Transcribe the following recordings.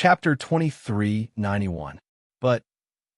Chapter 2391. But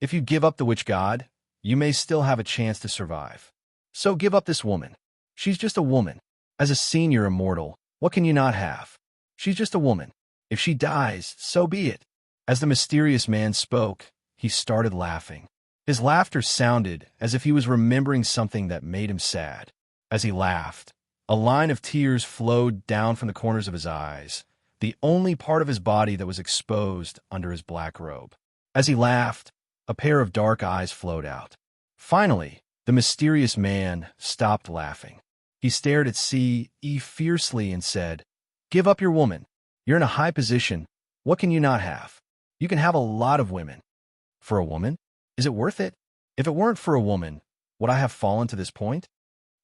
if you give up the witch god, you may still have a chance to survive. So give up this woman. She's just a woman. As a senior immortal, what can you not have? She's just a woman. If she dies, so be it. As the mysterious man spoke, he started laughing. His laughter sounded as if he was remembering something that made him sad. As he laughed, a line of tears flowed down from the corners of his eyes, the only part of his body that was exposed under his black robe. As he laughed, a pair of dark eyes flowed out. Finally, the mysterious man stopped laughing. He stared at C.E. fiercely and said, "Give up your woman. You're in a high position. What can you not have? You can have a lot of women. For a woman? Is it worth it? If it weren't for a woman, would I have fallen to this point?"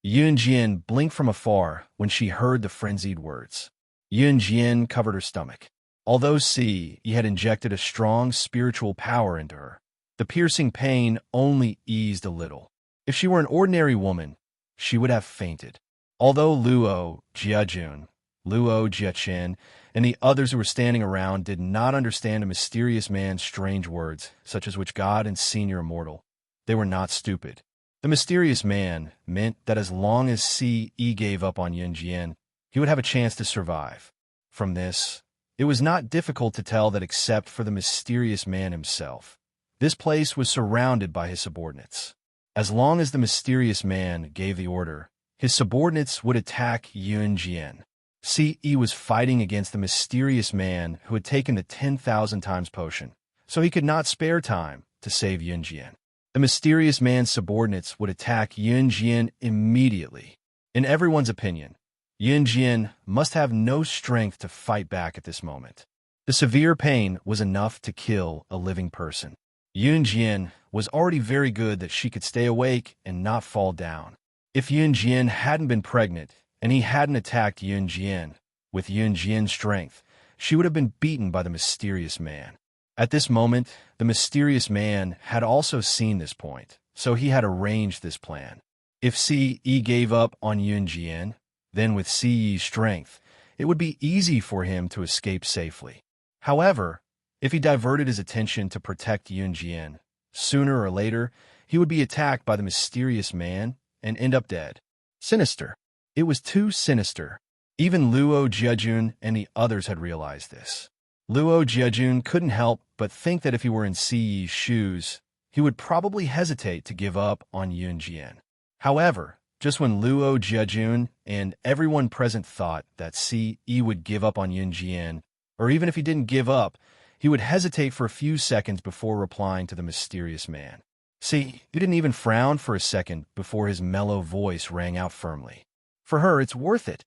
Yunjian blinked from afar when she heard the frenzied words. Yunjian covered her stomach. Although C.E. had injected a strong spiritual power into her, the piercing pain only eased a little. If she were an ordinary woman, she would have fainted. Although Luo Jiajun, Luo Jiachen, and the others who were standing around did not understand a mysterious man's strange words, such as witch god and senior immortal, they were not stupid. The mysterious man meant that as long as C.E. gave up on Yunjian, he would have a chance to survive. From this, it was not difficult to tell that except for the mysterious man himself, this place was surrounded by his subordinates. As long as the mysterious man gave the order, his subordinates would attack Yunjian. C.E. was fighting against the mysterious man who had taken the 10,000 times potion, so he could not spare time to save Yunjian. The mysterious man's subordinates would attack Yunjian immediately. In everyone's opinion, Yunjian must have no strength to fight back at this moment. The severe pain was enough to kill a living person. Yunjian was already very good that she could stay awake and not fall down. If Yunjian hadn't been pregnant and he hadn't attacked Yunjian with Yunjian's strength, she would have been beaten by the mysterious man. At this moment, the mysterious man had also seen this point, so he had arranged this plan. If C.E. gave up on Yunjian, then with C.E.'s strength, it would be easy for him to escape safely. However, if he diverted his attention to protect Yunjian, sooner or later, he would be attacked by the mysterious man and end up dead. Sinister. It was too sinister. Even Luo Jiajun and the others had realized this. Luo Jiajun couldn't help but think that if he were in C.E.'s shoes, he would probably hesitate to give up on Yunjian. However, just when Luo Jiajun and everyone present thought that C.E. would give up on Yunjian, or even if he didn't give up, he would hesitate for a few seconds before replying to the mysterious man. See, he didn't even frown for a second before his mellow voice rang out firmly. For her, it's worth it.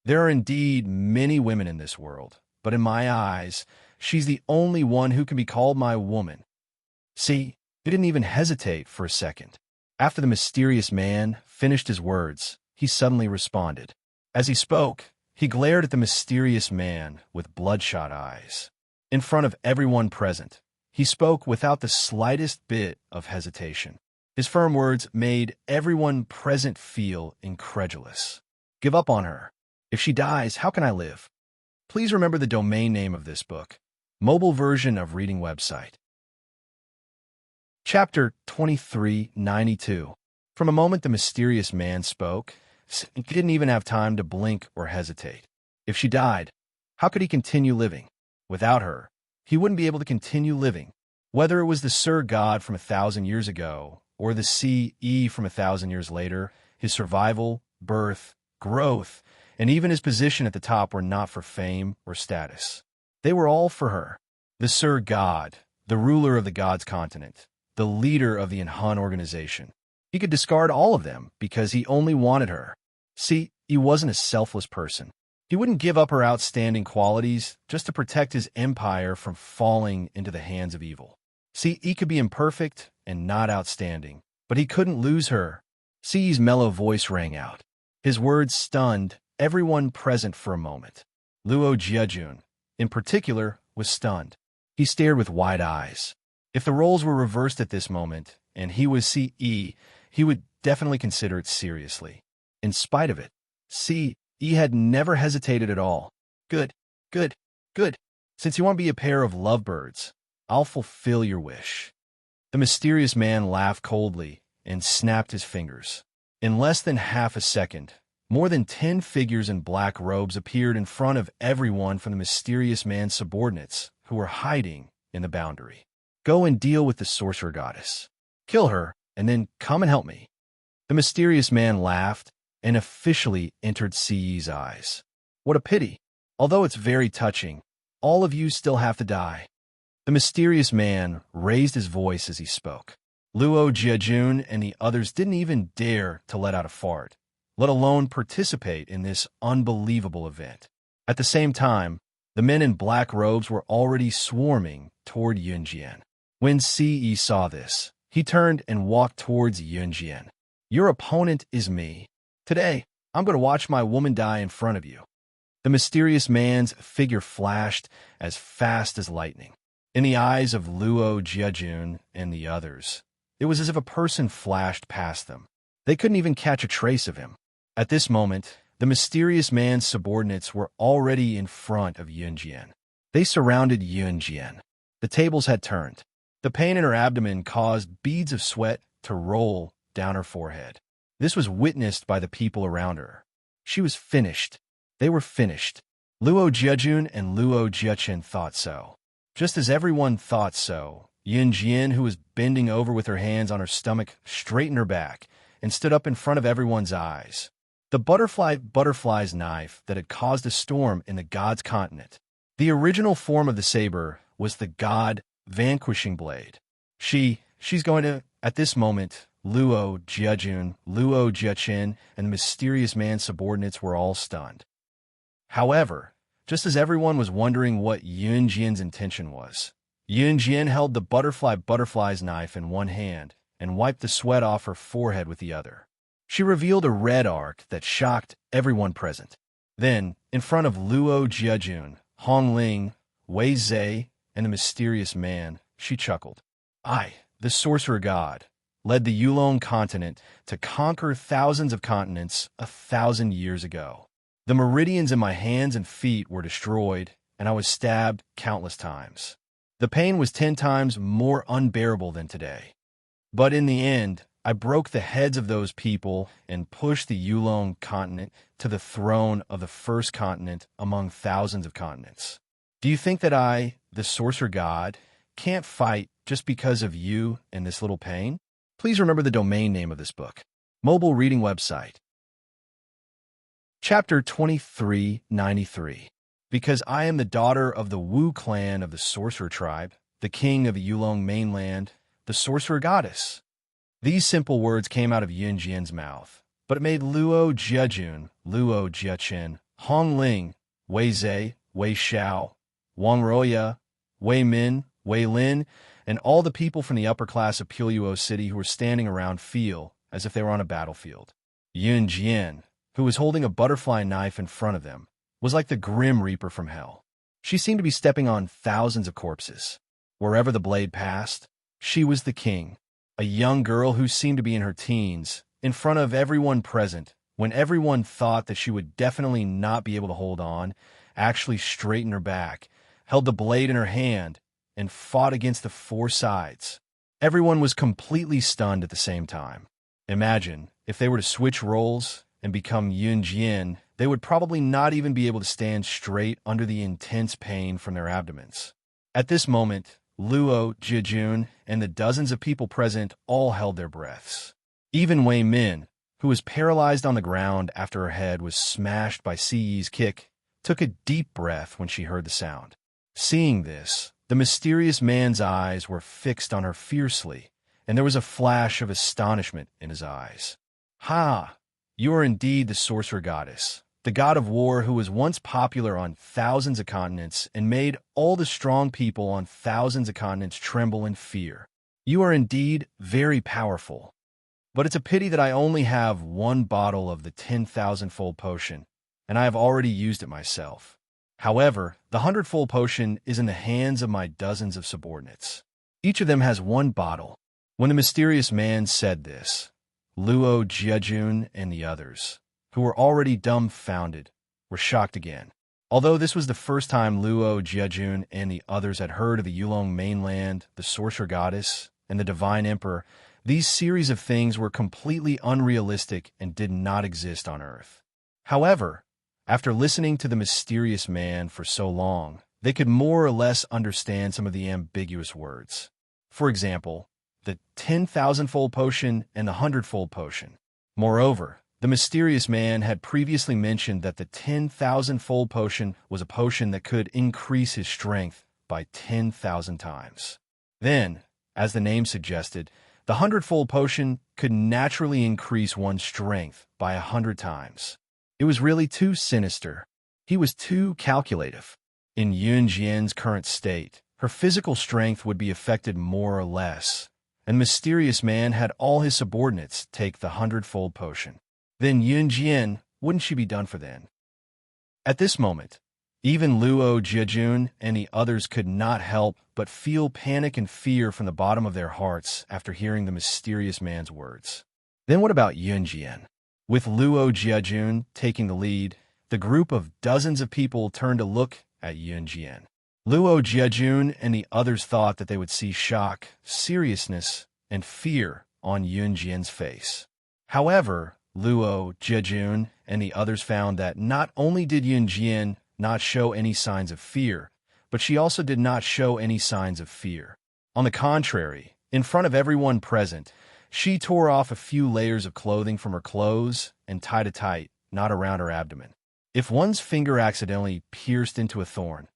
There are indeed many women in this world, but in my eyes, she's the only one who can be called my woman. See, he didn't even hesitate for a second. After the mysterious man finished his words, he suddenly responded. As he spoke, he glared at the mysterious man with bloodshot eyes. In front of everyone present, he spoke without the slightest bit of hesitation. His firm words made everyone present feel incredulous. Give up on her. If she dies, how can I live? Please remember the domain name of this book. Mobile version of reading website. Chapter 2392. From a moment the mysterious man spoke, he didn't even have time to blink or hesitate. If she died, how could he continue living? Without her, he wouldn't be able to continue living. Whether it was the Sir God from 1,000 years ago, or the C.E. from 1,000 years later, his survival, birth, growth, and even his position at the top were not for fame or status. They were all for her. The Sir God, the ruler of the God's continent, the leader of the Enhan organization. He could discard all of them because he only wanted her. See, he wasn't a selfless person. He wouldn't give up her outstanding qualities just to protect his empire from falling into the hands of evil. See, he could be imperfect and not outstanding, but he couldn't lose her. C's mellow voice rang out. His words stunned everyone present for a moment. Luo Jiajun, in particular, was stunned. He stared with wide eyes. If the roles were reversed at this moment, and he was C.E., he would definitely consider it seriously. In spite of it, C.E. had never hesitated at all. Good, good, good. Since you want to be a pair of lovebirds, I'll fulfill your wish." The mysterious man laughed coldly and snapped his fingers. In less than half a second, more than 10 figures in black robes appeared in front of everyone from the mysterious man's subordinates who were hiding in the boundary. "Go and deal with the sorcerer goddess. Kill her, and then come and help me." The mysterious man laughed and officially entered Ci's eyes. "What a pity. Although it's very touching, all of you still have to die." The mysterious man raised his voice as he spoke. Luo Jiajun and the others didn't even dare to let out a fart, let alone participate in this unbelievable event. At the same time, the men in black robes were already swarming toward Yunjian. When Ce saw this, he turned and walked towards Yunjian. "Your opponent is me. Today, I'm going to watch my woman die in front of you." The mysterious man's figure flashed as fast as lightning. In the eyes of Luo Jiajun and the others, it was as if a person flashed past them. They couldn't even catch a trace of him. At this moment, the mysterious man's subordinates were already in front of Yunjian. They surrounded Yunjian. The tables had turned. The pain in her abdomen caused beads of sweat to roll down her forehead. This was witnessed by the people around her. She was finished. They were finished. Luo Jiajun and Luo Jiachen thought so. Just as everyone thought so, Yunjian, who was bending over with her hands on her stomach, straightened her back and stood up in front of everyone's eyes. The butterfly's knife that had caused a storm in the god's continent. The original form of the saber was the god vanquishing blade. She's going to, at this moment, Luo Jiajun, Luo Jiachen, and the mysterious man's subordinates were all stunned. However, just as everyone was wondering what Yunjian's intention was, Yunjian held the butterfly's knife in one hand and wiped the sweat off her forehead with the other. She revealed a red arc that shocked everyone present. Then, in front of Luo Jiajun, Hongling, Wei Zhe, and the mysterious man, she chuckled. "I, the sorcerer god, led the Yulong continent to conquer thousands of continents 1,000 years ago. The meridians in my hands and feet were destroyed, and I was stabbed countless times. The pain was 10 times more unbearable than today. But in the end, I broke the heads of those people and pushed the Yulong continent to the throne of the first continent among thousands of continents. Do you think that I, the sorcerer god, can't fight just because of you and this little pain?" Please remember the domain name of this book. Mobile reading website. Chapter 2393. Because I am the daughter of the Wu clan of the sorcerer tribe, the king of the Yulong mainland, the sorcerer goddess. These simple words came out of Yunjian's mouth, but it made Luo Jiajun, Luo Jiachen, Hongling, Wei Zhe, Wei Xiao, Wang Roya, Wei Min, Wei Lin, and all the people from the upper class of Piluo City who were standing around feel as if they were on a battlefield. Yunjian, who was holding a butterfly knife in front of them, was like the Grim Reaper from hell. She seemed to be stepping on thousands of corpses. Wherever the blade passed, she was the king, a young girl who seemed to be in her teens, in front of everyone present, when everyone thought that she would definitely not be able to hold on, actually straightened her back, held the blade in her hand, and fought against the 4 sides. Everyone was completely stunned at the same time. Imagine, if they were to switch roles and become Yunjian, they would probably not even be able to stand straight under the intense pain from their abdomens. At this moment, Luo Jiajun and the dozens of people present all held their breaths. Even Wei Min, who was paralyzed on the ground after her head was smashed by Ci's kick, took a deep breath when she heard the sound. Seeing this, the mysterious man's eyes were fixed on her fiercely, and there was a flash of astonishment in his eyes. "Ha! You are indeed the sorcerer goddess, the god of war who was once popular on thousands of continents and made all the strong people on thousands of continents tremble in fear. You are indeed very powerful. But it's a pity that I only have 1 bottle of the 10,000-fold potion, and I have already used it myself. However, the 100-fold potion is in the hands of my dozens of subordinates. Each of them has 1 bottle." When the mysterious man said this, Luo Jiajun and the others, who were already dumbfounded, were shocked again. Although this was the first time Luo Jiajun and the others had heard of the Yulong mainland, the sorcerer goddess, and the divine emperor, these series of things were completely unrealistic and did not exist on Earth. However, after listening to the mysterious man for so long, they could more or less understand some of the ambiguous words. For example, the 10,000-fold potion and the 100-fold potion. Moreover, the mysterious man had previously mentioned that the 10,000-fold potion was a potion that could increase his strength by 10,000 times. Then, as the name suggested, the 100-fold potion could naturally increase one's strength by 100 times. It was really too sinister. He was too calculative. In Yun Jian's current state, her physical strength would be affected more or less, and the mysterious man had all his subordinates take the 100-fold potion. Then Yun Jian, wouldn't she be done for then? At this moment, even Luo Jiajun and the others could not help but feel panic and fear from the bottom of their hearts after hearing the mysterious man's words. Then what about Yun Jian? With Luo Jiajun taking the lead, the group of dozens of people turned to look at Yun Jian. Luo Jiajun and the others thought that they would see shock, seriousness, and fear on Yun Jian's face. However, Luo Jiajun and the others found that not only did Yun Jian not show any signs of fear, but she also did not show any signs of fear. On the contrary, in front of everyone present, she tore off a few layers of clothing from her clothes and tied a tight knot around her abdomen. If one's finger accidentally pierced into a thorn,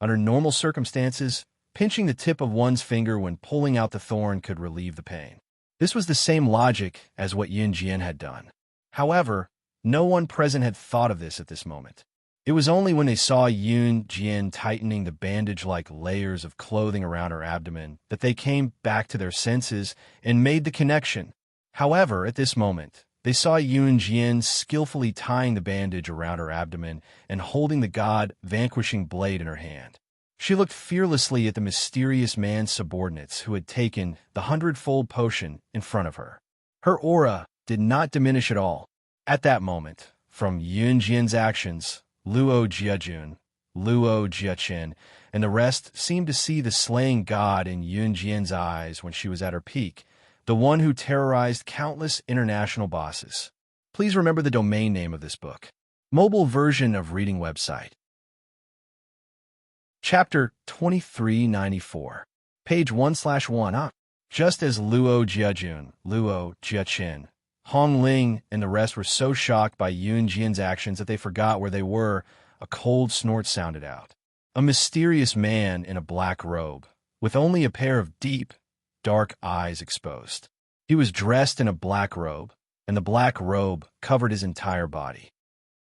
under normal circumstances, pinching the tip of one's finger when pulling out the thorn could relieve the pain. This was the same logic as what Yun Jian had done. However, no one present had thought of this at this moment. It was only when they saw Yun Jian tightening the bandage-like layers of clothing around her abdomen that they came back to their senses and made the connection. However, at this moment, they saw Yun Jian skillfully tying the bandage around her abdomen and holding the god-vanquishing blade in her hand. She looked fearlessly at the mysterious man's subordinates who had taken the 100-fold potion in front of her. Her aura did not diminish at all. At that moment, from Yun Jian's actions, Luo Jiajun, Luo Jiachen, and the rest seemed to see the slaying god in Yun Jian's eyes when she was at her peak, the one who terrorized countless international bosses. Please remember the domain name of this book. Mobile version of reading website. Chapter 2394. Page 1/1. Just as Luo Jiajun, Luo Jiachen, Hong Ling, and the rest were so shocked by Yun Jian's actions that they forgot where they were, a cold snort sounded out. A mysterious man in a black robe, with only a pair of deep, dark eyes exposed. He was dressed in a black robe, and the black robe covered his entire body.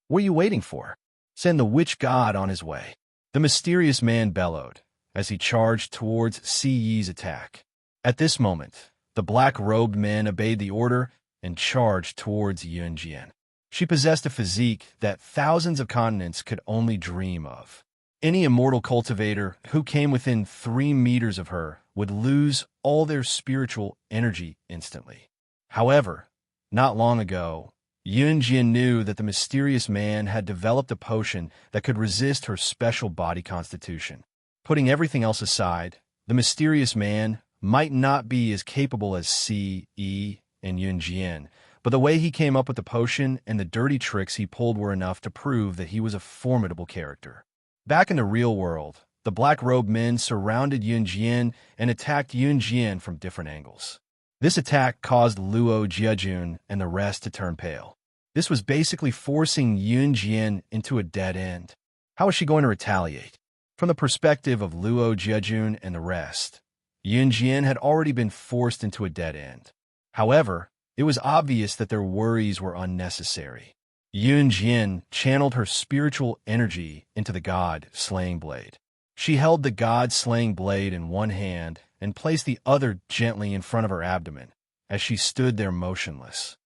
"What are you waiting for? Send the witch god on his way," the mysterious man bellowed, as he charged towards Si Yi's attack. At this moment, the black-robed men obeyed the order and charged towards Yun Jian. She possessed a physique that thousands of continents could only dream of. Any immortal cultivator who came within 3 meters of her would lose all their spiritual energy instantly. However, not long ago, Yun Jian knew that the mysterious man had developed a potion that could resist her special body constitution. Putting everything else aside, the mysterious man might not be as capable as Si Yi and Yun Jian, but the way he came up with the potion and the dirty tricks he pulled were enough to prove that he was a formidable character. Back in the real world, the black-robed men surrounded Yun Jian and attacked Yun Jian from different angles. This attack caused Luo Jiajun and the rest to turn pale. This was basically forcing Yun Jian into a dead end. How was she going to retaliate? From the perspective of Luo Jiajun and the rest, Yun Jian had already been forced into a dead end. However, it was obvious that their worries were unnecessary. Yun Jian channeled her spiritual energy into the god-slaying blade. She held the god-slaying blade in one hand and placed the other gently in front of her abdomen as she stood there motionless.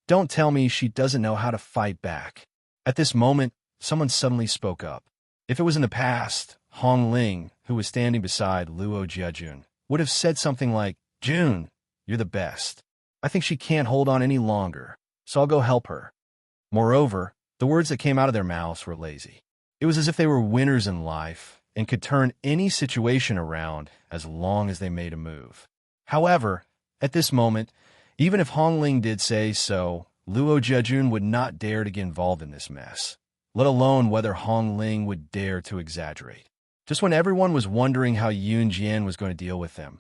Don't tell me she doesn't know how to fight back. At this moment, someone suddenly spoke up. If it was in the past, Hong Ling, who was standing beside Luo Jiajun, would have said something like, "June, you're the best. I think she can't hold on any longer, so I'll go help her." Moreover, the words that came out of their mouths were lazy. It was as if they were winners in life and could turn any situation around as long as they made a move. However, at this moment, even if Hong Ling did say so, Luo Jejun would not dare to get involved in this mess, let alone whether Hong Ling would dare to exaggerate. Just when everyone was wondering how Yun Jian was going to deal with them,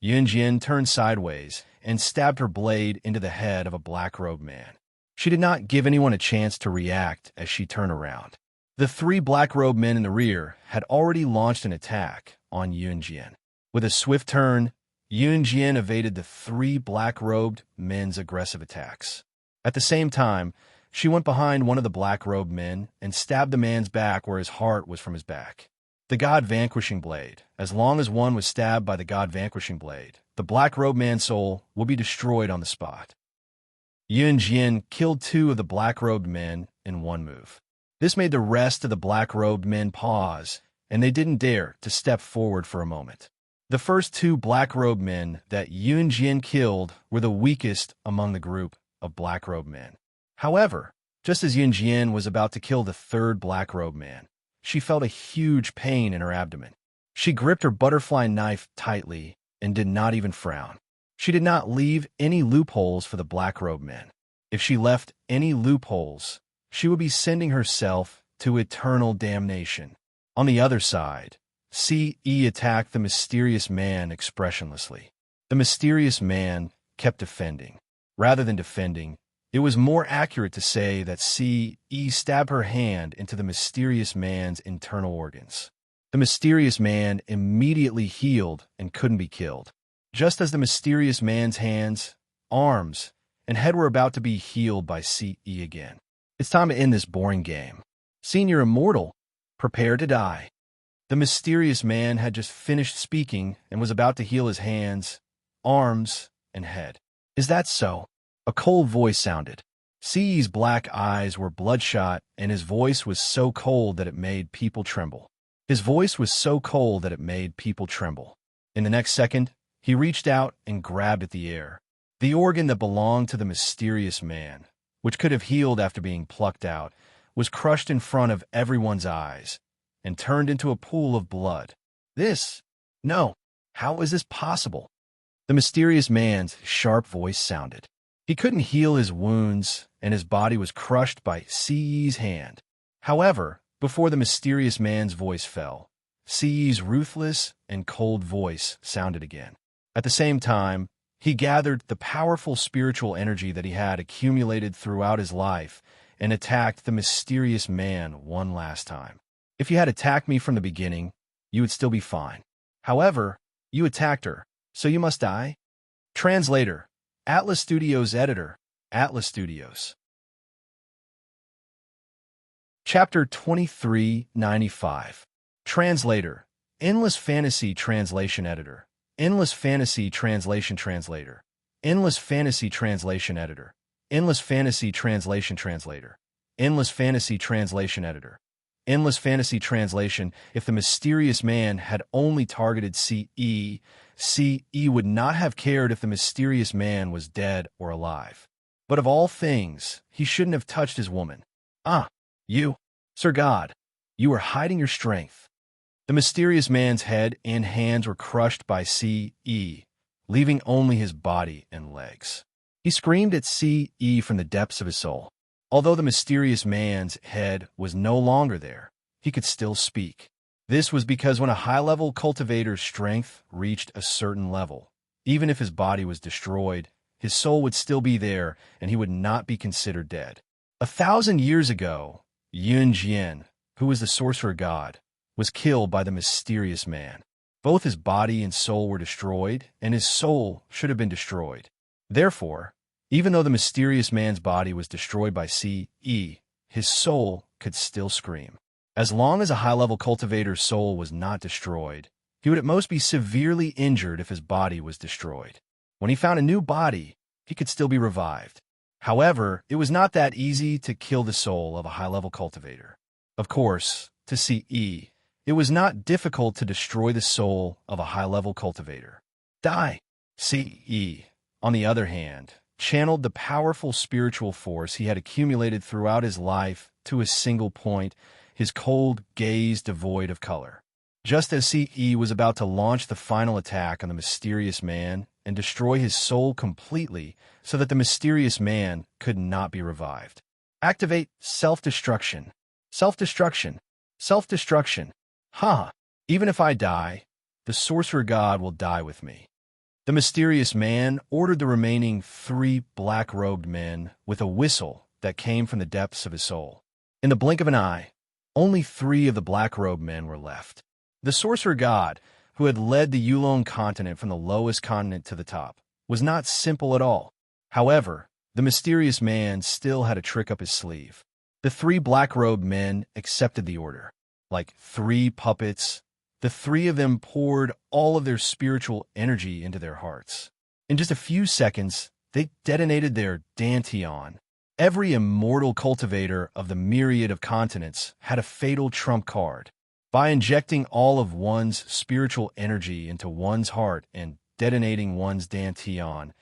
Yun Jian turned sideways and stabbed her blade into the head of a black-robed man. She did not give anyone a chance to react as she turned around. The three black-robed men in the rear had already launched an attack on Yun Jian. With a swift turn, Yun Jian evaded the three black-robed men's aggressive attacks. At the same time, she went behind one of the black-robed men and stabbed the man's back where his heart was from his back. The God-vanquishing blade. As long as one was stabbed by the God-vanquishing blade, the black-robed man's soul would be destroyed on the spot. Yun Jian killed two of the black-robed men in one move. This made the rest of the black-robed men pause, and they didn't dare to step forward for a moment. The first two black-robed men that Yun Jian killed were the weakest among the group of black-robed men. However, just as Yun Jian was about to kill the third black-robed man, she felt a huge pain in her abdomen. She gripped her butterfly knife tightly and did not even frown. She did not leave any loopholes for the black-robed men. If she left any loopholes, she would be sending herself to eternal damnation. On the other side, C.E. attacked the mysterious man expressionlessly. The mysterious man kept defending. Rather than defending, it was more accurate to say that C.E. stabbed her hand into the mysterious man's internal organs. The mysterious man immediately healed and couldn't be killed. Just as the mysterious man's hands, arms, and head were about to be healed by C.E. again. It's time to end this boring game. Senior Immortal, prepare to die. The mysterious man had just finished speaking and was about to heal his hands, arms, and head. Is that so? A cold voice sounded. C.E.'s black eyes were bloodshot, and his voice was so cold that it made people tremble. His voice was so cold that it made people tremble. In the next second, he reached out and grabbed at the air. The organ that belonged to the mysterious man, which could have healed after being plucked out, was crushed in front of everyone's eyes and turned into a pool of blood. No, how is this possible? The mysterious man's sharp voice sounded. He couldn't heal his wounds, and his body was crushed by C.E.'s hand. However, before the mysterious man's voice fell, C.E.'s ruthless and cold voice sounded again. At the same time, he gathered the powerful spiritual energy that he had accumulated throughout his life and attacked the mysterious man one last time. If you had attacked me from the beginning, you would still be fine. However, you attacked her, so you must die. Translator, Atlas Studios Editor, Atlas Studios. Chapter 2395. Translator, Endless Fantasy Translation Editor. Endless Fantasy Translation Translator. Endless Fantasy Translation Editor. Endless Fantasy Translation Translator. Endless Fantasy Translation Editor. Endless Fantasy Translation. If the mysterious man had only targeted C.E., C.E. would not have cared if the mysterious man was dead or alive. But of all things, he shouldn't have touched his woman. You, Sir God, you are hiding your strength. The mysterious man's head and hands were crushed by C.E., leaving only his body and legs. He screamed at C.E. from the depths of his soul. Although the mysterious man's head was no longer there, he could still speak. This was because when a high-level cultivator's strength reached a certain level, even if his body was destroyed, his soul would still be there and he would not be considered dead. 1,000 years ago, Yun Jian, who was the sorcerer god, was killed by the mysterious man. Both his body and soul were destroyed, and his soul should have been destroyed. Therefore, even though the mysterious man's body was destroyed by C.E., his soul could still scream. As long as a high-level cultivator's soul was not destroyed, he would at most be severely injured if his body was destroyed. When he found a new body, he could still be revived. However, it was not that easy to kill the soul of a high-level cultivator. Of course, to C.E., it was not difficult to destroy the soul of a high-level cultivator. Die! C.E., on the other hand, channeled the powerful spiritual force he had accumulated throughout his life to a single point his cold gaze devoid of color. Just as CE was about to launch the final attack on the mysterious man and destroy his soul completely so that the mysterious man could not be revived. Activate self-destruction. Self-destruction. Self-destruction. Ha! Even if I die, the sorcerer god will die with me. The mysterious man ordered the remaining 3 black-robed men with a whistle that came from the depths of his soul. In the blink of an eye, only 3 of the black-robed men were left. The sorcerer god, who had led the Yulon continent from the lowest continent to the top, was not simple at all. However, the mysterious man still had a trick up his sleeve. The 3 black-robed men accepted the order. Like 3 puppets, the 3 of them poured all of their spiritual energy into their hearts. In just a few seconds, they detonated their dantian. Every immortal cultivator of the myriad of continents had a fatal trump card. By injecting all of one's spiritual energy into one's heart and detonating one's dantian,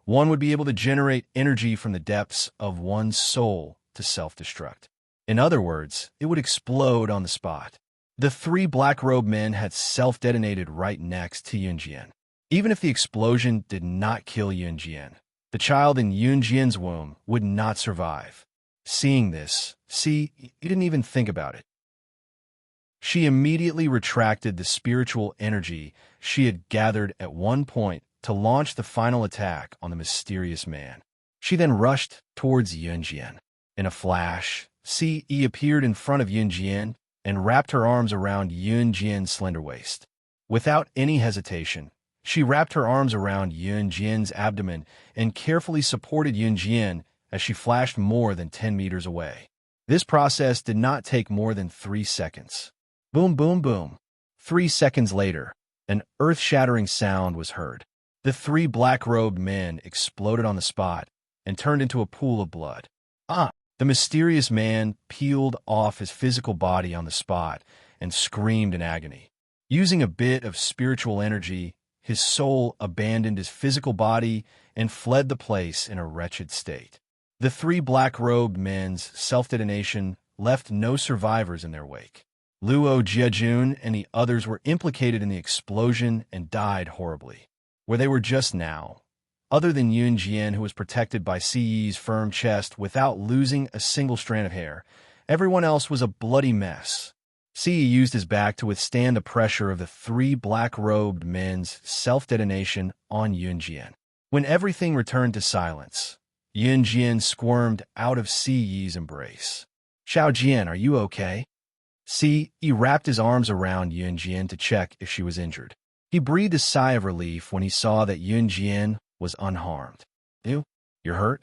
one would be able to generate energy from the depths of one's soul to self-destruct. In other words, it would explode on the spot. The 3 black-robed men had self-detonated right next to Yunjian. Even if the explosion did not kill Yunjian, the child in Yunjian's womb would not survive. Seeing this, he didn't even think about it. She immediately retracted the spiritual energy she had gathered at one point to launch the final attack on the mysterious man. She then rushed towards Yunjian. In a flash, CE appeared in front of Yunjian and wrapped her arms around Yunjian's slender waist. Without any hesitation, she wrapped her arms around Yunjian's abdomen and carefully supported Yunjian as she flashed more than 10 meters away. This process did not take more than 3 seconds. Boom, boom, boom. 3 seconds later, an earth-shattering sound was heard. The 3 black-robed men exploded on the spot and turned into a pool of blood. The mysterious man peeled off his physical body on the spot and screamed in agony. Using a bit of spiritual energy, his soul abandoned his physical body and fled the place in a wretched state. The 3 black-robed men's self-detonation left no survivors in their wake. Luo Jiajun and the others were implicated in the explosion and died horribly. Where they were just now, other than Yunjian, who was protected by CE's firm chest without losing a single strand of hair, everyone else was a bloody mess. CE used his back to withstand the pressure of the 3 black-robed men's self-detonation on Yunjian. When everything returned to silence, Yunjian squirmed out of CE's embrace. "Xiaojian, are you okay?" CE wrapped his arms around Yunjian to check if she was injured. He breathed a sigh of relief when he saw that Yunjian was unharmed. "You're hurt?"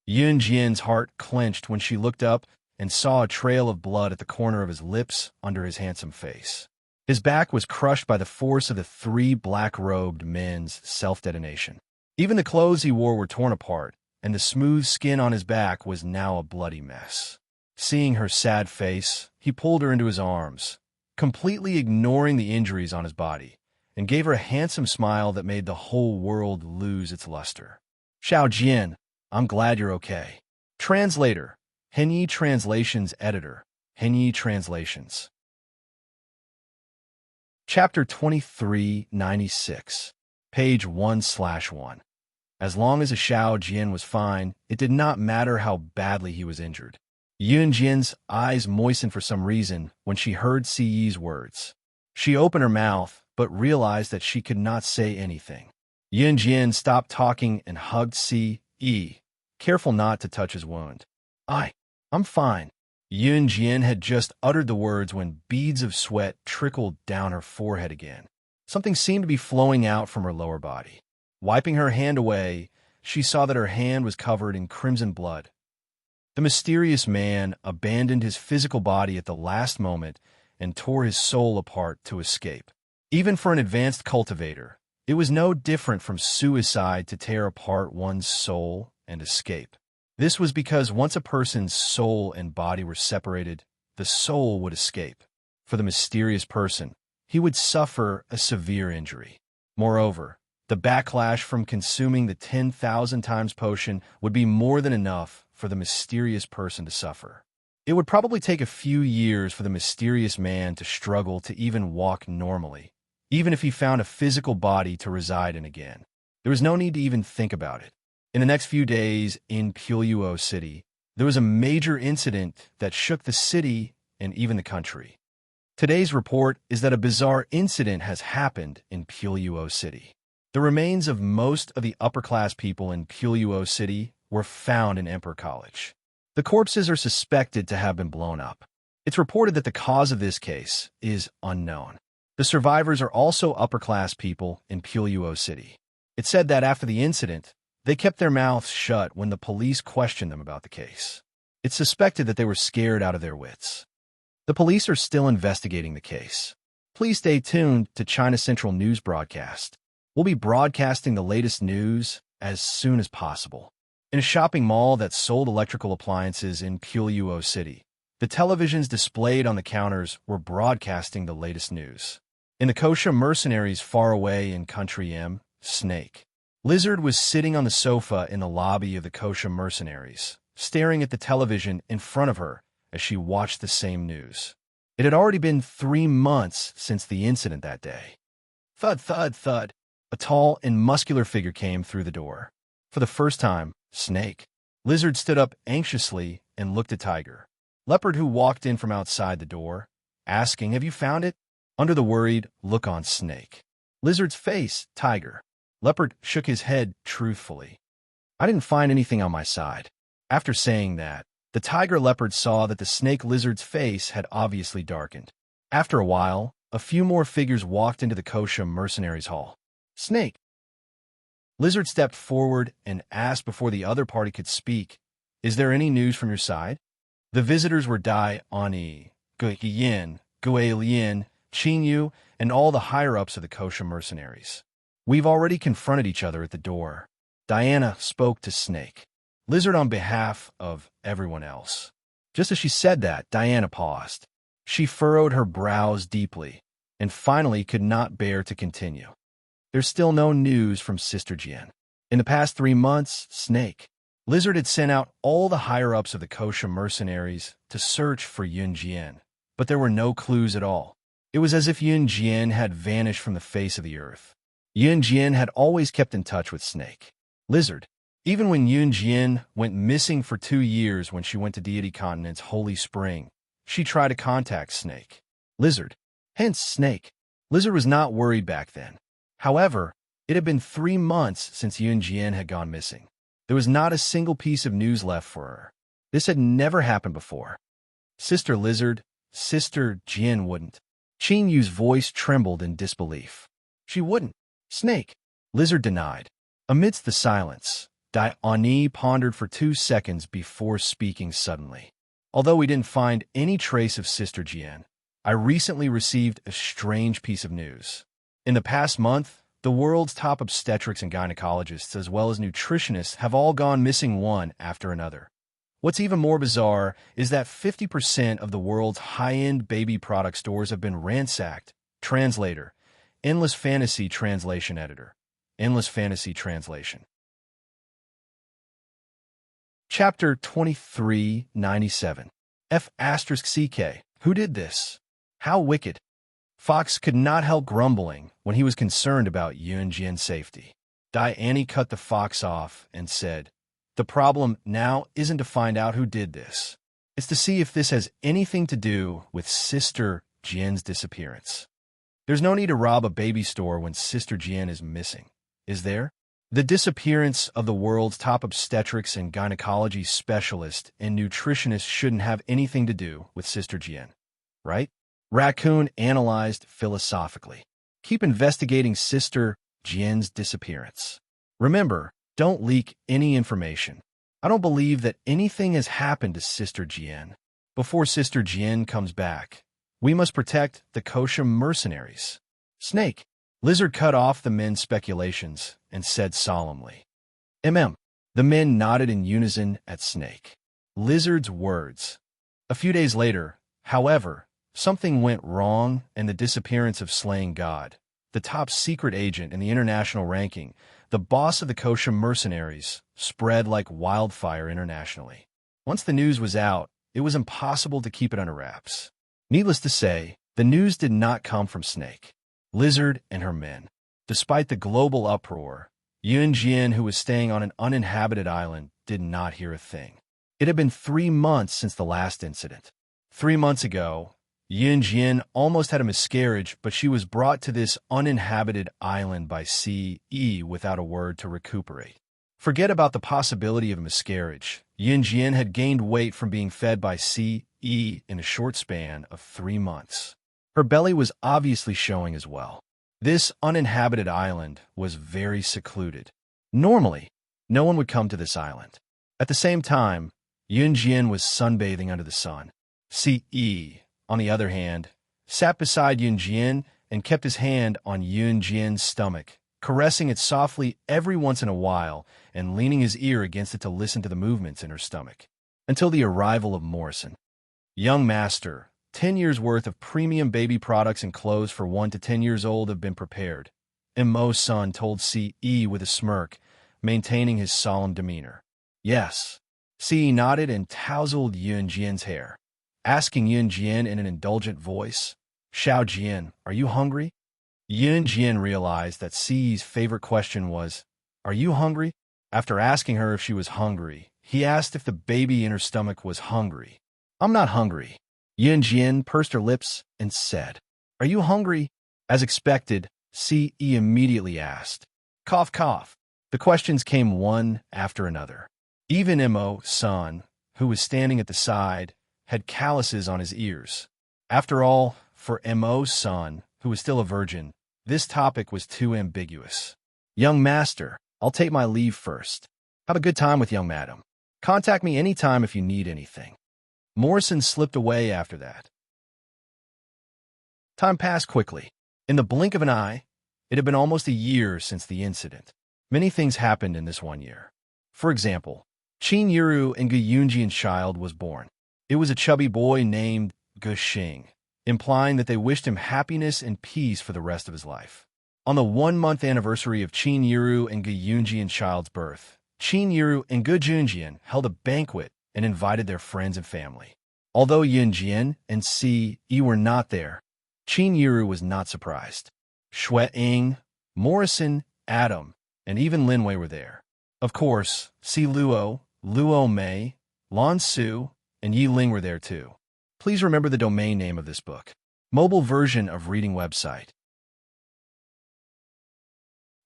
Yunjian's heart clenched when she looked up and saw a trail of blood at the corner of his lips under his handsome face. His back was crushed by the force of the 3 black-robed men's self-detonation. Even the clothes he wore were torn apart, and the smooth skin on his back was now a bloody mess. Seeing her sad face, he pulled her into his arms, completely ignoring the injuries on his body, and gave her a handsome smile that made the whole world lose its luster. "Xiaojian, I'm glad you're okay." Translator, Henyi Translations Editor, Henyi Translations. Chapter 2396, page 1/1. As long as Xiaojian was fine, it did not matter how badly he was injured. Yunjian's eyes moistened for some reason when she heard CE's words. She opened her mouth, but realized that she could not say anything. Yunjian stopped talking and hugged CE, careful not to touch his wound. I'm fine." Yunjian had just uttered the words when beads of sweat trickled down her forehead again. Something seemed to be flowing out from her lower body. Wiping her hand away, she saw that her hand was covered in crimson blood. The mysterious man abandoned his physical body at the last moment and tore his soul apart to escape. Even for an advanced cultivator, it was no different from suicide to tear apart one's soul and escape. This was because once a person's soul and body were separated, the soul would escape. For the mysterious person, he would suffer a severe injury. Moreover, the backlash from consuming the 10,000 times potion would be more than enough for the mysterious person to suffer. It would probably take a few years for the mysterious man to struggle to even walk normally, even if he found a physical body to reside in again. There was no need to even think about it. In the next few days in Puyuo City, there was a major incident that shook the city and even the country. Today's report is that a bizarre incident has happened in Puyuo City. The remains of most of the upper-class people in Puyuo City were found in Emperor College. The corpses are suspected to have been blown up. It's reported that the cause of this case is unknown. The survivors are also upper-class people in Puyuo City. It's said that after the incident, they kept their mouths shut when the police questioned them about the case. It's suspected that they were scared out of their wits. The police are still investigating the case. Please stay tuned to China Central News broadcast. We'll be broadcasting the latest news as soon as possible. In a shopping mall that sold electrical appliances in Puyuo City, the televisions displayed on the counters were broadcasting the latest news. In the Kosha mercenaries far away in Country M, Snake Lizard was sitting on the sofa in the lobby of the Kosha mercenaries, staring at the television in front of her as she watched the same news. It had already been 3 months since the incident that day. Thud, thud, thud. A tall and muscular figure came through the door. For the first time, Snake Lizard stood up anxiously and looked at Tiger Leopard, who walked in from outside the door, asking, "Have you found it?" Under the worried look on Snake Lizard's face, Tiger Leopard shook his head truthfully. "I didn't find anything on my side." After saying that, the Tiger Leopard saw that the Snake Lizard's face had obviously darkened. After a while, a few more figures walked into the Kosha mercenaries hall. Snake Lizard stepped forward and asked before the other party could speak, "Is there any news from your side?" The visitors were Dai Ani, Gu Yin, Gue Lien, Qin Yu, and all the higher-ups of the Kosha mercenaries. "We've already confronted each other at the door." Diana spoke to Snake Lizard on behalf of everyone else. Just as she said that, Diana paused. She furrowed her brows deeply, and finally could not bear to continue. "There's still no news from Sister Jian. In the past 3 months, Snake Lizard had sent out all the higher-ups of the Kosha mercenaries to search for Yun Jian, but there were no clues at all. It was as if Yun Jian had vanished from the face of the earth. Yun Jian had always kept in touch with Snake Lizard. Even when Yun Jian went missing for 2 years when she went to Deity Continent's Holy Spring, she tried to contact Snake Lizard. Hence, Snake Lizard was not worried back then. However, it had been 3 months since Yun Jian had gone missing. There was not a single piece of news left for her. This had never happened before. Sister Lizard, Sister Jian wouldn't. Qin Yu's voice trembled in disbelief. She wouldn't. Snake Lizard denied. Amidst the silence, Dai Ani pondered for 2 seconds before speaking suddenly. "Although we didn't find any trace of Sister Jian, I recently received a strange piece of news. In the past month, the world's top obstetrics and gynecologists, as well as nutritionists, have all gone missing one after another. What's even more bizarre is that 50% of the world's high-end baby product stores have been ransacked." Translator, Endless Fantasy Translation Editor, Endless Fantasy Translation. Chapter 2397. F***CK. Who did this? How wicked. Fox could not help grumbling when he was concerned about Yun Jian's safety. Diane cut the fox off and said, "The problem now isn't to find out who did this. It's to see if this has anything to do with Sister Jian's disappearance. There's no need to rob a baby store when Sister Jian is missing, is there? The disappearance of the world's top obstetrics and gynecology specialist and nutritionist shouldn't have anything to do with Sister Jian, right?" Raccoon analyzed philosophically. "Keep investigating Sister Jian's disappearance. Remember, don't leak any information. I don't believe that anything has happened to Sister Jian. Before Sister Jian comes back, we must protect the Kosha mercenaries." Snake Lizard cut off the men's speculations and said solemnly, "Mm." The men nodded in unison at Snake Lizard's words. A few days later, however, something went wrong, and the disappearance of Slaying God, the top secret agent in the international ranking, the boss of the Kosha mercenaries, spread like wildfire internationally. Once the news was out, it was impossible to keep it under wraps. Needless to say, the news did not come from Snake, Lizard, and her men. Despite the global uproar, Yunjian, who was staying on an uninhabited island, did not hear a thing. It had been 3 months since the last incident. 3 months ago, Yunjian almost had a miscarriage, but she was brought to this uninhabited island by Ce without a word to recuperate. Forget about the possibility of a miscarriage. Yunjian had gained weight from being fed by Ce in a short span of 3 months. Her belly was obviously showing as well. This uninhabited island was very secluded. Normally, no one would come to this island. At the same time, Yunjian was sunbathing under the sun. Ce, on the other hand, sat beside Yunjian and kept his hand on Yunjian's stomach, caressing it softly every once in a while and leaning his ear against it to listen to the movements in her stomach. Until the arrival of Morrison. Young master, 10 years' worth of premium baby products and clothes for 1 to 10 years old have been prepared, Immo's son told Ce with a smirk, maintaining his solemn demeanor. Yes. Ce nodded and tousled Yunjian's hair, asking Yunjian in an indulgent voice, Xiao Jian, are you hungry? Yunjian realized that Ce's favorite question was, are you hungry? After asking her if she was hungry, he asked if the baby in her stomach was hungry. I'm not hungry. Yunjian pursed her lips and said, are you hungry? As expected, Ce immediately asked. Cough, cough. The questions came one after another. Even Immo's son, who was standing at the side, had calluses on his ears. After all, for Immo's son, who was still a virgin, this topic was too ambiguous. Young master, I'll take my leave first. Have a good time with young madam. Contact me anytime if you need anything. Morrison slipped away after that. Time passed quickly. In the blink of an eye, it had been almost a year since the incident. Many things happened in this 1 year. For example, Qin Yiru and Gu Yunjian's child was born. It was a chubby boy named Guxing, implying that they wished him happiness and peace for the rest of his life. On the 1-month anniversary of Qin Yiru and Gu Yunjian's child's birth, Qin Yiru and Gu Junjian held a banquet and invited their friends and family. Although Yunjian and Ce were not there, Qin Yiru was not surprised. Shui Ying, Morrison, Adam, and even Lin Wei were there. Of course, Si Luo, Luo Mei, Lan Su, and Yi Ling were there too. Please remember the domain name of this book. Mobile version of reading website.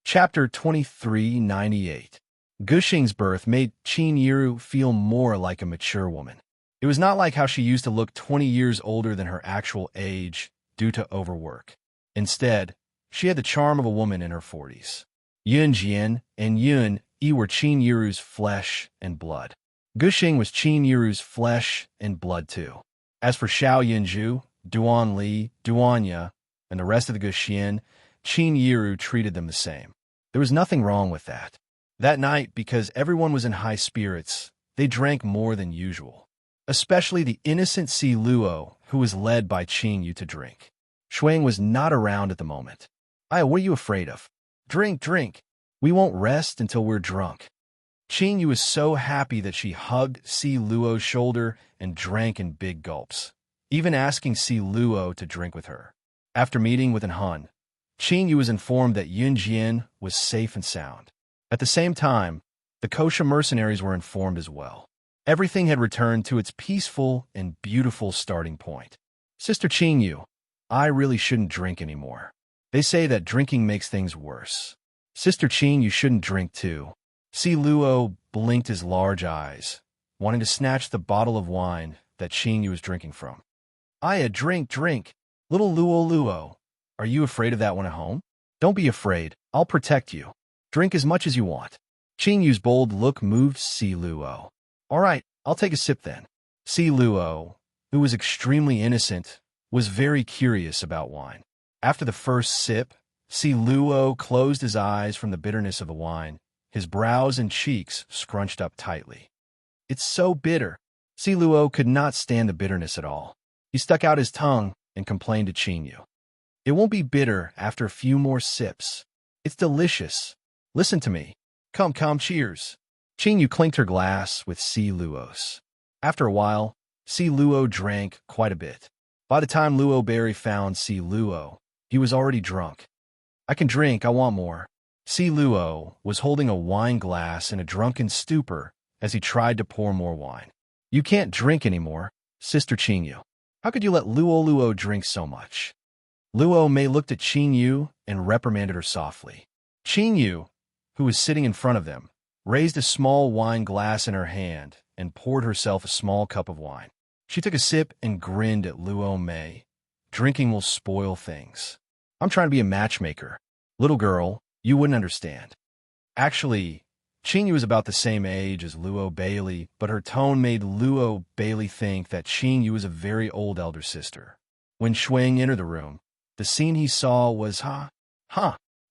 Chapter 2398. Guxing's birth made Qin Yiru feel more like a mature woman. It was not like how she used to look 20 years older than her actual age due to overwork. Instead, she had the charm of a woman in her 40s. Yunjian and Yun were Qin Yiru's flesh and blood. Guxing was Qin Yiru's flesh and blood too. As for Xiao Yunju, Duan Li, Duanya, and the rest of the Guxian, Qin Yiru treated them the same. There was nothing wrong with that. That night, because everyone was in high spirits, they drank more than usual. Especially the innocent Si Luo, who was led by Qin Yu to drink. Shuang was not around at the moment. What are you afraid of? Drink, drink. We won't rest until we're drunk. Qin Yu was so happy that she hugged Si Luo's shoulder and drank in big gulps, even asking Si Luo to drink with her. After meeting with An Hun, Qin Yu was informed that Yunjian was safe and sound. At the same time, the kosher mercenaries were informed as well. Everything had returned to its peaceful and beautiful starting point. Sister Qin Yu, I really shouldn't drink anymore. They say that drinking makes things worse. Sister Qin, you shouldn't drink too. Si Luo blinked his large eyes, wanting to snatch the bottle of wine that Qin Yu was drinking from. Drink, drink. Little Luo, are you afraid of that one at home? Don't be afraid, I'll protect you. Drink as much as you want. Qin Yu's bold look moved Si Luo. All right, I'll take a sip then. Si Luo, who was extremely innocent, was very curious about wine. After the first sip, Si Luo closed his eyes from the bitterness of the wine, his brows and cheeks scrunched up tightly. It's so bitter. Si Luo could not stand the bitterness at all. He stuck out his tongue and complained to Qin Yu. It won't be bitter after a few more sips. It's delicious. Listen to me. Come, cheers. Qin Yu clinked her glass with Si Luo's. After a while, Si Luo drank quite a bit. By the time Luo Berry found Si Luo, he was already drunk. I can drink, I want more. Si Luo was holding a wine glass in a drunken stupor as he tried to pour more wine. You can't drink anymore, Sister Qingyu. How could you let Luo drink so much? Luo Mei looked at Qingyu and reprimanded her softly. Qingyu, who was sitting in front of them, raised a small wine glass in her hand and poured herself a small cup of wine. She took a sip and grinned at Luo Mei. Drinking will spoil things. I'm trying to be a matchmaker. Little girl, you wouldn't understand. Actually, Qingyu was about the same age as Luo Bailey, but her tone made Luo Bailey think that Qingyu was a very old elder sister. When Shuang entered the room, the scene he saw was, I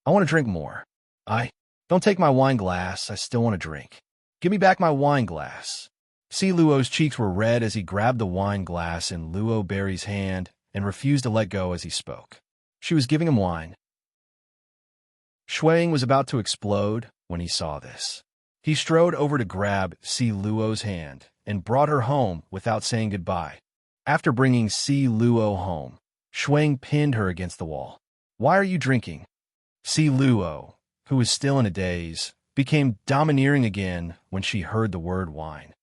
want to drink more. Don't take my wine glass, I still want to drink. Give me back my wine glass. Si Luo's cheeks were red as he grabbed the wine glass in Luo Berry's hand and refused to let go as he spoke. She was giving him wine. Shuang was about to explode when he saw this. He strode over to grab Si Luo's hand and brought her home without saying goodbye. After bringing Si Luo home, Shuang pinned her against the wall. Why are you drinking? Si Luo, who was still in a daze, became domineering again when she heard the word wine.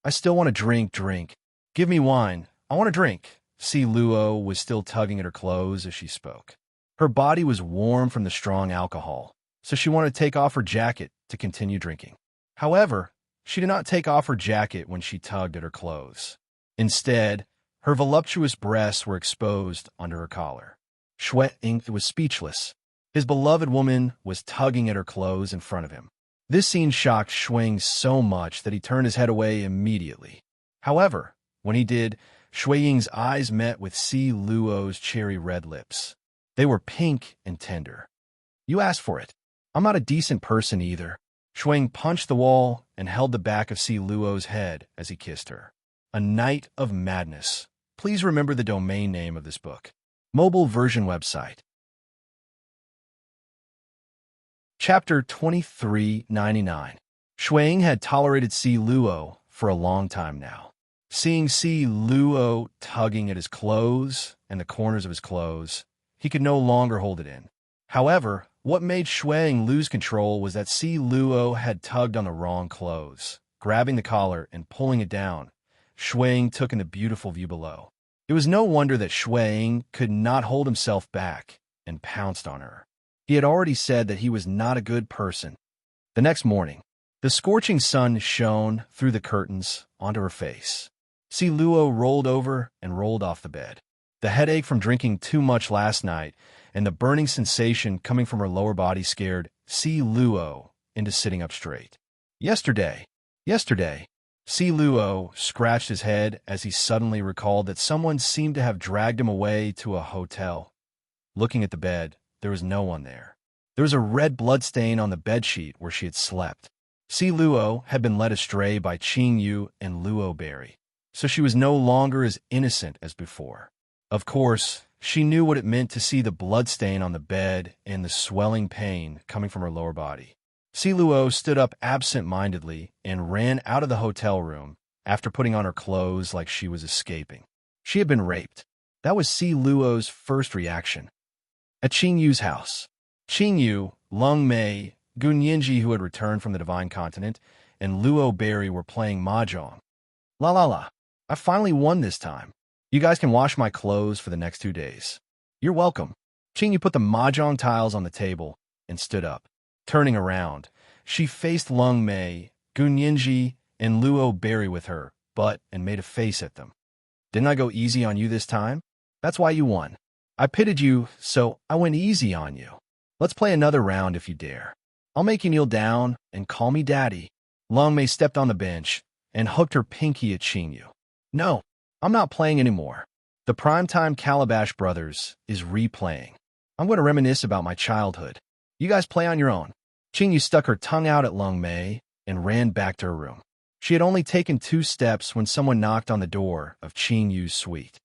I still want to drink. Give me wine. I want to drink. Si Luo was still tugging at her clothes as she spoke. Her body was warm from the strong alcohol, so she wanted to take off her jacket to continue drinking. However, she did not take off her jacket when she tugged at her clothes. Instead, her voluptuous breasts were exposed under her collar. Shuang was speechless. His beloved woman was tugging at her clothes in front of him. This scene shocked Shuang so much that he turned his head away immediately. However, when he did, Shuang's eyes met with Si Luo's cherry red lips. They were pink and tender. You asked for it. I'm not a decent person either. Shuang punched the wall and held the back of Si Luo's head as he kissed her. A Night of Madness. Please remember the domain name of this book. Mobile version website. Chapter 2399. Shuang had tolerated Si Luo for a long time now. Seeing Si Luo tugging at his clothes and the corners of his clothes, he could no longer hold it in. However, what made Shuang lose control was that Si Luo had tugged on the wrong clothes. Grabbing the collar and pulling it down, Shuang took in the beautiful view below. It was no wonder that Shuang could not hold himself back and pounced on her. He had already said that he was not a good person. The next morning, the scorching sun shone through the curtains onto her face. Si Luo rolled over and rolled off the bed. The headache from drinking too much last night and the burning sensation coming from her lower body scared Si Luo into sitting up straight. Yesterday, Si Luo scratched his head as he suddenly recalled that someone seemed to have dragged him away to a hotel. Looking at the bed, there was no one there. There was a red bloodstain on the bedsheet where she had slept. Si Luo had been led astray by Qingyu and Luo Berry, so she was no longer as innocent as before. Of course, she knew what it meant to see the bloodstain on the bed and the swelling pain coming from her lower body. Si Luo stood up absent-mindedly and ran out of the hotel room after putting on her clothes like she was escaping. She had been raped. That was Si Luo's first reaction. At Qingyu's house, Qingyu, Lung Mei, Gun Yinji, who had returned from the Divine Continent, and Luo Berry were playing mahjong. La. I finally won this time. You guys can wash my clothes for the next 2 days. You're welcome. Qingyu put the mahjong tiles on the table and stood up. Turning around, she faced Lung Mei, Gun Yinji, and Luo Berry with her butt and made a face at them. Didn't I go easy on you this time? That's why you won. I pitted you, so I went easy on you. Let's play another round if you dare. I'll make you kneel down and call me daddy. Lung Mei stepped on the bench and hooked her pinky at Qingyu. No, I'm not playing anymore. The Primetime Calabash Brothers is replaying. I'm going to reminisce about my childhood. You guys play on your own. Qingyu stuck her tongue out at Lung Mei and ran back to her room. She had only taken 2 steps when someone knocked on the door of Qingyu's suite.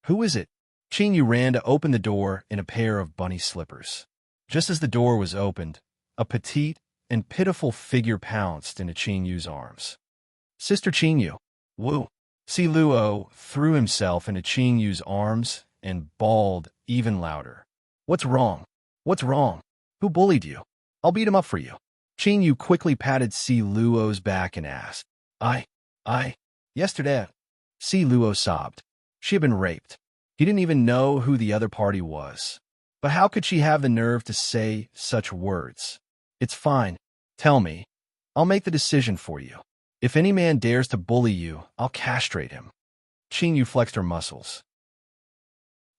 Who is it? Qingyu ran to open the door in a pair of bunny slippers. Just as the door was opened, a petite and pitiful figure pounced into Qingyu's arms. Sister Qingyu. Woo. Si Luo threw himself into Qing Yu's arms and bawled even louder. What's wrong? What's wrong? Who bullied you? I'll beat him up for you. Qing Yu quickly patted Si Luo's back and asked, I, yesterday. Si Luo sobbed. She had been raped. He didn't even know who the other party was. But how could she have the nerve to say such words? It's fine. Tell me. I'll make the decision for you. If any man dares to bully you, I'll castrate him. Qing Yu flexed her muscles.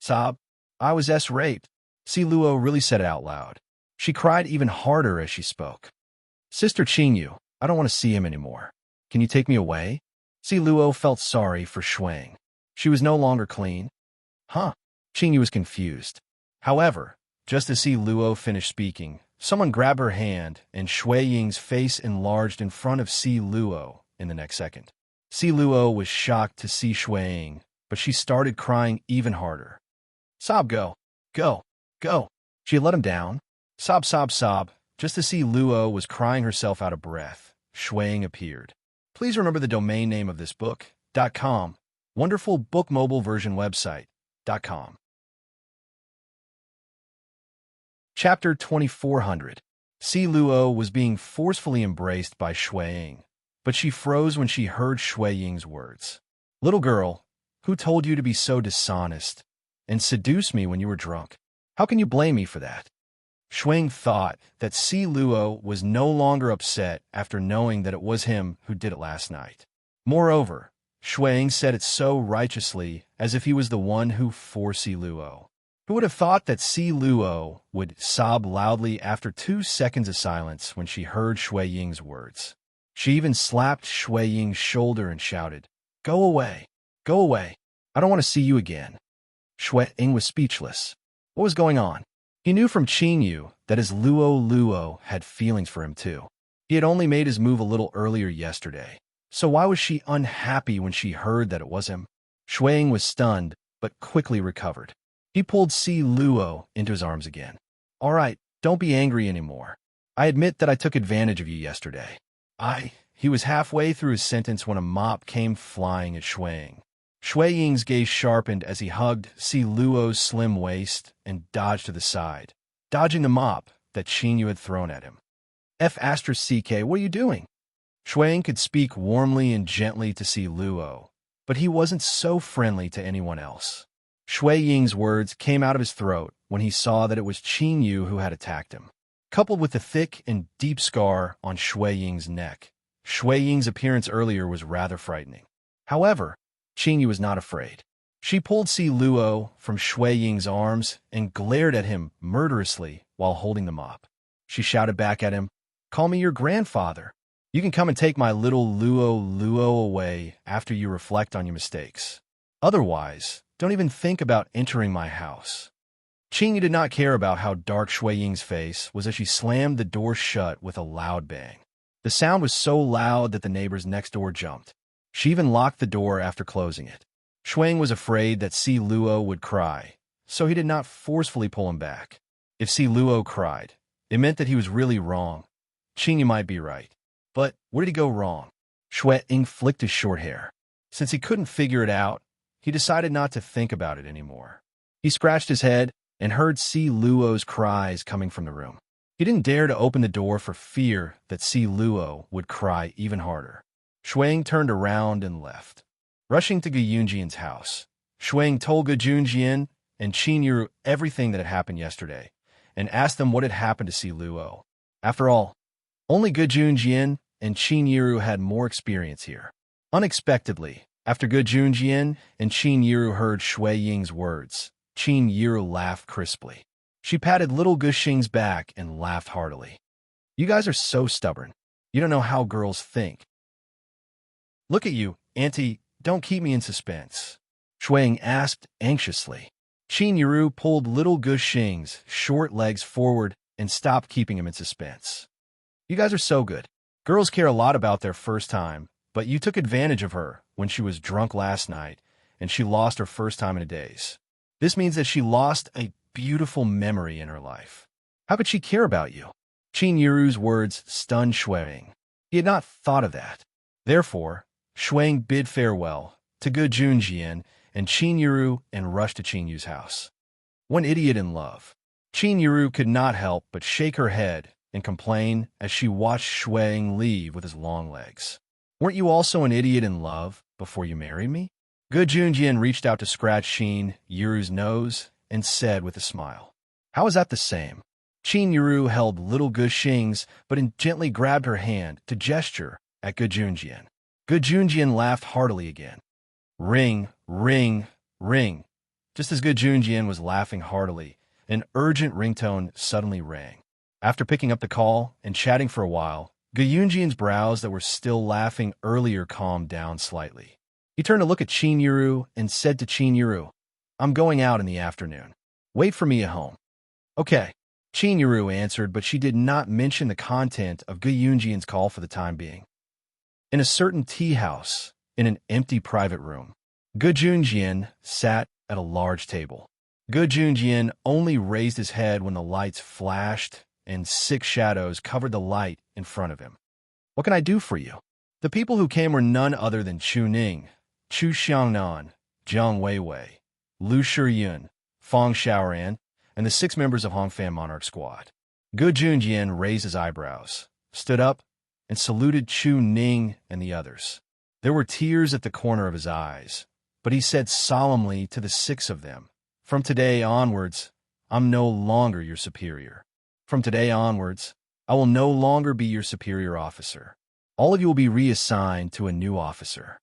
Sob, I was raped. Si Luo really said it out loud. She cried even harder as she spoke. Sister Qing Yu, I don't want to see him anymore. Can you take me away? Si Luo felt sorry for Shuang. She was no longer clean. Huh? Qing Yu was confused. However, just as Si Luo finished speaking, someone grabbed her hand and Shui Ying's face enlarged in front of Si Luo in the next second. Si Luo was shocked to see Shui Ying, but she started crying even harder. Sob, go. Go. Go. She had let him down. Sob, sob, sob. Just as Si Luo was crying herself out of breath, Shui Ying appeared. Please remember the domain name of this book.com. Wonderful book mobile version website.com. Chapter 2400. Si Luo was being forcefully embraced by Shui Ying, but she froze when she heard Shui Ying's words. Little girl, who told you to be so dishonest and seduce me when you were drunk? How can you blame me for that? Shui Ying thought that Si Luo was no longer upset after knowing that it was him who did it last night. Moreover, Shui Ying said it so righteously as if he was the one who forced Si Luo. Who would have thought that Si Luo would sob loudly after 2 seconds of silence when she heard Shui Ying's words? She even slapped Shui Ying's shoulder and shouted, Go away! Go away! I don't want to see you again. Shui Ying was speechless. What was going on? He knew from Qing Yu that his Luo had feelings for him too. He had only made his move a little earlier yesterday. So why was she unhappy when she heard that it was him? Shui Ying was stunned, but quickly recovered. He pulled Si Luo into his arms again. All right, don't be angry anymore. I admit that I took advantage of you yesterday. He was halfway through his sentence when a mop came flying at Shui Ying. Shui Ying's gaze sharpened as he hugged Si Luo's slim waist and dodged to the side, dodging the mop that Qing Yu had thrown at him. F***, what are you doing? Shui Ying could speak warmly and gently to Si Luo, but he wasn't so friendly to anyone else. Shui Ying's words came out of his throat when he saw that it was Qing Yu who had attacked him. Coupled with the thick and deep scar on Shui Ying's neck, Shui Ying's appearance earlier was rather frightening. However, Qing Yu was not afraid. She pulled Si Luo from Shui Ying's arms and glared at him murderously while holding the mop. She shouted back at him, Call me your grandfather. You can come and take my little Luo away after you reflect on your mistakes. Otherwise, don't even think about entering my house. Qing Yu did not care about how dark Shui Ying's face was as she slammed the door shut with a loud bang. The sound was so loud that the neighbors next door jumped. She even locked the door after closing it. Shui Ying was afraid that Si Luo would cry, so he did not forcefully pull him back. If Si Luo cried, it meant that he was really wrong. Qing Yu might be right. But where did he go wrong? Shui Ying flicked his short hair. Since he couldn't figure it out, he decided not to think about it anymore. He scratched his head and heard Si Luo's cries coming from the room. He didn't dare to open the door for fear that Si Luo would cry even harder. Shui Ying turned around and left. Rushing to Gu Yunjian's house, Shui Ying told Gu Junjian and Qin Yu everything that had happened yesterday and asked them what had happened to Si Luo. After all, only Gu Junjian and Qin Yu had more experience here. Unexpectedly, after Gu Junjian and Qin Yu heard Shui Ying's words, Qin Yu laughed crisply. She patted little Gu Xing's back and laughed heartily. You guys are so stubborn. You don't know how girls think. Look at you, Auntie, don't keep me in suspense. Shui Ying asked anxiously. Qin Yu pulled little Gu Xing's short legs forward and stopped keeping him in suspense. You guys are so good. Girls care a lot about their first time, but you took advantage of her when she was drunk last night and she lost her first time in a daze. This means that she lost a beautiful memory in her life. How could she care about you? Qin Yu's words stunned Shui Ying. He had not thought of that. Therefore, Shui Ying bid farewell to Ge Junjian and Qin Yuru and rushed to Qin Yu's house. One idiot in love. Qin Yuru could not help but shake her head and complain as she watched Shuang leave with his long legs. Weren't you also an idiot in love before you married me? Ge Junjian reached out to scratch Qin Yuru's nose and said with a smile, "How is that the same?" Qin Yuru held little Ge Xing's but gently grabbed her hand to gesture at Ge Junjian. Ge Junjian laughed heartily again. Ring, ring, ring. Just as Ge Junjian was laughing heartily, an urgent ringtone suddenly rang. After picking up the call and chatting for a while, Ge Junjian's brows that were still laughing earlier calmed down slightly. He turned to look at Qin Yuru and said to Qin Yuru, "I'm going out in the afternoon. Wait for me at home." "Okay," Qin Yuru answered, but she did not mention the content of Ge Junjian's call for the time being. In a certain tea house, in an empty private room, Ge Junjian sat at a large table. Ge Junjian only raised his head when the lights flashed and 6 shadows covered the light in front of him. "What can I do for you?" The people who came were none other than Chu Ning, Chu Xiangnan, Jiang Weiwei, Lu Shiyun, Fang Xiaoran, and the 6 members of Hongfan Monarch Squad. Ge Junjian raised his eyebrows, stood up, and saluted Chu Ning and the others. There were tears at the corner of his eyes, but he said solemnly to the 6 of them, "From today onwards, I'm no longer your superior. From today onwards, I will no longer be your superior officer. All of you will be reassigned to a new officer.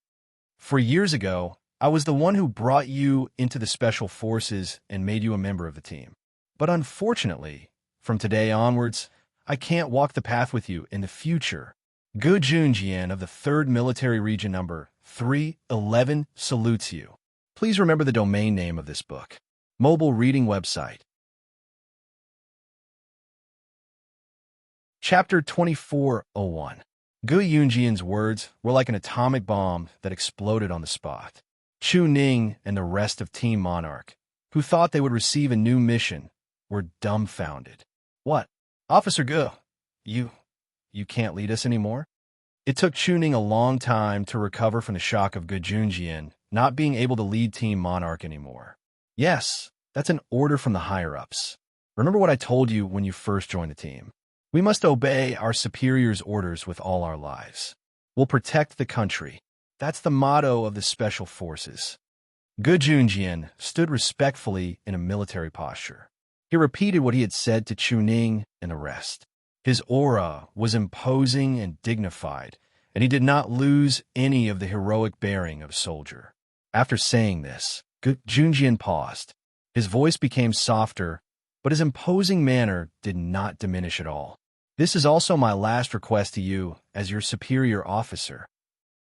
For years ago, I was the one who brought you into the special forces and made you a member of the team. But unfortunately, from today onwards, I can't walk the path with you in the future." Ge Junjian of the 3rd Military Region number 311 salutes you. Please remember the domain name of this book. Mobile reading website. Chapter 2401. Ge Junjian's words were like an atomic bomb that exploded on the spot. Chu Ning and the rest of Team Monarch, who thought they would receive a new mission, were dumbfounded. "What? Officer Ge, you can't lead us anymore?" It took Chu Ning a long time to recover from the shock of Ge Junjian not being able to lead Team Monarch anymore. "Yes, that's an order from the higher-ups. Remember what I told you when you first joined the team. We must obey our superior's orders with all our lives. We'll protect the country. That's the motto of the Special Forces." Ge Junjian stood respectfully in a military posture. He repeated what he had said to Chu Ning and the rest. His aura was imposing and dignified, and he did not lose any of the heroic bearing of a soldier. After saying this, Ge Junjian paused. His voice became softer, but his imposing manner did not diminish at all. "This is also my last request to you as your superior officer."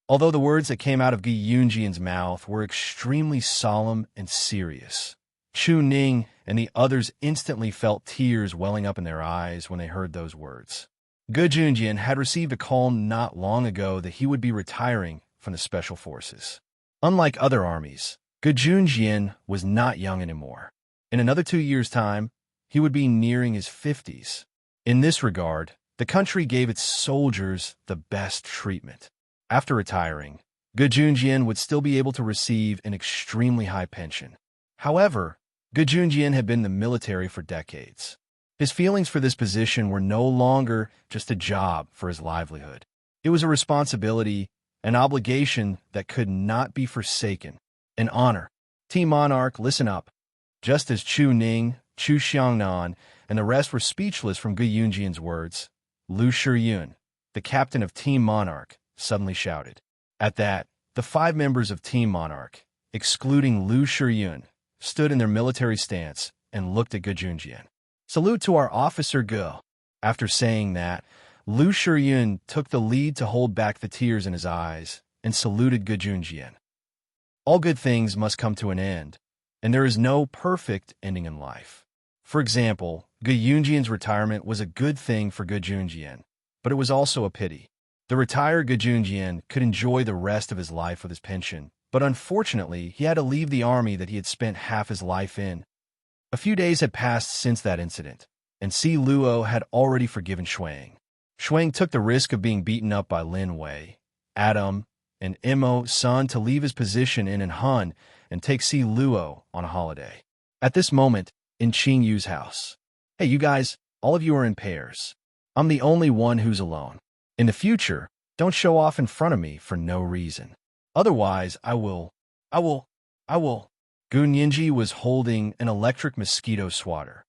Although the words that came out of Ge Junjian's mouth were extremely solemn and serious, Chu Ning and the others instantly felt tears welling up in their eyes when they heard those words. Ge Junjian had received a call not long ago that he would be retiring from the Special Forces. Unlike other armies, Ge Junjian was not young anymore. In another 2 years' time, he would be nearing his 50s. In this regard, the country gave its soldiers the best treatment. After retiring, Ge Junjian would still be able to receive an extremely high pension. However, Ge Junjian had been in the military for decades. His feelings for this position were no longer just a job for his livelihood. It was a responsibility, an obligation that could not be forsaken, an honor. Team Monarch, listen up. Just as Chu Ning, Chu Xiangnan, and the rest were speechless from Ge Junjian's words, Lu Shiyun, the captain of Team Monarch, suddenly shouted. At that, the 5 members of Team Monarch, excluding Lu Shiyun, stood in their military stance and looked at Ge Junjian. "Salute to our officer Ge." After saying that, Lu Shiyun took the lead to hold back the tears in his eyes and saluted Ge Junjian. All good things must come to an end, and there is no perfect ending in life. For example, Ge Junjian's retirement was a good thing for Ge Junjian, but it was also a pity. The retired Ge Junjian could enjoy the rest of his life with his pension, but unfortunately, he had to leave the army that he had spent half his life in. A few days had passed since that incident, and Si Luo had already forgiven Shuang. Shuang took the risk of being beaten up by Lin Wei, Adam, and Imo Sun to leave his position in Han and take Si Luo on a holiday. At this moment, in Qing Yu's house. Hey, you guys, all of you are in pairs. I'm the only one who's alone. In the future, don't show off in front of me for no reason. Otherwise, I will. Gu Ninji was holding an electric mosquito swatter.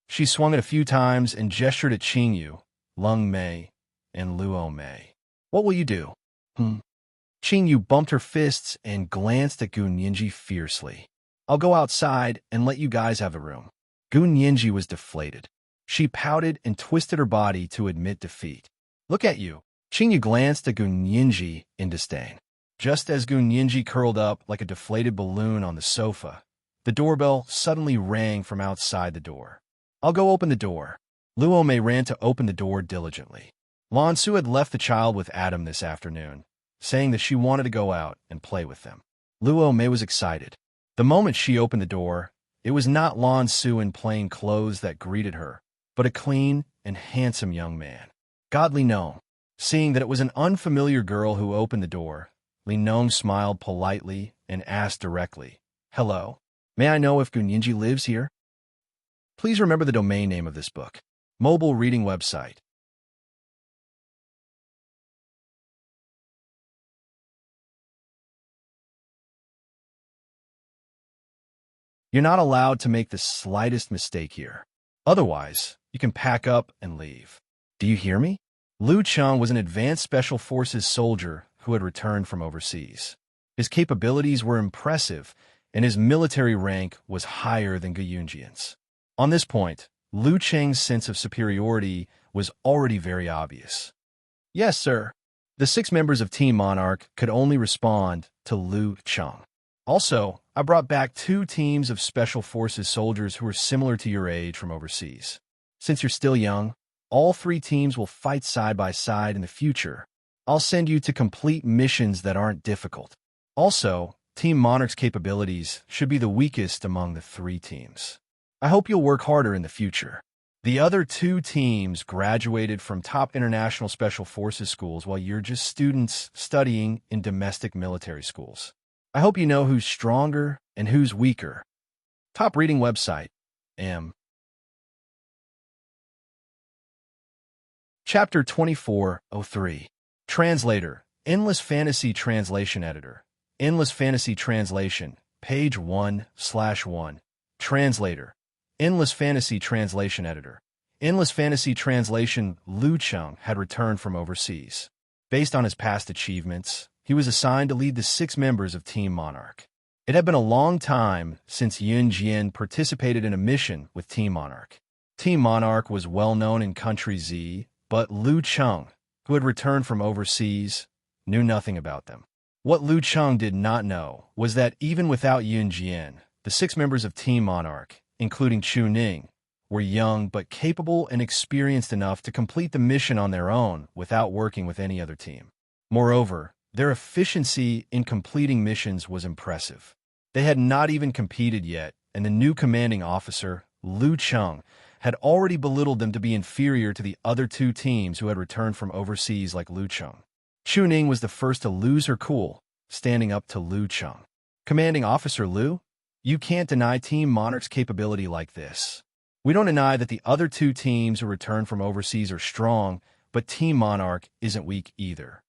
She swung it a few times and gestured at Qing Yu, Lung Mei, and Luo Mei. What will you do? Qing Yu bumped her fists and glanced at Gu Ninji fiercely. I'll go outside and let you guys have a room. Gu Ninji was deflated. She pouted and twisted her body to admit defeat. Look at you. Qing Yu glanced at Gu Ninji in disdain. Just as Gu Ninji curled up like a deflated balloon on the sofa, the doorbell suddenly rang from outside the door. I'll go open the door. Luo Mei ran to open the door diligently. Lan Su had left the child with Adam this afternoon, saying that she wanted to go out and play with them. Luo Mei was excited. The moment she opened the door, it was not Lan Su in plain clothes that greeted her, but a clean and handsome young man. God Li Nong. Seeing that it was an unfamiliar girl who opened the door, Li Nong smiled politely and asked directly, Hello, may I know if Gu Ninji lives here? Please remember the domain name of this book. Mobile reading website. You're not allowed to make the slightest mistake here. Otherwise, you can pack up and leave. Do you hear me? Lu Cheng was an advanced special forces soldier who had returned from overseas. His capabilities were impressive, and his military rank was higher than Gu Yunjian's. On this point, Lu Cheng's sense of superiority was already very obvious. Yes, sir. The 6 members of Team Monarch could only respond to Lu Cheng. Also, I brought back 2 teams of Special Forces soldiers who are similar to your age from overseas. Since you're still young, all 3 teams will fight side by side in the future. I'll send you to complete missions that aren't difficult. Also, Team Monarch's capabilities should be the weakest among the 3 teams. I hope you'll work harder in the future. The other 2 teams graduated from top international special forces schools while you're just students studying in domestic military schools. I hope you know who's stronger and who's weaker. Top reading website. Chapter 2403. Translator. Endless Fantasy Translation Editor. Endless Fantasy Translation. Page 1/1. Translator. Endless Fantasy Translation Editor. Endless Fantasy Translation. Lu Cheng had returned from overseas. Based on his past achievements, he was assigned to lead the 6 members of Team Monarch. It had been a long time since Yun Jian participated in a mission with Team Monarch. Team Monarch was well known in Country Z, but Lu Cheng, who had returned from overseas, knew nothing about them. What Lu Cheng did not know was that even without Yun Jian, the 6 members of Team Monarch, including Chu Ning, were young but capable and experienced enough to complete the mission on their own without working with any other team. Moreover, their efficiency in completing missions was impressive. They had not even competed yet, and the new commanding officer, Lu Cheng, had already belittled them to be inferior to the other 2 teams who had returned from overseas like Lu Cheng. Chu Ning was the first to lose her cool, standing up to Lu Cheng. Commanding Officer Lu, you can't deny Team Monarch's capability like this. We don't deny that the other 2 teams who returned from overseas are strong, but Team Monarch isn't weak either.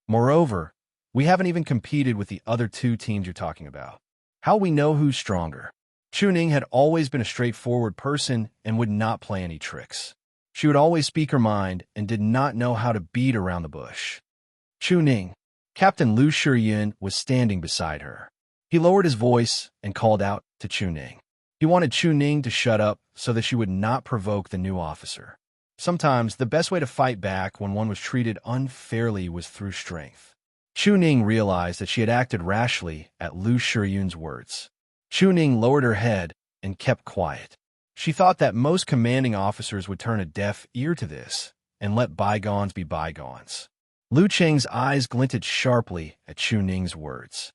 Moreover, we haven't even competed with the other 2 teams you're talking about. How we know who's stronger? Chu Ning had always been a straightforward person and would not play any tricks. She would always speak her mind and did not know how to beat around the bush. Chu Ning. Captain Lu Shiyun was standing beside her. He lowered his voice and called out to Chu Ning. He wanted Chu Ning to shut up so that she would not provoke the new officer. Sometimes the best way to fight back when one was treated unfairly was through strength. Chu Ning realized that she had acted rashly at Lu Shiyun's words. Chu Ning lowered her head and kept quiet. She thought that most commanding officers would turn a deaf ear to this and let bygones be bygones. Lu Cheng's eyes glinted sharply at Chu Ning's words.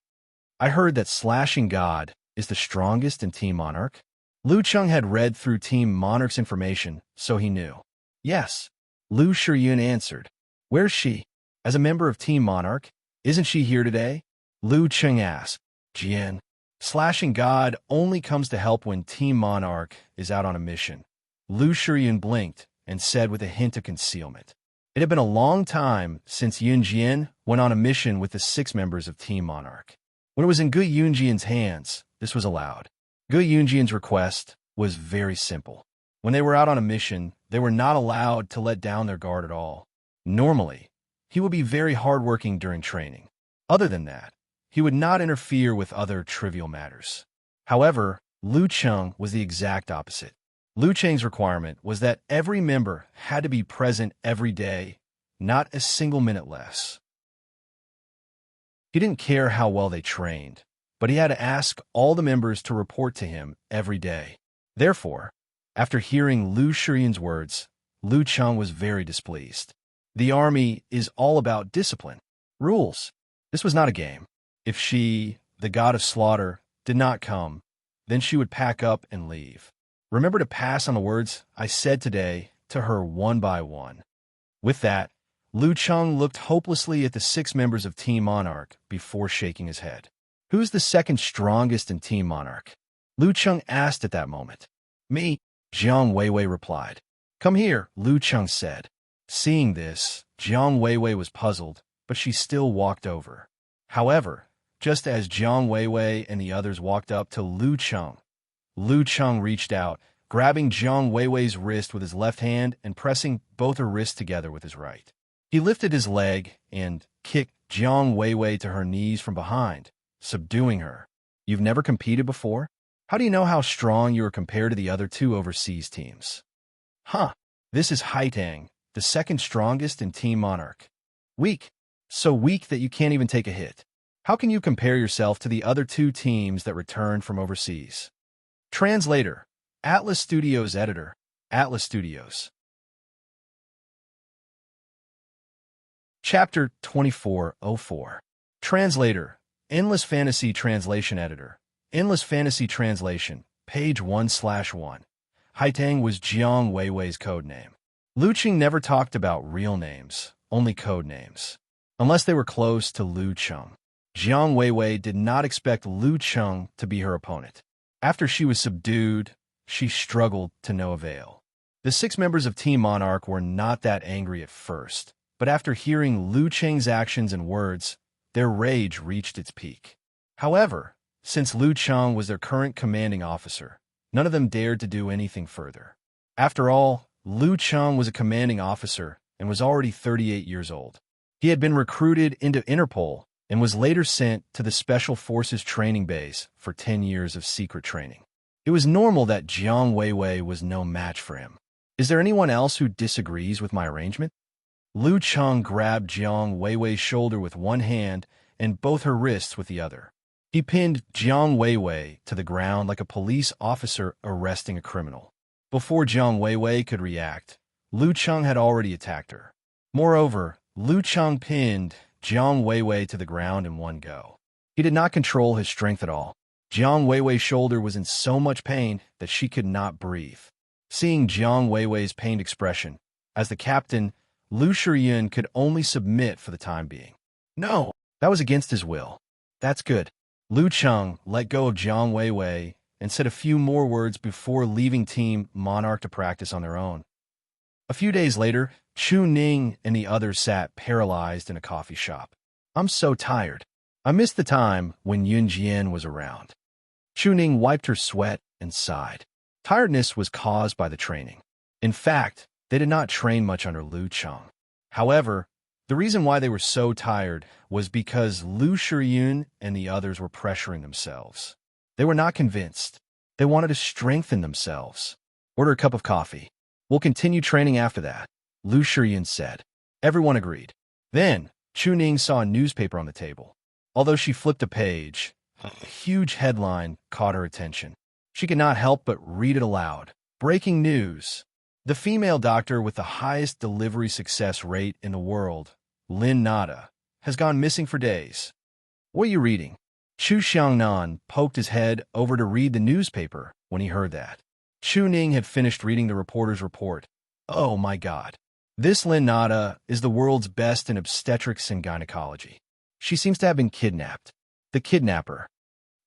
I heard that Slashing God is the strongest in Team Monarch. Lu Cheng had read through Team Monarch's information, so he knew. Yes, Lu Shiyun answered. Where's she? As a member of Team Monarch, isn't she here today? Lu Cheng asked. Jian. Slashing God only comes to help when Team Monarch is out on a mission. Lu Shiyun blinked and said with a hint of concealment. It had been a long time since Yun Jian went on a mission with the 6 members of Team Monarch. When it was in Gu Yunjian's hands, this was allowed. Gu Yunjian's request was very simple. When they were out on a mission, they were not allowed to let down their guard at all. Normally, he would be very hardworking during training. Other than that, he would not interfere with other trivial matters. However, Lu Cheng was the exact opposite. Lu Cheng's requirement was that every member had to be present every day, not a single minute less. He didn't care how well they trained, but he had to ask all the members to report to him every day. Therefore, after hearing Lu Shiyun's words, Lu Cheng was very displeased. The army is all about discipline, rules. This was not a game. If she, the god of slaughter, did not come, then she would pack up and leave. Remember to pass on the words I said today to her one by one. With that, Lu Cheng looked hopelessly at the 6 members of Team Monarch before shaking his head. Who's the second strongest in Team Monarch? Lu Cheng asked at that moment. Me, Jiang Weiwei replied. Come here, Lu Cheng said. Seeing this, Jiang Weiwei was puzzled, but she still walked over. However, just as Jiang Weiwei and the others walked up to Lu Cheng reached out, grabbing Jiang Weiwei's wrist with his left hand and pressing both her wrists together with his right. He lifted his leg and kicked Jiang Weiwei to her knees from behind, subduing her. You've never competed before? How do you know how strong you are compared to the other 2 overseas teams? Huh, this is Haitang, the second strongest in Team Monarch. Weak. So weak that you can't even take a hit. How can you compare yourself to the other 2 teams that returned from overseas? Translator, Atlas Studios Editor, Atlas Studios. Chapter 2404. Translator, Endless Fantasy Translation Editor, Endless Fantasy Translation, page 1/1. Haitang was Jiang Weiwei's code name. Lu Cheng never talked about real names, only code names. Unless they were close to Lu Cheng. Jiang Weiwei did not expect Lu Cheng to be her opponent. After she was subdued, she struggled to no avail. The 6 members of Team Monarch were not that angry at first, but after hearing Lu Cheng's actions and words, their rage reached its peak. However, since Lu Cheng was their current commanding officer, none of them dared to do anything further. After all, Lu Cheng was a commanding officer and was already 38 years old. He had been recruited into Interpol and was later sent to the Special Forces training base for 10 years of secret training. It was normal that Jiang Weiwei was no match for him. Is there anyone else who disagrees with my arrangement? Lu Cheng grabbed Jiang Weiwei's shoulder with one hand and both her wrists with the other. He pinned Jiang Weiwei to the ground like a police officer arresting a criminal. Before Jiang Weiwei could react, Lu Cheng had already attacked her. Moreover, Lu Cheng pinned Jiang Weiwei to the ground in one go. He did not control his strength at all. Jiang Weiwei's shoulder was in so much pain that she could not breathe. Seeing Jiang Weiwei's pained expression, as the captain, Lu Shiyun could only submit for the time being. No, that was against his will. That's good. Lu Cheng let go of Jiang Weiwei and said a few more words before leaving Team Monarch to practice on their own. A few days later, Chu Ning and the others sat paralyzed in a coffee shop. I'm so tired. I missed the time when Yun Jian was around. Chu Ning wiped her sweat and sighed. Tiredness was caused by the training. In fact, they did not train much under Lu Cheng. However, the reason why they were so tired was because Lu Shiyun and the others were pressuring themselves. They were not convinced. They wanted to strengthen themselves. Order a cup of coffee. We'll continue training after that, Lu Shiyun said. Everyone agreed. Then, Chu Ning saw a newspaper on the table. Although she flipped a page, a huge headline caught her attention. She could not help but read it aloud. Breaking news. The female doctor with the highest delivery success rate in the world, Lin Nada, has gone missing for days. What are you reading? Chu Xiangnan poked his head over to read the newspaper when he heard that. Chu Ning had finished reading the reporter's report. Oh my God. This Lynn Nada is the world's best in obstetrics and gynecology. She seems to have been kidnapped. The kidnapper.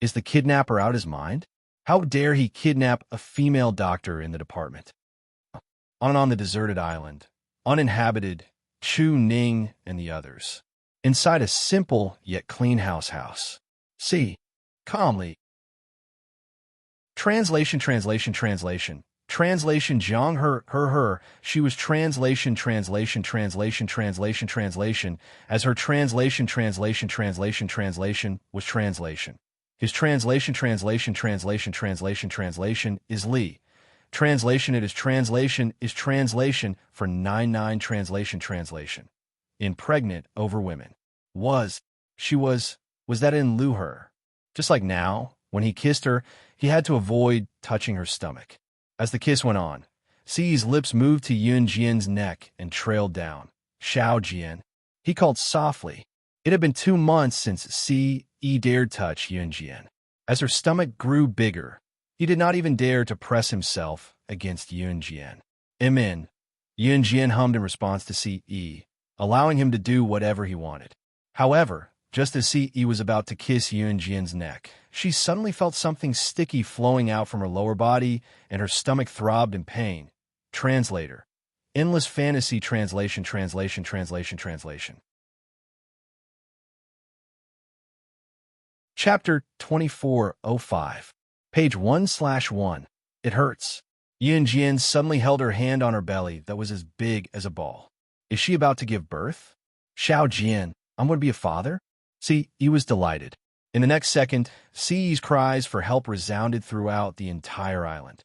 Is the kidnapper out his mind? How dare he kidnap a female doctor in the department? On the deserted island, uninhabited, Chu Ning and the others. Inside a simple yet clean house. See, calmly. Translation Jiang her, she was translation, as her translation was translation. His translation is Li. Translation it is translation for 99 translation. Impregnant over women. Was that in Lu her? Just like now, when he kissed her, he had to avoid touching her stomach. As the kiss went on, Si's lips moved to Yun Jian's neck and trailed down. Xiao Jian. He called softly. It had been 2 months since Si dared touch Yun Jian. As her stomach grew bigger, he did not even dare to press himself against Yun Jian. Yun Jian hummed in response to Si, allowing him to do whatever he wanted. However, just as Si was about to kiss Yun Jian's neck, she suddenly felt something sticky flowing out from her lower body, and her stomach throbbed in pain. Translator. Endless fantasy translation. Chapter 2405. Page 1/1. It hurts. Yun Jian suddenly held her hand on her belly that was as big as a ball. Is she about to give birth? Xiao Jian, I'm going to be a father? Si was delighted. In the next second, Si's cries for help resounded throughout the entire island.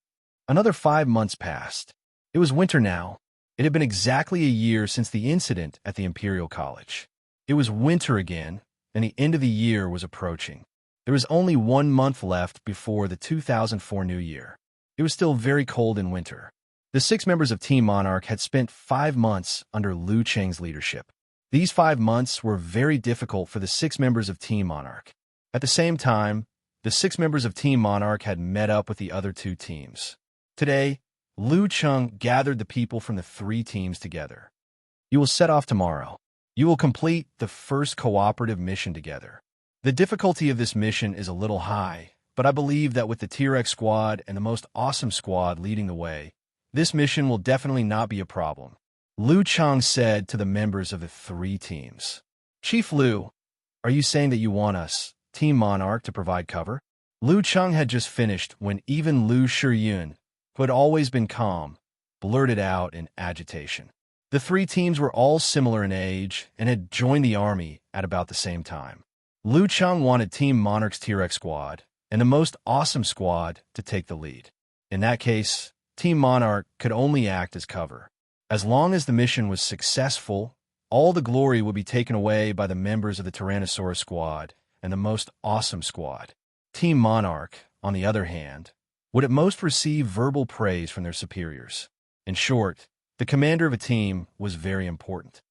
Another 5 months passed. It was winter now. It had been exactly a year since the incident at the Imperial College. It was winter again, and the end of the year was approaching. There was only 1 month left before the 2004 New Year. It was still very cold in winter. The 6 members of Team Monarch had spent 5 months under Lu Cheng's leadership. These 5 months were very difficult for the 6 members of Team Monarch. At the same time, the 6 members of Team Monarch had met up with the other 2 teams. Today, Lu Cheng gathered the people from the 3 teams together. You will set off tomorrow. You will complete the first cooperative mission together. The difficulty of this mission is a little high, but I believe that with the T-Rex squad and the most awesome squad leading the way, this mission will definitely not be a problem. Lu Cheng said to the members of the 3 teams. Chief Lu, are you saying that you want us, Team Monarch, to provide cover? Lu Cheng had just finished when even Lu Shiyun, who had always been calm, blurted out in agitation. The 3 teams were all similar in age and had joined the army at about the same time. Lu Cheng wanted Team Monarch's T-Rex squad and the most awesome squad to take the lead. In that case, Team Monarch could only act as cover. As long as the mission was successful, all the glory would be taken away by the members of the Tyrannosaurus squad and the most awesome squad. Team Monarch, on the other hand, would at most receive verbal praise from their superiors. In short, the commander of a team was very important.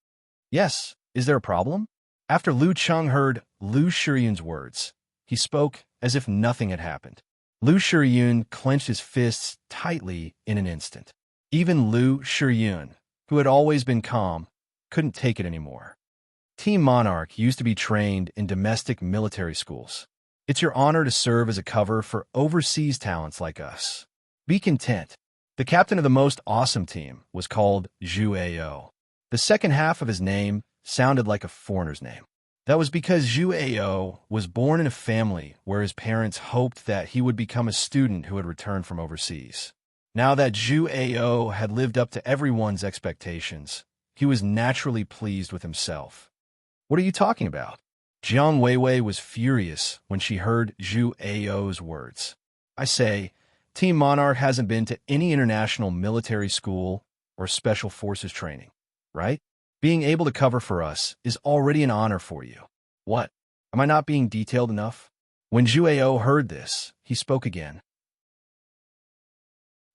Yes, is there a problem? After Lu Cheng heard Lu Shiyun's words, he spoke as if nothing had happened. Lu Shiyun clenched his fists tightly in an instant. Even Lu Shiyun, who had always been calm, couldn't take it anymore. Team Monarch used to be trained in domestic military schools. It's your honor to serve as a cover for overseas talents like us. Be content. The captain of the most awesome team was called Zhu Ao. The second half of his name sounded like a foreigner's name. That was because Zhu Ao was born in a family where his parents hoped that he would become a student who had returned from overseas. Now that Zhu Ao had lived up to everyone's expectations, he was naturally pleased with himself. What are you talking about? Jiang Weiwei was furious when she heard Zhu Ao's words. I say, Team Monarch hasn't been to any international military school or special forces training, right? Being able to cover for us is already an honor for you. What? Am I not being detailed enough? When Zhu Ao heard this, he spoke again.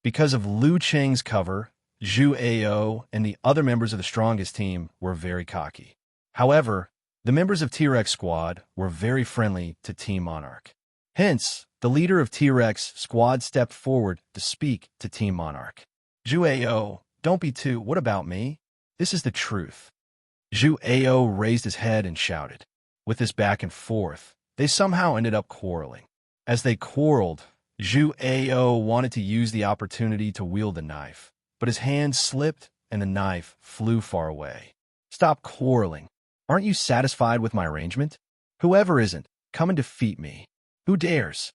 Because of Lu Cheng's cover, Zhu Ao and the other members of the strongest team were very cocky. However, the members of T-Rex squad were very friendly to Team Monarch. Hence, the leader of T-Rex squad stepped forward to speak to Team Monarch. Zhu Ao, don't be too, what about me? This is the truth. Zhu Ao raised his head and shouted. With this back and forth, they somehow ended up quarreling. As they quarreled, Zhu Ao wanted to use the opportunity to wield the knife, but his hand slipped and the knife flew far away. Stop quarreling. Aren't you satisfied with my arrangement? Whoever isn't, come and defeat me. Who dares?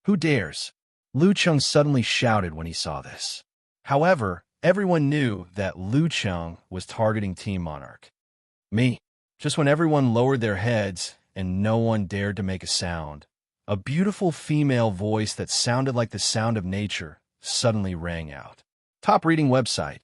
Who dares? Lu Cheng suddenly shouted when he saw this. However, everyone knew that Lu Cheng was targeting Team Monarch. Me. Just when everyone lowered their heads and no one dared to make a sound, a beautiful female voice that sounded like the sound of nature suddenly rang out. Top reading website.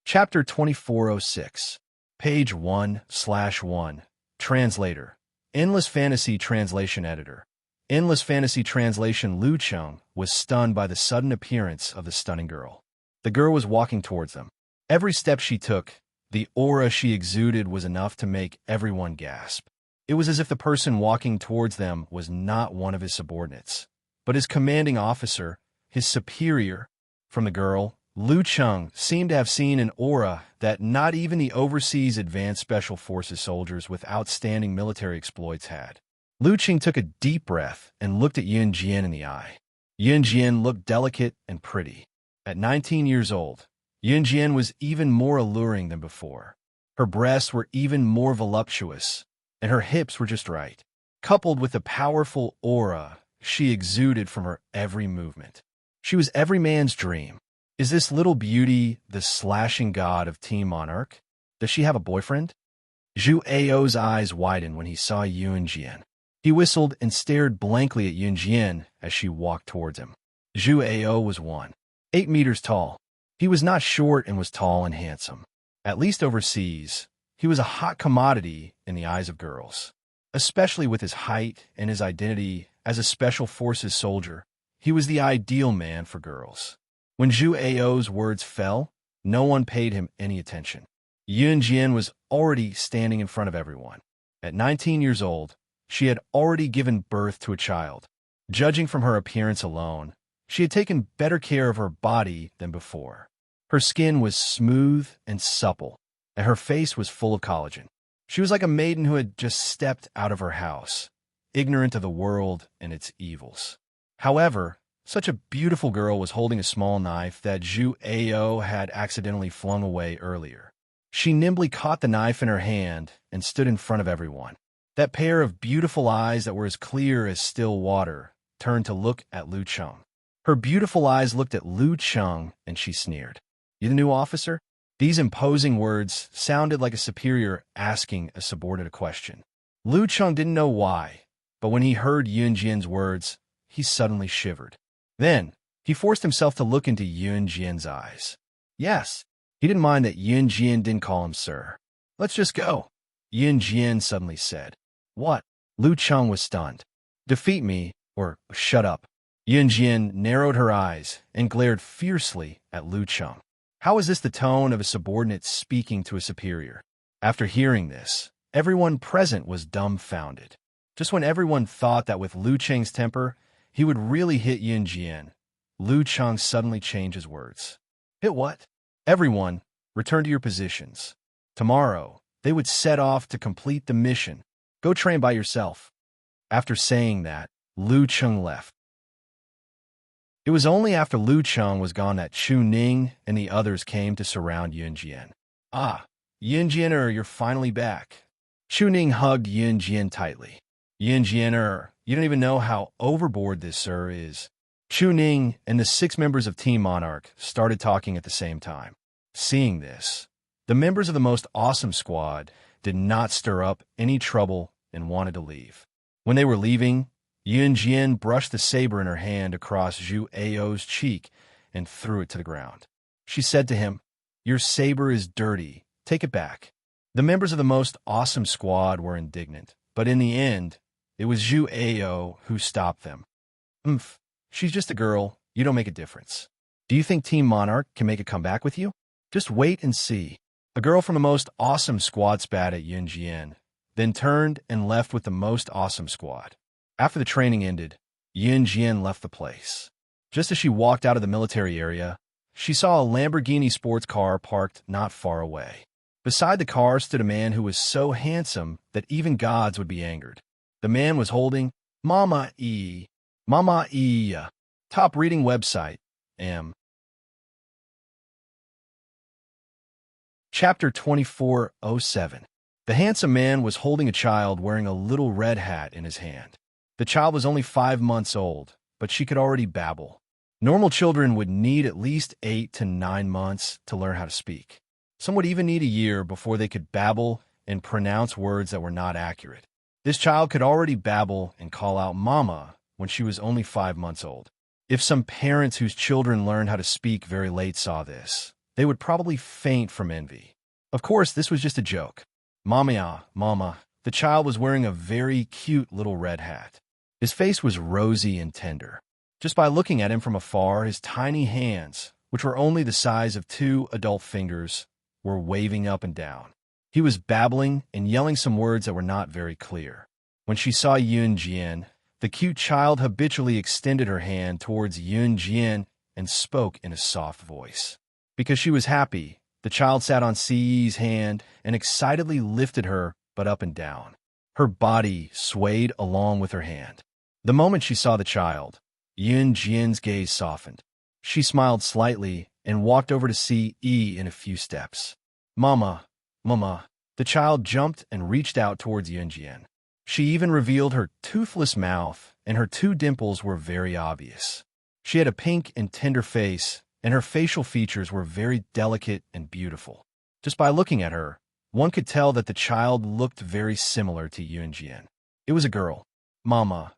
Chapter 2406. Page 1/1. Translator. Endless Fantasy Translation Editor. Endless Fantasy Translation. Lu Cheng was stunned by the sudden appearance of the stunning girl. The girl was walking towards them. Every step she took, the aura she exuded was enough to make everyone gasp. It was as if the person walking towards them was not one of his subordinates, but his commanding officer, his superior. From the girl, Lu Cheng seemed to have seen an aura that not even the overseas Advanced Special Forces soldiers with outstanding military exploits had. Lu Cheng took a deep breath and looked at Yun Jian in the eye. Yun Jian looked delicate and pretty. At 19 years old, Yun Jian was even more alluring than before. Her breasts were even more voluptuous, and her hips were just right, coupled with the powerful aura she exuded from her every movement. She was every man's dream. Is this little beauty the slashing god of Team Monarch? Does she have a boyfriend? Zhu Ao's eyes widened when he saw Yun Jian. He whistled and stared blankly at Yun Jian as she walked towards him. Zhu Ao was 1.8 meters tall. He was not short and was tall and handsome. At least overseas, he was a hot commodity in the eyes of girls. Especially with his height and his identity as a Special Forces soldier, he was the ideal man for girls. When Zhu Ao's words fell, no one paid him any attention. Yun Jian was already standing in front of everyone. At 19 years old, she had already given birth to a child. Judging from her appearance alone, she had taken better care of her body than before. Her skin was smooth and supple, and her face was full of collagen. She was like a maiden who had just stepped out of her house, ignorant of the world and its evils. However, such a beautiful girl was holding a small knife that Zhu Ao had accidentally flung away earlier. She nimbly caught the knife in her hand and stood in front of everyone. That pair of beautiful eyes that were as clear as still water turned to look at Lu Cheng. Her beautiful eyes looked at Lu Cheng and she sneered. You the new officer? These imposing words sounded like a superior asking a subordinate a question. Lu Cheng didn't know why, but when he heard Yun Jian's words, he suddenly shivered. Then, he forced himself to look into Yun Jian's eyes. Yes, he didn't mind that Yun Jian didn't call him sir. Let's just go, Yun Jian suddenly said. What? Lu Cheng was stunned. Defeat me, or shut up. Yun Jian narrowed her eyes and glared fiercely at Lu Cheng. How is this the tone of a subordinate speaking to a superior? After hearing this, everyone present was dumbfounded. Just when everyone thought that with Lu Cheng's temper, he would really hit Yun Jian, Lu Cheng suddenly changed his words. Hit what? Everyone, return to your positions. Tomorrow, they would set off to complete the mission. Go train by yourself. After saying that, Lu Cheng left. It was only after Lu Cheng was gone that Chu Ning and the others came to surround Yun Jian. Ah, Yun Jian, you're finally back. Chu Ning hugged Yun Jian tightly. Yun Jian, you don't even know how overboard this sir is. Chu Ning and the 6 members of Team Monarch started talking at the same time. Seeing this, the members of the most awesome squad did not stir up any trouble and wanted to leave. When they were leaving, Yun Jian brushed the saber in her hand across Zhu Ao's cheek and threw it to the ground. She said to him, Your saber is dirty. Take it back. The members of the most awesome squad were indignant, but in the end, it was Zhu Ao who stopped them. She's just a girl. You don't make a difference. Do you think Team Monarch can make a comeback with you? Just wait and see. A girl from the most awesome squad spat at Yun Jian, then turned and left with the most awesome squad. After the training ended, Yun Jian left the place. Just as she walked out of the military area, she saw a Lamborghini sports car parked not far away. Beside the car stood a man who was so handsome that even gods would be angered. The man was holding Mama E. Mama E. Top reading website. M. Chapter 2407. The handsome man was holding a child wearing a little red hat in his hand. The child was only 5 months old, but she could already babble. Normal children would need at least 8 to 9 months to learn how to speak. Some would even need a year before they could babble and pronounce words that were not accurate. This child could already babble and call out mama when she was only 5 months old. If some parents whose children learned how to speak very late saw this, they would probably faint from envy. Of course, this was just a joke. Mama. The child was wearing a very cute little red hat. His face was rosy and tender. Just by looking at him from afar, his tiny hands, which were only the size of 2 adult fingers, were waving up and down. He was babbling and yelling some words that were not very clear. When she saw Yun Jian, the cute child habitually extended her hand towards Yun Jian and spoke in a soft voice. Because she was happy, the child sat on Si's hand and excitedly lifted her but up and down. Her body swayed along with her hand. The moment she saw the child, Yun Jian's gaze softened. She smiled slightly and walked over to Si in a few steps. Mama. The child jumped and reached out towards Yun Jian. She even revealed her toothless mouth, and her 2 dimples were very obvious. She had a pink and tender face, and her facial features were very delicate and beautiful. Just by looking at her, one could tell that the child looked very similar to Yun Jian. It was a girl. Mama.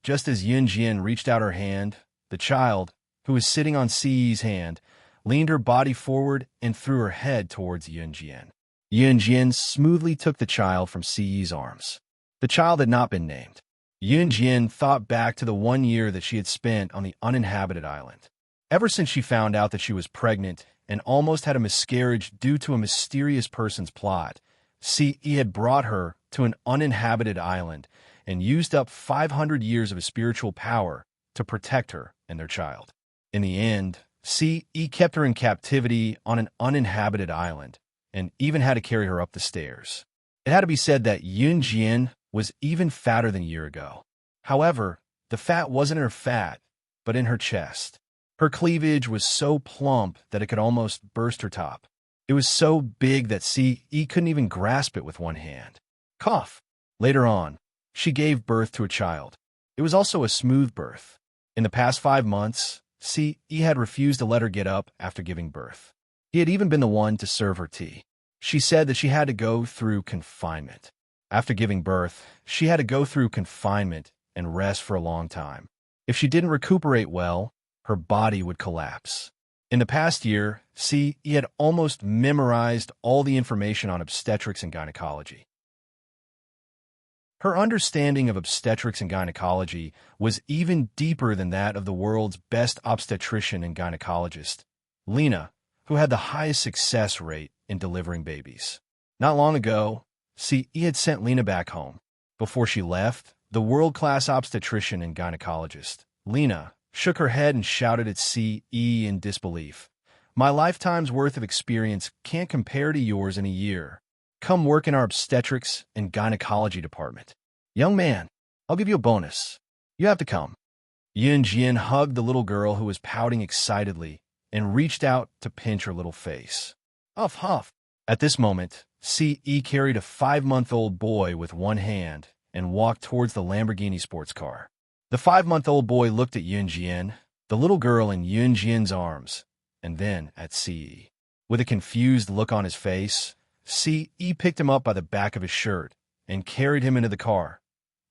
Just as Yun Jian reached out her hand, the child, who was sitting on Si's hand, leaned her body forward and threw her head towards Yun Jian. Yun Jian smoothly took the child from Si's arms. The child had not been named. Yun Jian thought back to the 1 year that she had spent on the uninhabited island. Ever since she found out that she was pregnant and almost had a miscarriage due to a mysterious person's plot, Si had brought her to an uninhabited island and used up 500 years of his spiritual power to protect her and their child. In the end, Si kept her in captivity on an uninhabited island and even had to carry her up the stairs. It had to be said that Yun Jian was even fatter than a year ago. However, the fat wasn't in her fat, but in her chest. Her cleavage was so plump that it could almost burst her top. It was so big that Si couldn't even grasp it with one hand. Cough. Later on, she gave birth to a child. It was also a smooth birth. In the past 5 months, Si had refused to let her get up after giving birth. He had even been the one to serve her tea. She said that she had to go through confinement. After giving birth, she had to go through confinement and rest for a long time. If she didn't recuperate well, her body would collapse. In the past year, Si had almost memorized all the information on obstetrics and gynecology. Her understanding of obstetrics and gynecology was even deeper than that of the world's best obstetrician and gynecologist, Lena, who had the highest success rate in delivering babies. Not long ago, Si had sent Lena back home. Before she left, the world-class obstetrician and gynecologist, Lena, shook her head and shouted at Si in disbelief. My lifetime's worth of experience can't compare to yours in a year. Come work in our obstetrics and gynecology department. Young man, I'll give you a bonus. You have to come. Yun Jian hugged the little girl who was pouting excitedly and reached out to pinch her little face. Huff. At this moment, Si carried a 5-month-old boy with one hand and walked towards the Lamborghini sports car. The 5-month-old boy looked at Yun Jian, the little girl in Yun Jian's arms, and then at Si. With a confused look on his face, Si picked him up by the back of his shirt and carried him into the car.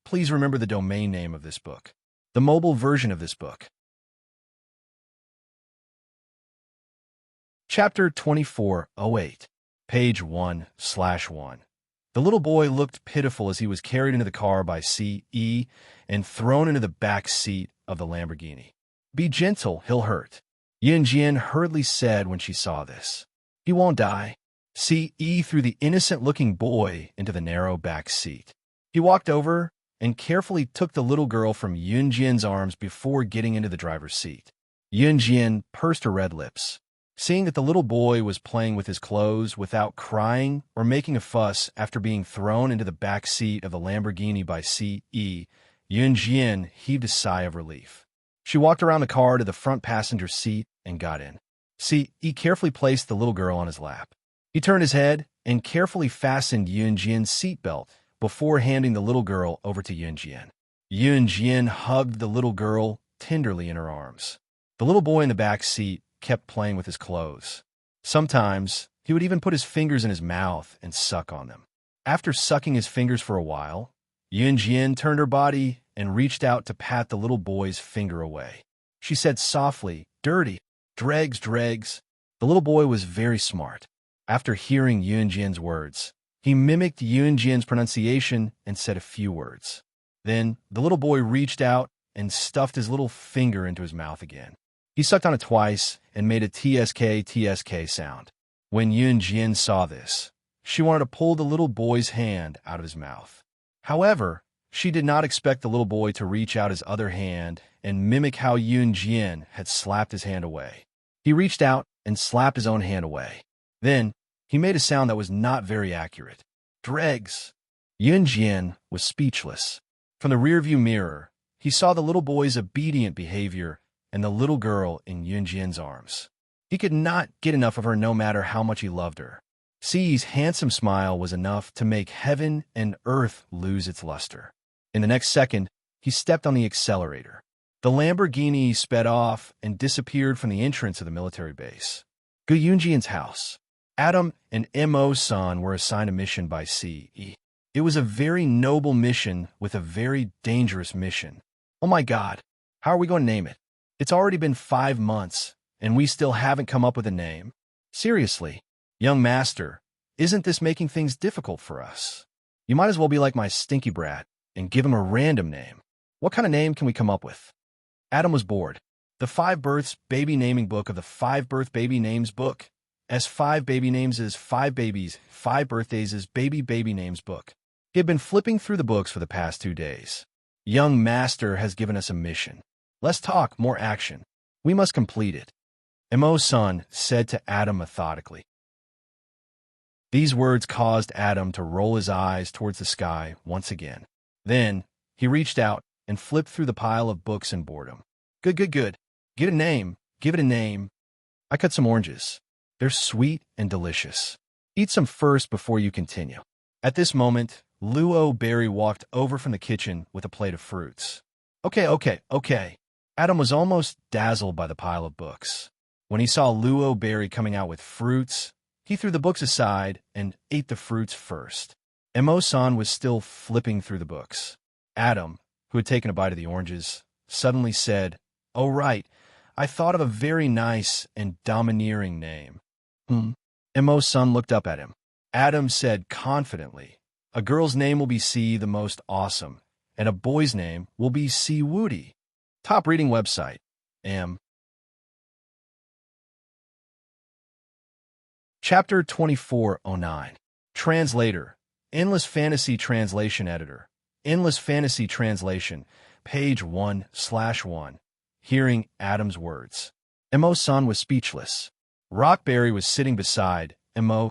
Please remember the domain name of this book. The mobile version of this book. Chapter 2408, page 1/1. The little boy looked pitiful as he was carried into the car by Si and thrown into the back seat of the Lamborghini. Be gentle, he'll hurt, Yun Jian hurriedly said when she saw this. He won't die. Si threw the innocent-looking boy into the narrow back seat. He walked over and carefully took the little girl from Yunjian's arms before getting into the driver's seat. Yunjian pursed her red lips. Seeing that the little boy was playing with his clothes without crying or making a fuss after being thrown into the back seat of the Lamborghini by C.E., Yunjian heaved a sigh of relief. She walked around the car to the front passenger seat and got in. C.E. carefully placed the little girl on his lap. He turned his head and carefully fastened Yunjian's seatbelt before handing the little girl over to Yunjian. Yunjian hugged the little girl tenderly in her arms. The little boy in the back seat kept playing with his clothes. Sometimes, he would even put his fingers in his mouth and suck on them. After sucking his fingers for a while, Yunjian turned her body and reached out to pat the little boy's finger away. She said softly, "Dirty. Dregs, dregs." The little boy was very smart. After hearing Yunjian's words, he mimicked Yunjian's pronunciation and said a few words. Then, the little boy reached out and stuffed his little finger into his mouth again. He sucked on it twice and made a TSK sound. When Yunjian saw this, she wanted to pull the little boy's hand out of his mouth. However, she did not expect the little boy to reach out his other hand and mimic how Yunjian had slapped his hand away. He reached out and slapped his own hand away. Then, he made a sound that was not very accurate. Dregs. Yunjian was speechless. From the rearview mirror, he saw the little boy's obedient behavior and the little girl in Yunjian's arms. He could not get enough of her no matter how much he loved her. C's handsome smile was enough to make heaven and earth lose its luster. In the next second, he stepped on the accelerator. The Lamborghini sped off and disappeared from the entrance of the military base. Gu Yunjian's house. Adam and Mo-san were assigned a mission by C.E. It was a very noble mission with a very dangerous mission. Oh my God, how are we going to name it? It's already been 5 months, and we still haven't come up with a name. Seriously, young master, isn't this making things difficult for us? You might as well be like my stinky brat and give him a random name. What kind of name can we come up with? Adam was bored. The 5 Births Baby Naming Book of the 5 Birth Baby Names Book. As 5 baby names is 5 babies, 5 birthdays is baby names book. He had been flipping through the books for the past 2 days. Young master has given us a mission. Less talk, more action. We must complete it. Mo-san said to Adam methodically. These words caused Adam to roll his eyes towards the sky once again. Then, he reached out and flipped through the pile of books in boredom. Good. Get a name. Give it a name. I cut some oranges. They're sweet and delicious. Eat some first before you continue. At this moment, Luo Berry walked over from the kitchen with a plate of fruits. Okay. Adam was almost dazzled by the pile of books. When he saw Luo Berry coming out with fruits, he threw the books aside and ate the fruits first. Mo-san was still flipping through the books. Adam, who had taken a bite of the oranges, suddenly said, "Oh right, I thought of a very nice and domineering name." Mo-san looked up at him. Adam said confidently, "A girl's name will be C the most awesome, and a boy's name will be C Woody." Top reading website. Chapter 2409. Translator. Endless Fantasy Translation Editor. Endless Fantasy Translation. Page 1/1. Hearing Adam's words. Mo-san was speechless. Rockberry was sitting beside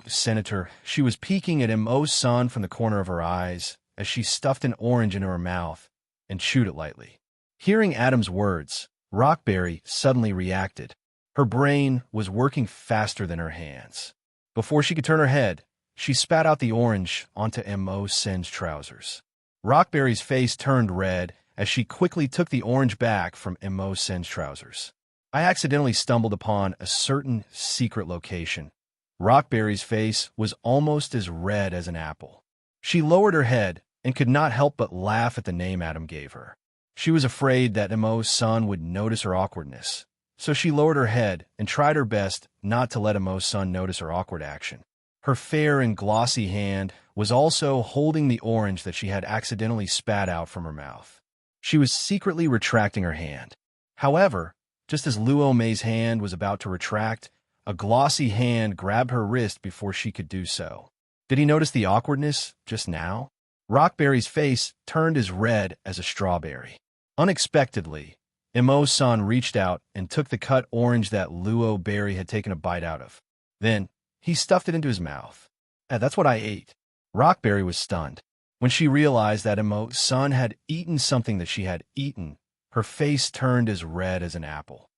Senator. She was peeking at Mo-san from the corner of her eyes as she stuffed an orange into her mouth and chewed it lightly. Hearing Adam's words, Rockberry suddenly reacted. Her brain was working faster than her hands. Before she could turn her head, she spat out the orange onto Mo-san's trousers. Rockberry's face turned red as she quickly took the orange back from Mo-san's trousers. I accidentally stumbled upon a certain secret location. Rockberry's face was almost as red as an apple. She lowered her head and could not help but laugh at the name Adam gave her. She was afraid that Mo-san would notice her awkwardness, so she lowered her head and tried her best not to let Mo-san notice her awkward action. Her fair and glossy hand was also holding the orange that she had accidentally spat out from her mouth. She was secretly retracting her hand. However, just as Luo Mei's hand was about to retract, a glossy hand grabbed her wrist before she could do so. Did he notice the awkwardness just now? Rockberry's face turned as red as a strawberry. Unexpectedly, Imo-san reached out and took the cut orange that Luo Berry had taken a bite out of. Then, he stuffed it into his mouth. That's what I ate." Rockberry was stunned. When she realized that Imo-san had eaten something that she had eaten, her face turned as red as an apple.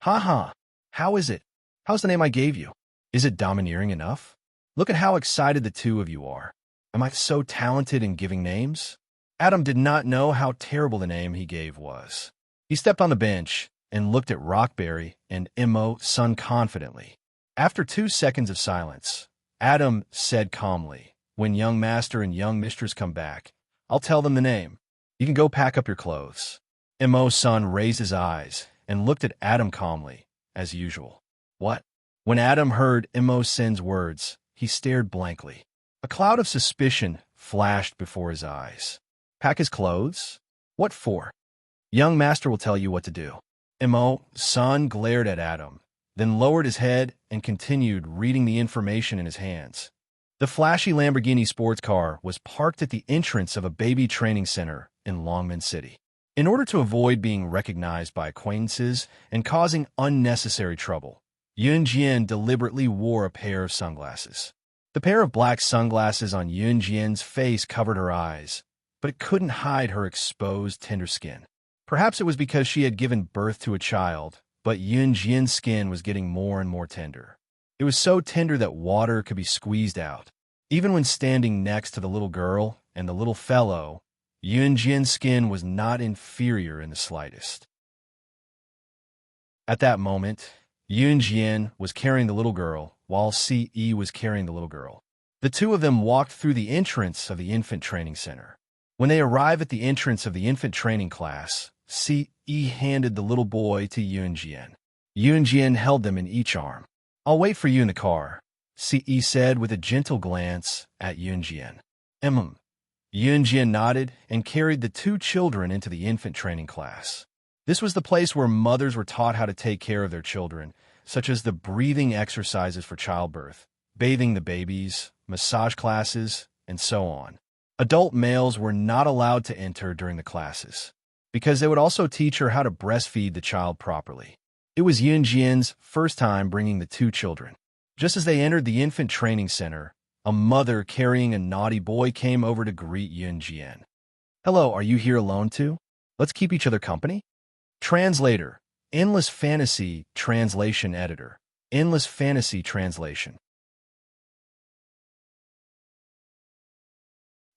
"Ha! How is it? How's the name I gave you? Is it domineering enough? Look at how excited the two of you are. Am I so talented in giving names?" Adam did not know how terrible the name he gave was. He stepped on the bench and looked at Rockberry and Imo-san confidently. After 2 seconds of silence, Adam said calmly, "When young master and young mistress come back, I'll tell them the name. You can go pack up your clothes." Imo-san raised his eyes and looked at Adam calmly, as usual. "What?" When Adam heard Imo-san's words, he stared blankly. A cloud of suspicion flashed before his eyes. "Pack his clothes? What for?" "Young master will tell you what to do." Imo-san glared at Adam, then lowered his head and continued reading the information in his hands. The flashy Lamborghini sports car was parked at the entrance of a baby training center in Longman City. In order to avoid being recognized by acquaintances and causing unnecessary trouble, Yunjian deliberately wore a pair of sunglasses. The pair of black sunglasses on Yunjian's face covered her eyes, but it couldn't hide her exposed, tender skin. Perhaps it was because she had given birth to a child, but Yunjian's skin was getting more and more tender. It was so tender that water could be squeezed out. Even when standing next to the little girl and the little fellow, Yunjian's skin was not inferior in the slightest. At that moment, Yunjian was carrying the little girl, while Ce was carrying the little girl. The two of them walked through the entrance of the infant training center. When they arrived at the entrance of the infant training class, Ce handed the little boy to Yunjian. Yunjian held them in each arm. "I'll wait for you in the car," Ce said with a gentle glance at Yunjian. Yunjian nodded and carried the two children into the infant training class. This was the place where mothers were taught how to take care of their children, such as the breathing exercises for childbirth, bathing the babies, massage classes, and so on. Adult males were not allowed to enter during the classes, because they would also teach her how to breastfeed the child properly. It was Yunjian's first time bringing the two children. Just as they entered the infant training center, a mother carrying a naughty boy came over to greet Yunjian. "Hello, are you here alone too? Let's keep each other company?" Translator, Endless Fantasy Translation Editor, Endless Fantasy Translation.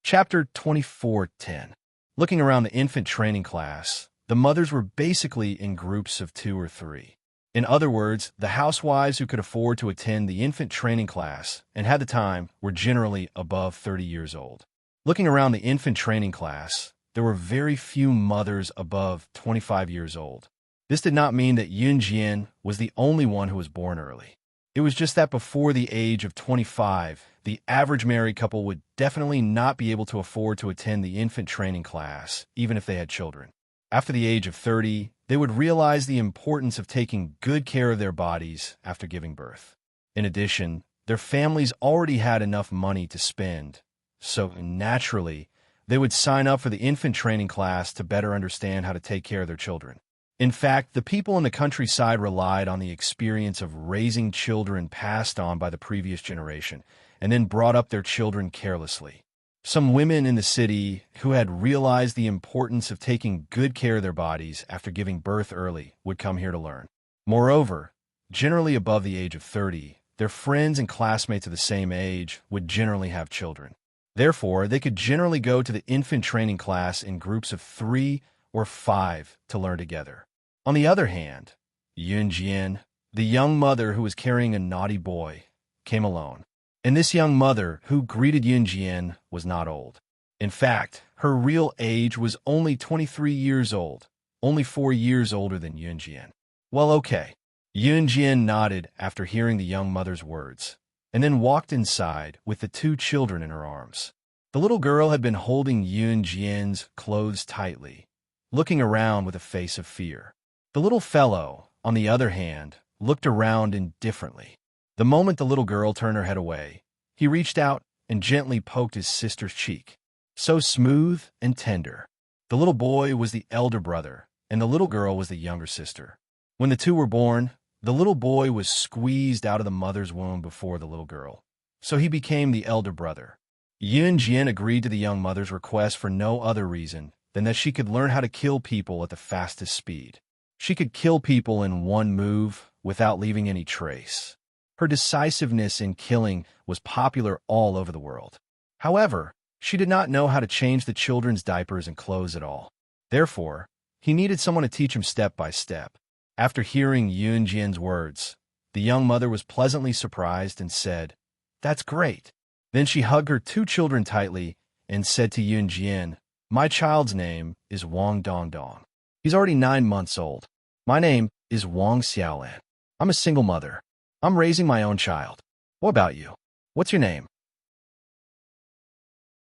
Chapter 24:10. Looking around the infant training class, the mothers were basically in groups of 2 or 3. In other words, the housewives who could afford to attend the infant training class and had the time were generally above 30 years old. Looking around the infant training class, there were very few mothers above 25 years old. This did not mean that Yunjian was the only one who was born early. It was just that before the age of 25, the average married couple would definitely not be able to afford to attend the infant training class, even if they had children. After the age of 30, they would realize the importance of taking good care of their bodies after giving birth. In addition, their families already had enough money to spend, so naturally, they would sign up for the infant training class to better understand how to take care of their children. In fact, the people in the countryside relied on the experience of raising children passed on by the previous generation, and then brought up their children carelessly. Some women in the city who had realized the importance of taking good care of their bodies after giving birth early would come here to learn. Moreover, generally above the age of 30, their friends and classmates of the same age would generally have children. Therefore, they could generally go to the infant training class in groups of 3 or 5 to learn together. On the other hand, Yunjian, the young mother who was carrying a naughty boy, came alone. And this young mother who greeted Yunjian was not old. In fact, her real age was only 23 years old, only 4 years older than Yunjian. "Well, okay." Yunjian nodded after hearing the young mother's words, and then walked inside with the two children in her arms. The little girl had been holding Yunjian's clothes tightly, looking around with a face of fear. The little fellow, on the other hand, looked around indifferently. The moment the little girl turned her head away, he reached out and gently poked his sister's cheek. so smooth and tender. The little boy was the elder brother, and the little girl was the younger sister. When the two were born, the little boy was squeezed out of the mother's womb before the little girl, so he became the elder brother. Yunjin agreed to the young mother's request for no other reason than that she could learn how to kill people at the fastest speed. She could kill people in one move without leaving any trace. Her decisiveness in killing was popular all over the world. However, she did not know how to change the children's diapers and clothes at all. Therefore, he needed someone to teach him step by step. After hearing Yunjin's words, the young mother was pleasantly surprised and said, "That's great." Then she hugged her two children tightly and said to Yunjin, "My child's name is Wang Dongdong. He's already 9 months old. My name is Wang Xiaolan. I'm a single mother. I'm raising my own child. What about you? What's your name?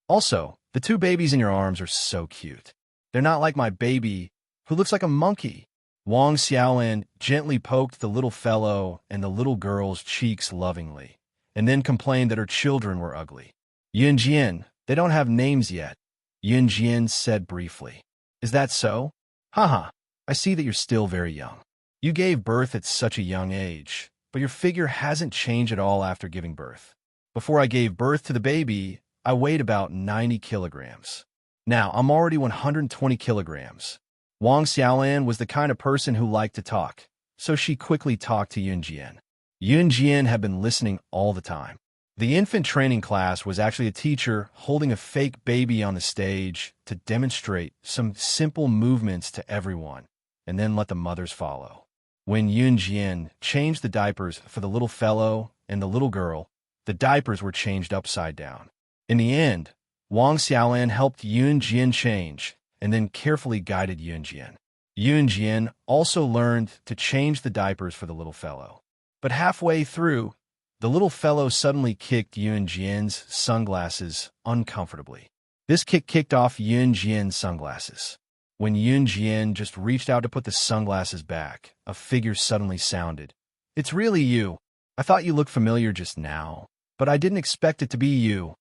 Also, the two babies in your arms are so cute. They're not like my baby, who looks like a monkey." Wang Xiaolan gently poked the little fellow and the little girl's cheeks lovingly, and then complained that her children were ugly. "Yunjin, they don't have names yet," Yunjin said briefly. "Is that so? Haha, I see that you're still very young. You gave birth at such a young age, but your figure hasn't changed at all after giving birth. Before I gave birth to the baby, I weighed about 90 kilograms. Now, I'm already 120 kilograms. Wang Xiaolan was the kind of person who liked to talk, so she quickly talked to Yunjin. Yunjin had been listening all the time. The infant training class was actually a teacher holding a fake baby on the stage to demonstrate some simple movements to everyone, and then let the mothers follow. When Yunjin changed the diapers for the little fellow and the little girl, the diapers were changed upside down. In the end, Wang Xiaolan helped Yunjin change, and then carefully guided Yunjin. Yunjin also learned to change the diapers for the little fellow. But halfway through, the little fellow suddenly kicked Yunjin's sunglasses uncomfortably. This kick kicked off Yunjin's sunglasses. When Yunjin just reached out to put the sunglasses back, a figure suddenly sounded, "It's really you. I thought you looked familiar just now, but I didn't expect it to be you."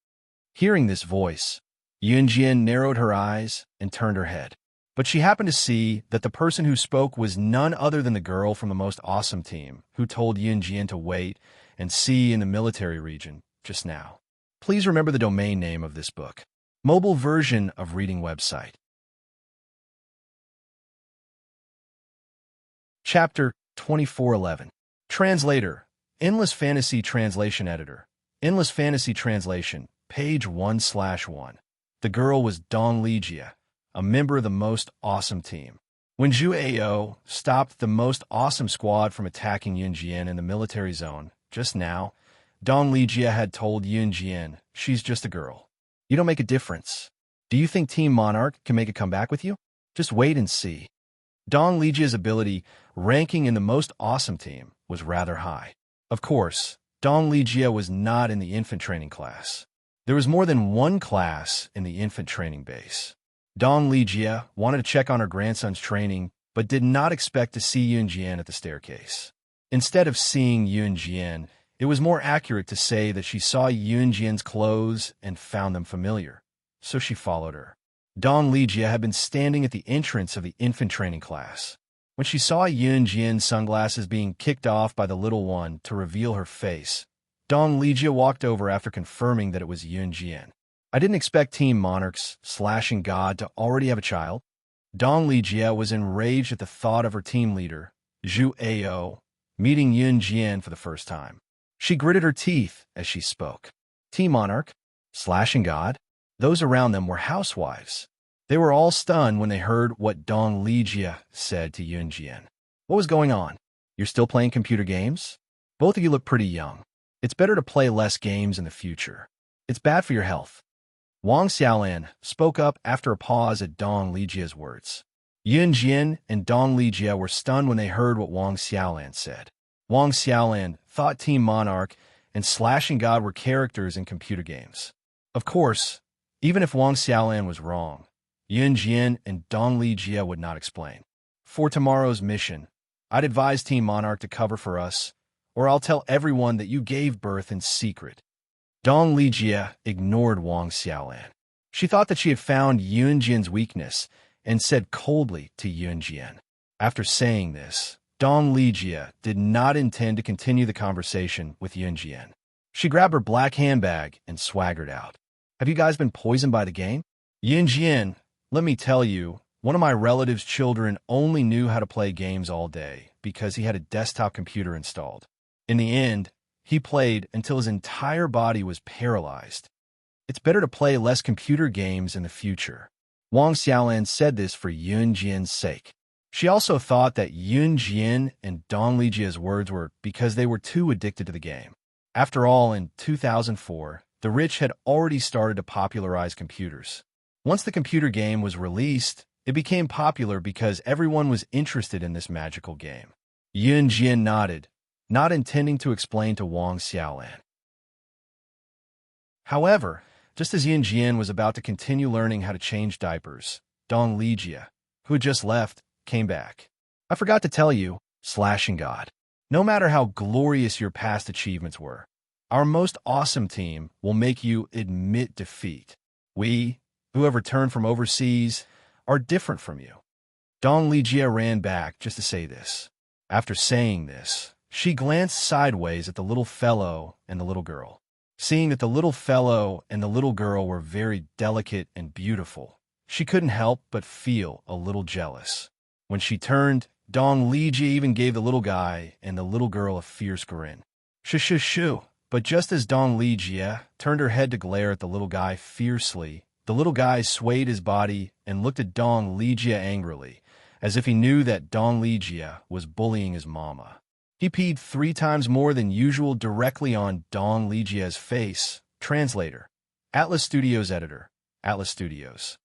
Hearing this voice, Yunjin narrowed her eyes and turned her head. But she happened to see that the person who spoke was none other than the girl from the Most Awesome team who told Yunjin to wait and see in the military region just now. Please remember the domain name of this book. Mobile version of reading website. Chapter 2411. Translator. Endless Fantasy Translation Editor. Endless Fantasy Translation. Page 1/1. The girl was Dong Lijia, a member of the Most Awesome team. When Zhu Ao stopped the Most Awesome squad from attacking Yunjin in the military zone just now, Dong Lijia had told Yunjin, "She's just a girl. You don't make a difference. Do you think Team Monarch can make a comeback with you? Just wait and see." Dong Lijia's ability ranking in the Most Awesome team was rather high. Of course, Dong Lijia was not in the infant training class. There was more than one class in the infant training base. Dong Lijia wanted to check on her grandson's training, but did not expect to see Yunjin at the staircase. Instead of seeing Yunjin, it was more accurate to say that she saw Yunjin's clothes and found them familiar, so she followed her. Dong Lijia had been standing at the entrance of the infant training class. When she saw Yunjin's sunglasses being kicked off by the little one to reveal her face, Dong Lijia walked over after confirming that it was Yunjin. "I didn't expect Team Monarch's slashing god to already have a child." Dong Lijia was enraged at the thought of her team leader, Zhu Ao, meeting Yunjin for the first time. She gritted her teeth as she spoke. Team Monarch? Slashing god? Those around them were housewives. They were all stunned when they heard what Dong Lijia said to Yunjin. "What was going on? You're still playing computer games? Both of you look pretty young. It's better to play less games in the future. It's bad for your health." Wang Xiaolan spoke up after a pause at Dong Lijia's words. Yunjin and Dong Lijia were stunned when they heard what Wang Xiaolan said. Wang Xiaolan thought Team Monarch and Slashing God were characters in computer games. Of course, even if Wang Xiaolan was wrong, Yunjin and Dong Lijia would not explain. "For tomorrow's mission, I'd advise Team Monarch to cover for us, or I'll tell everyone that you gave birth in secret." Dong Lijia ignored Wang Xiaolan. She thought that she had found Yunjian's weakness and said coldly to Yunjian. After saying this, Dong Lijia did not intend to continue the conversation with Yunjian. She grabbed her black handbag and swaggered out. Have you guys been poisoned by the game? Yunjian, let me tell you, one of my relative's children only knew how to play games all day because he had a desktop computer installed. In the end, he played until his entire body was paralyzed. It's better to play less computer games in the future. Wang Xiaolan said this for Yunjian's sake. She also thought that Yunjian and Dong Lijia's words were because they were too addicted to the game. After all, in 2004, the rich had already started to popularize computers. Once the computer game was released, it became popular because everyone was interested in this magical game. Yunjian nodded, not intending to explain to Wang Xiaolan. However, just as Yunjian was about to continue learning how to change diapers, Dong Lijia, who had just left, came back. I forgot to tell you, Slashing God. No matter how glorious your past achievements were, our most awesome team will make you admit defeat. We, who have returned from overseas, are different from you. Dong Lijia ran back just to say this. After saying this, she glanced sideways at the little fellow and the little girl. Seeing that the little fellow and the little girl were very delicate and beautiful, she couldn't help but feel a little jealous. When she turned, Dong Lijia even gave the little guy and the little girl a fierce grin. Shoo. But just as Dong Lijia turned her head to glare at the little guy fiercely, the little guy swayed his body and looked at Dong Lijia angrily, as if he knew that Dong Lijia was bullying his mama. He peed 3 times more than usual directly on Dong Lijia's face. Translator. Atlas Studios Editor. Atlas Studios.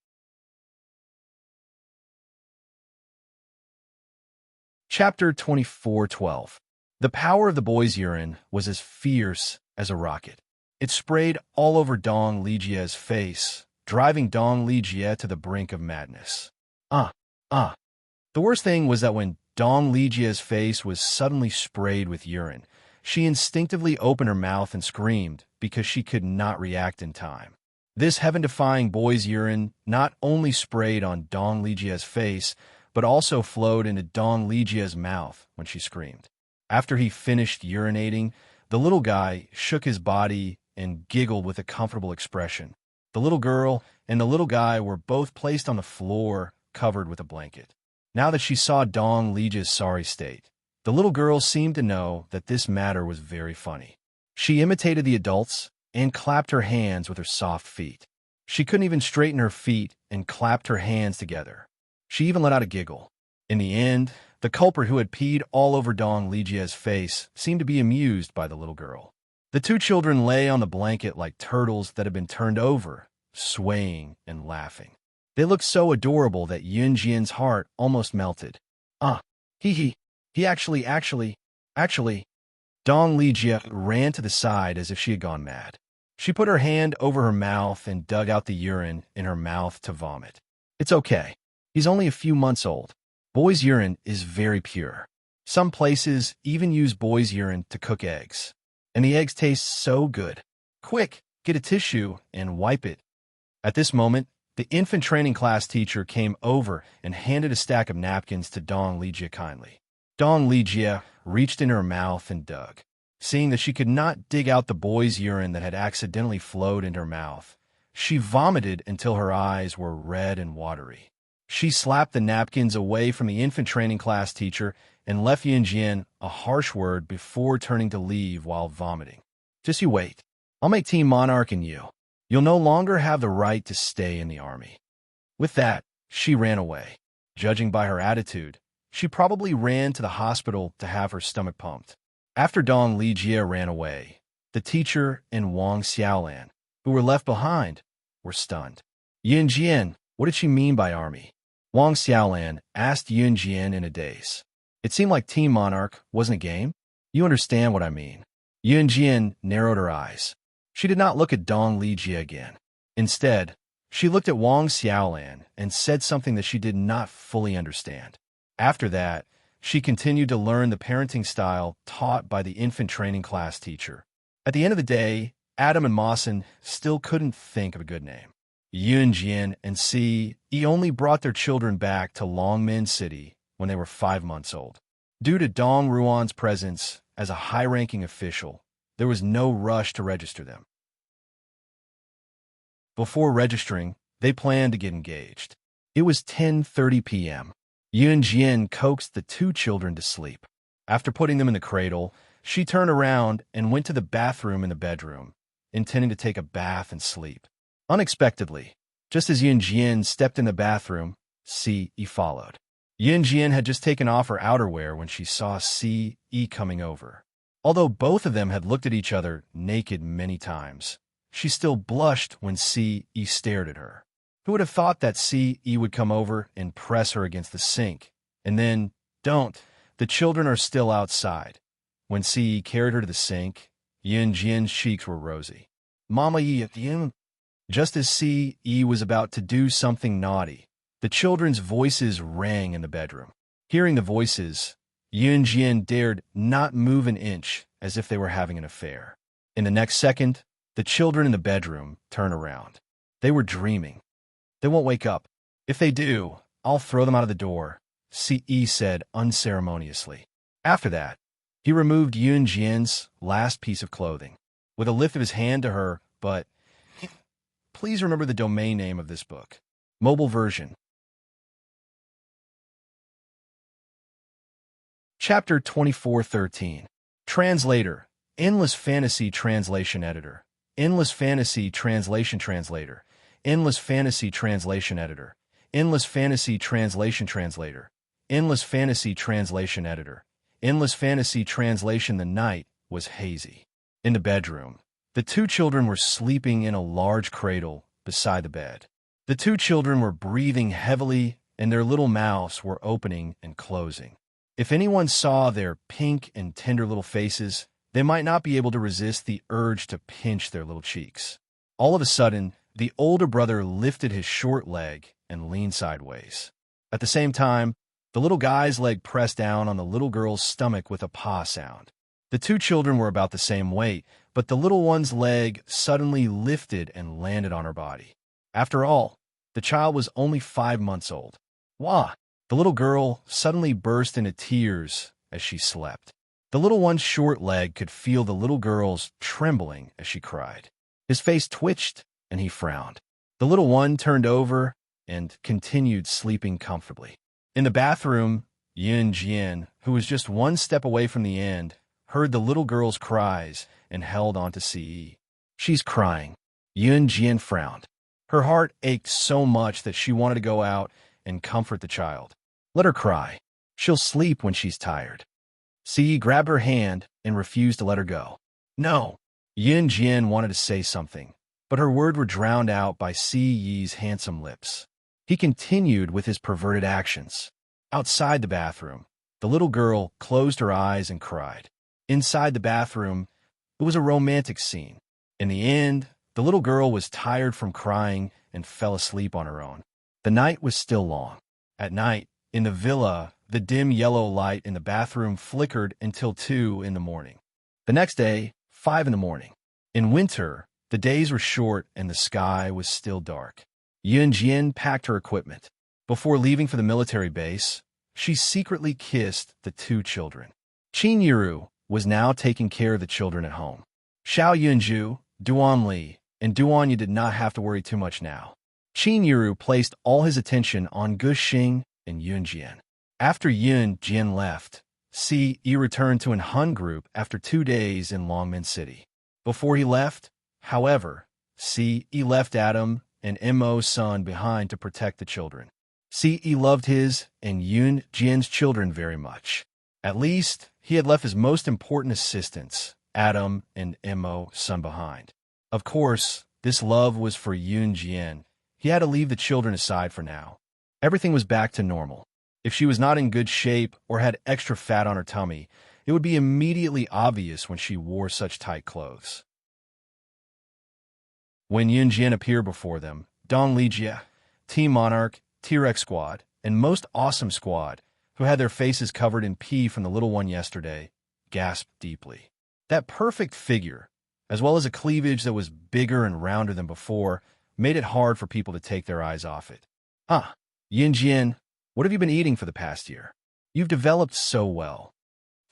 Chapter 24:12. The power of the boy's urine was as fierce as a rocket. It sprayed all over Dong Lijia's face, driving Dong Lijia to the brink of madness. The worst thing was that when Dong Lijia's face was suddenly sprayed with urine, she instinctively opened her mouth and screamed because she could not react in time. This heaven-defying boy's urine not only sprayed on Dong Lijia's face, but also flowed into Dong Lijia's mouth when she screamed. After he finished urinating, the little guy shook his body and giggled with a comfortable expression. The little girl and the little guy were both placed on the floor, covered with a blanket. Now that she saw Dong Lijia's sorry state, the little girl seemed to know that this matter was very funny. She imitated the adults and clapped her hands with her soft feet. She couldn't even straighten her feet and clapped her hands together. She even let out a giggle. In the end, the culprit who had peed all over Dong Lijia's face seemed to be amused by the little girl. The 2 children lay on the blanket like turtles that had been turned over, swaying and laughing. They looked so adorable that Yunjian's heart almost melted. He actually. Dong Lijia ran to the side as if she had gone mad. She put her hand over her mouth and dug out the urine in her mouth to vomit. It's okay. He's only a few months old. Boy's urine is very pure. Some places even use boy's urine to cook eggs. And the eggs taste so good. Quick, get a tissue and wipe it. At this moment, the infant training class teacher came over and handed a stack of napkins to Dong Lijia kindly. Dong Lijia reached in her mouth and dug. Seeing that she could not dig out the boy's urine that had accidentally flowed into her mouth, she vomited until her eyes were red and watery. She slapped the napkins away from the infant training class teacher and left Yunjian a harsh word before turning to leave while vomiting. Just you wait. I'll make Team Monarch and you. You'll no longer have the right to stay in the army. With that, she ran away. Judging by her attitude, she probably ran to the hospital to have her stomach pumped. After Dong Lijia ran away, the teacher and Wang Xiaolan, who were left behind, were stunned. Yunjian, what did she mean by army? Wang Xiaolan asked Yunjian in a daze. It seemed like Team Monarch wasn't a game. You understand what I mean. Yunjian narrowed her eyes. She did not look at Dong Lijia again. Instead, she looked at Wang Xiaolan and said something that she did not fully understand. After that, she continued to learn the parenting style taught by the infant training class teacher. At the end of the day, Adam and Mawson still couldn't think of a good name. Yun Jian and Si only brought their children back to Longmen City when they were 5 months old. Due to Dong Ruan's presence as a high-ranking official, there was no rush to register them. Before registering, they planned to get engaged. It was 10:30 p.m. Yun Jian coaxed the 2 children to sleep. After putting them in the cradle, she turned around and went to the bathroom in the bedroom, intending to take a bath and sleep. Unexpectedly, just as Yun Jian stepped in the bathroom, Si followed. Yun Jian had just taken off her outerwear when she saw Si coming over. Although both of them had looked at each other naked many times, she still blushed when Si stared at her. Who would have thought that Si would come over and press her against the sink? And then, the children are still outside. When Si carried her to the sink, Yun Jian's cheeks were rosy. Mama Yi, just as Si was about to do something naughty, the children's voices rang in the bedroom. Hearing the voices, Yun Jian dared not move an inch as if they were having an affair. In the next second, the children in the bedroom turned around. They were dreaming. They won't wake up. If they do, I'll throw them out of the door, Si said unceremoniously. After that, he removed Yun Jian's last piece of clothing. With a lift of his hand to her, but please remember the domain name of this book. Mobile version. Chapter 2413. Translator. Endless Fantasy Translation Editor. Endless Fantasy Translation Translator. Endless Fantasy Translation Editor. Endless Fantasy Translation Translator. Endless Fantasy Translation Editor. Endless Fantasy Translation. The night was hazy. In the bedroom, the 2 children were sleeping in a large cradle beside the bed. The 2 children were breathing heavily, and their little mouths were opening and closing. If anyone saw their pink and tender little faces, they might not be able to resist the urge to pinch their little cheeks. All of a sudden, the older brother lifted his short leg and leaned sideways. At the same time, the little guy's leg pressed down on the little girl's stomach with a paw sound. The 2 children were about the same weight, but the little one's leg suddenly lifted and landed on her body. After all, the child was only 5 months old. Wah! The little girl suddenly burst into tears as she slept. The little one's short leg could feel the little girl's trembling as she cried. His face twitched, and he frowned. The little one turned over and continued sleeping comfortably. In the bathroom, Yun Jian, who was just 1 step away from the end, heard the little girl's cries and held on to Si. She's crying. Yun Jian frowned. Her heart ached so much that she wanted to go out and comfort the child. Let her cry. She'll sleep when she's tired. Si grabbed her hand and refused to let her go. No. Yun Jian wanted to say something, but her words were drowned out by Si's handsome lips. He continued with his perverted actions. Outside the bathroom, the little girl closed her eyes and cried. Inside the bathroom, it was a romantic scene. In the end, the little girl was tired from crying and fell asleep on her own. The night was still long. At night, in the villa, the dim yellow light in the bathroom flickered until 2 in the morning. The next day, 5 in the morning. In winter, the days were short and the sky was still dark. Yun Jian packed her equipment. Before leaving for the military base, she secretly kissed the 2 children. Qin Yiru was now taking care of the children at home. Xiao Yunju, Duan Li, and Duan Yu did not have to worry too much now. Qin Yiru placed all his attention on Gu Xing and Yun Jian. After Yun Jian left, Si returned to an Han group after 2 days in Longmen City. Before he left, however, Si left Adam and Mo's son behind to protect the children. Si loved his and Yun Jian's children very much. At least, he had left his most important assistants, Adam and Mo's son, behind. Of course, this love was for Yun Jian. He had to leave the children aside for now. Everything was back to normal. If she was not in good shape or had extra fat on her tummy, it would be immediately obvious when she wore such tight clothes. When Yun Jian appeared before them, Don Lijia, Team Monarch, T-Rex Squad, and Most Awesome Squad, who had their faces covered in pee from the little one yesterday, gasped deeply. That perfect figure, as well as a cleavage that was bigger and rounder than before, made it hard for people to take their eyes off it. Ah, Yunjian, what have you been eating for the past year? You've developed so well.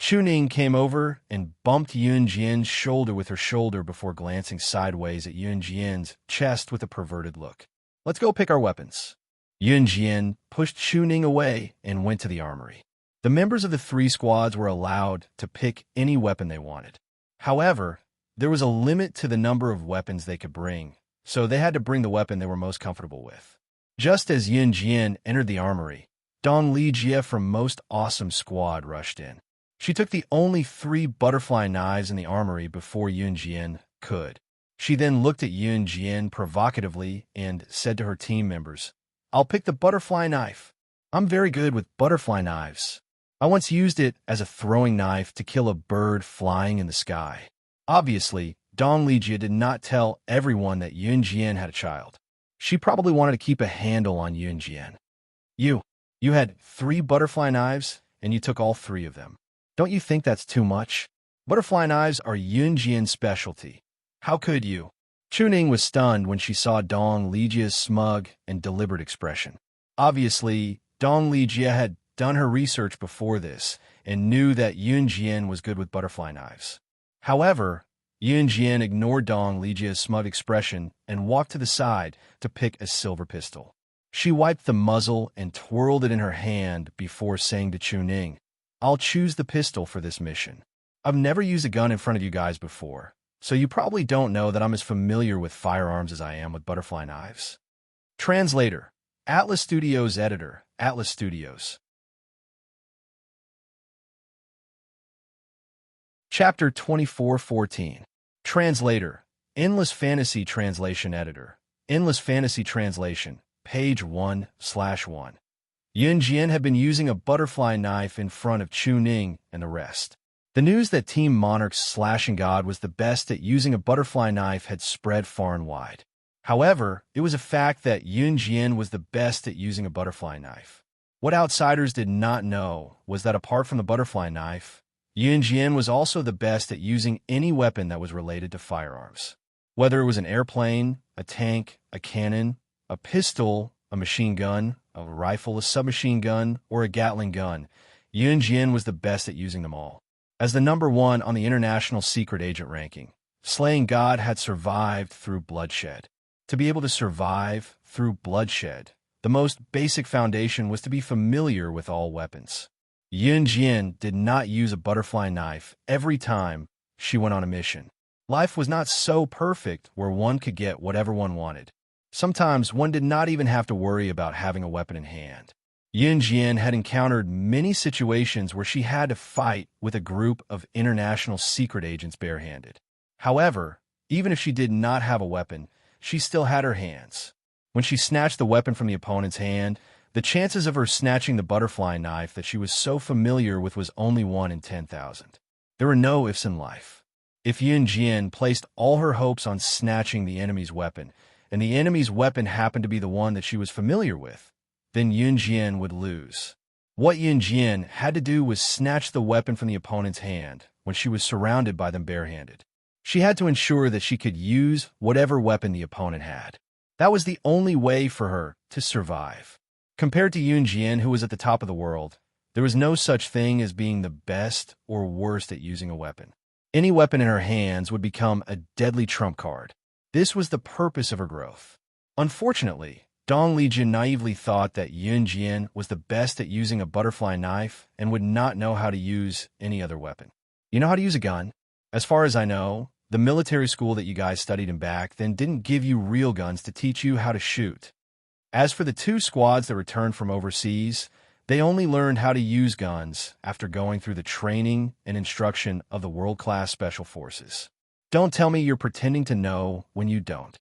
Chuning came over and bumped Yunjian's shoulder with her shoulder before glancing sideways at Yunjian's chest with a perverted look. Let's go pick our weapons. Yunjian pushed Chuning away and went to the armory. The members of the 3 squads were allowed to pick any weapon they wanted. However, there was a limit to the number of weapons they could bring, so they had to bring the weapon they were most comfortable with. Just as Yunjian entered the armory, Dong Lijie from Most Awesome Squad rushed in. She took the only 3 butterfly knives in the armory before Yunjian could. She then looked at Yunjian provocatively and said to her team members, "I'll pick the butterfly knife. I'm very good with butterfly knives. I once used it as a throwing knife to kill a bird flying in the sky." Obviously, Dong Lijie did not tell everyone that Yunjian had a child. She probably wanted to keep a handle on Yunjian. You had 3 butterfly knives, and you took all 3 of them. Don't you think that's too much? Butterfly knives are Yunjian's specialty. How could you? Chuning was stunned when she saw Dong Lijie's smug and deliberate expression. Obviously, Dong Lijie had done her research before this and knew that Yunjian was good with butterfly knives. However, Yunjian ignored Dong Lijie's smug expression and walked to the side to pick a silver pistol. She wiped the muzzle and twirled it in her hand before saying to Chuning, "I'll choose the pistol for this mission. I've never used a gun in front of you guys before, so you probably don't know that I'm as familiar with firearms as I am with butterfly knives." Translator, Atlas Studios Editor, Atlas Studios. Chapter 2414. Translator, Endless Fantasy Translation Editor, Endless Fantasy Translation, page 1/1. Yunjian had been using a butterfly knife in front of Chuning and the rest. The news that Team Monarch's slashing god was the best at using a butterfly knife had spread far and wide. However, it was a fact that Yunjian was the best at using a butterfly knife. What outsiders did not know was that apart from the butterfly knife, Yunjian was also the best at using any weapon that was related to firearms. Whether it was an airplane, a tank, a cannon, a pistol, a machine gun, a rifle, a submachine gun, or a Gatling gun, Yunjian was the best at using them all. As the number 1 on the International Secret Agent ranking, slaying God had survived through bloodshed. To be able to survive through bloodshed, the most basic foundation was to be familiar with all weapons. Yunjian did not use a butterfly knife every time she went on a mission. Life was not so perfect where one could get whatever one wanted. Sometimes one did not even have to worry about having a weapon in hand. Yunjian had encountered many situations where she had to fight with a group of international secret agents barehanded. However, even if she did not have a weapon, she still had her hands. When she snatched the weapon from the opponent's hand, the chances of her snatching the butterfly knife that she was so familiar with was only 1 in 10,000. There were no ifs in life. If Yunjian placed all her hopes on snatching the enemy's weapon, and the enemy's weapon happened to be the one that she was familiar with, then Yunjian would lose. What Yunjian had to do was snatch the weapon from the opponent's hand when she was surrounded by them barehanded. She had to ensure that she could use whatever weapon the opponent had. That was the only way for her to survive. Compared to Yunjian, who was at the top of the world, there was no such thing as being the best or worst at using a weapon. Any weapon in her hands would become a deadly trump card. This was the purpose of her growth. Unfortunately, Dong Lijie naively thought that Yunjian was the best at using a butterfly knife and would not know how to use any other weapon. You know how to use a gun? As far as I know, the military school that you guys studied in back then didn't give you real guns to teach you how to shoot. As for the 2 squads that returned from overseas, they only learned how to use guns after going through the training and instruction of the world-class special forces. Don't tell me you're pretending to know when you don't.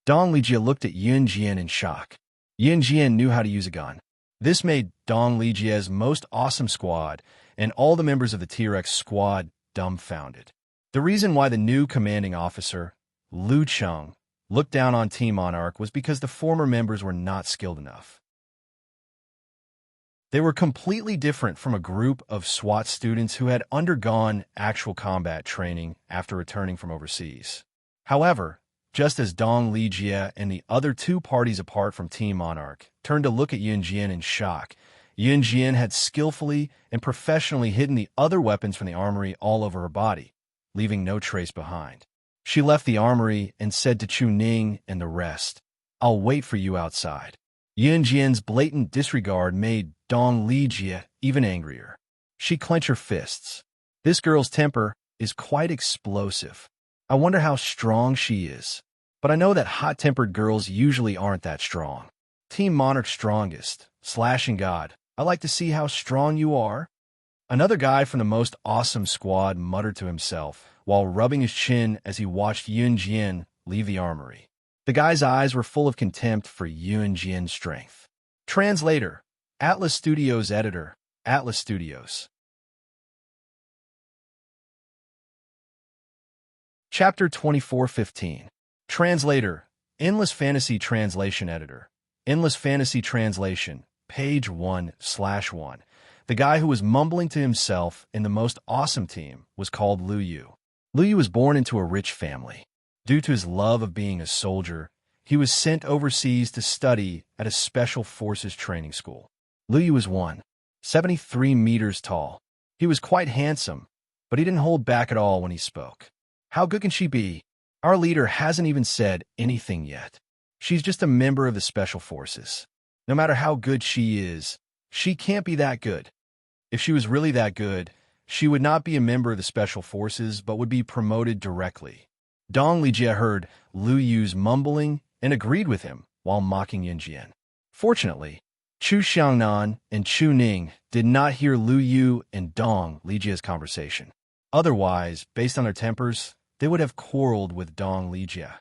Dong Lijie looked at Yunjian in shock. Yunjian knew how to use a gun. This made Dong Lijie's Most Awesome Squad and all the members of the T-Rex squad dumbfounded. The reason why the new commanding officer, Lu Cheng, looked down on Team Monarch was because the former members were not skilled enough. They were completely different from a group of SWAT students who had undergone actual combat training after returning from overseas. However, Just as Dong Lijie and the other two parties apart from Team Monarch turned to look at Yunjian in shock, Yunjian had skillfully and professionally hidden the other weapons from the armory all over her body, leaving no trace behind. She left the armory and said to Chu Ning and the rest, "I'll wait for you outside." Yunjian's blatant disregard made Dong Lijie even angrier. She clenched her fists. This girl's temper is quite explosive. I wonder how strong she is. But I know that hot-tempered girls usually aren't that strong. Team Monarch's strongest, slashing god. I like to see how strong you are. Another guy from the most awesome squad muttered to himself while rubbing his chin as he watched Yunjian leave the armory. The guy's eyes were full of contempt for Yunjian's strength. Translator, Atlas Studios editor, Atlas Studios. Chapter 2415. Translator, Endless Fantasy Translation Editor. Endless Fantasy Translation, page 1/1. The guy who was mumbling to himself in the most awesome team was called Lu Yu. Lu Yu was born into a rich family. Due to his love of being a soldier, he was sent overseas to study at a special forces training school. Lu Yu was 173 meters tall. He was quite handsome, but he didn't hold back at all when he spoke. How good can she be? Our leader hasn't even said anything yet. She's just a member of the special forces. No matter how good she is, she can't be that good. If she was really that good, she would not be a member of the special forces but would be promoted directly. Dong Lijie heard Lu Yu's mumbling and agreed with him while mocking Yunjian. Fortunately, Chu Xiangnan and Chu Ning did not hear Lu Yu and Dong Lijie's conversation. Otherwise, based on their tempers, they would have quarreled with Dong Lijie.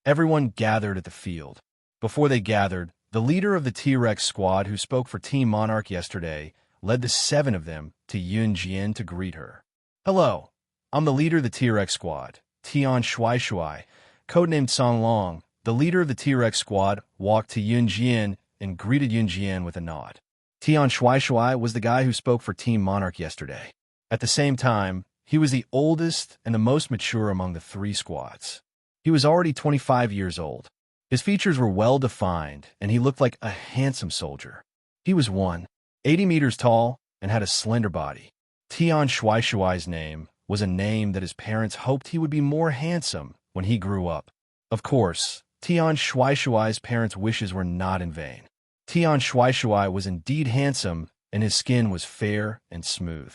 Everyone gathered at the field. Before they gathered, the leader of the T-Rex squad who spoke for Team Monarch yesterday led the 7 of them to Yunjian to greet her. "Hello, I'm the leader of the T-Rex squad, Tian Shuai, codenamed Song Long." The leader of the T-Rex squad walked to Yunjian and greeted Yunjian with a nod. Tian Shuai was the guy who spoke for Team Monarch yesterday. At the same time, he was the oldest and the most mature among the 3 squads. He was already 25 years old. His features were well-defined, and he looked like a handsome soldier. He was 180 meters tall and had a slender body. Tian Shuai's name was a name that his parents hoped he would be more handsome when he grew up. Of course, Tian Shuai's parents' wishes were not in vain. Tian Shuai was indeed handsome, and his skin was fair and smooth.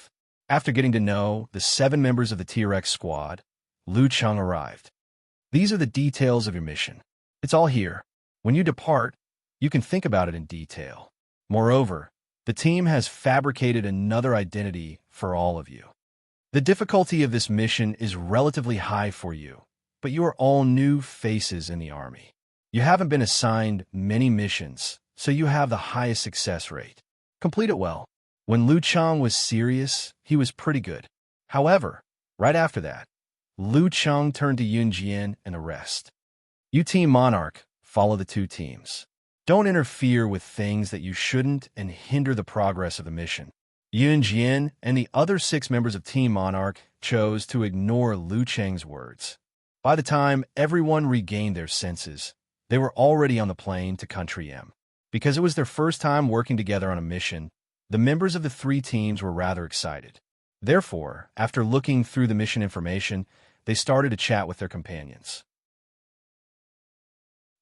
After getting to know the 7 members of the T-Rex squad, Lu Cheng arrived. "These are the details of your mission. It's all here. When you depart, you can think about it in detail. Moreover, the team has fabricated another identity for all of you. The difficulty of this mission is relatively high for you, but you are all new faces in the army. You haven't been assigned many missions, so you have the highest success rate. Complete it well." When Lu Cheng was serious, he was pretty good. However, right after that, Lu Cheng turned to Yunjian and the rest. "You Team Monarch, follow the 2 teams. Don't interfere with things that you shouldn't and hinder the progress of the mission." Yunjian and the other 6 members of Team Monarch chose to ignore Lu Cheng's words. By the time everyone regained their senses, they were already on the plane to Country M. Because it was their first time working together on a mission, the members of the 3 teams were rather excited. Therefore, after looking through the mission information, they started to chat with their companions.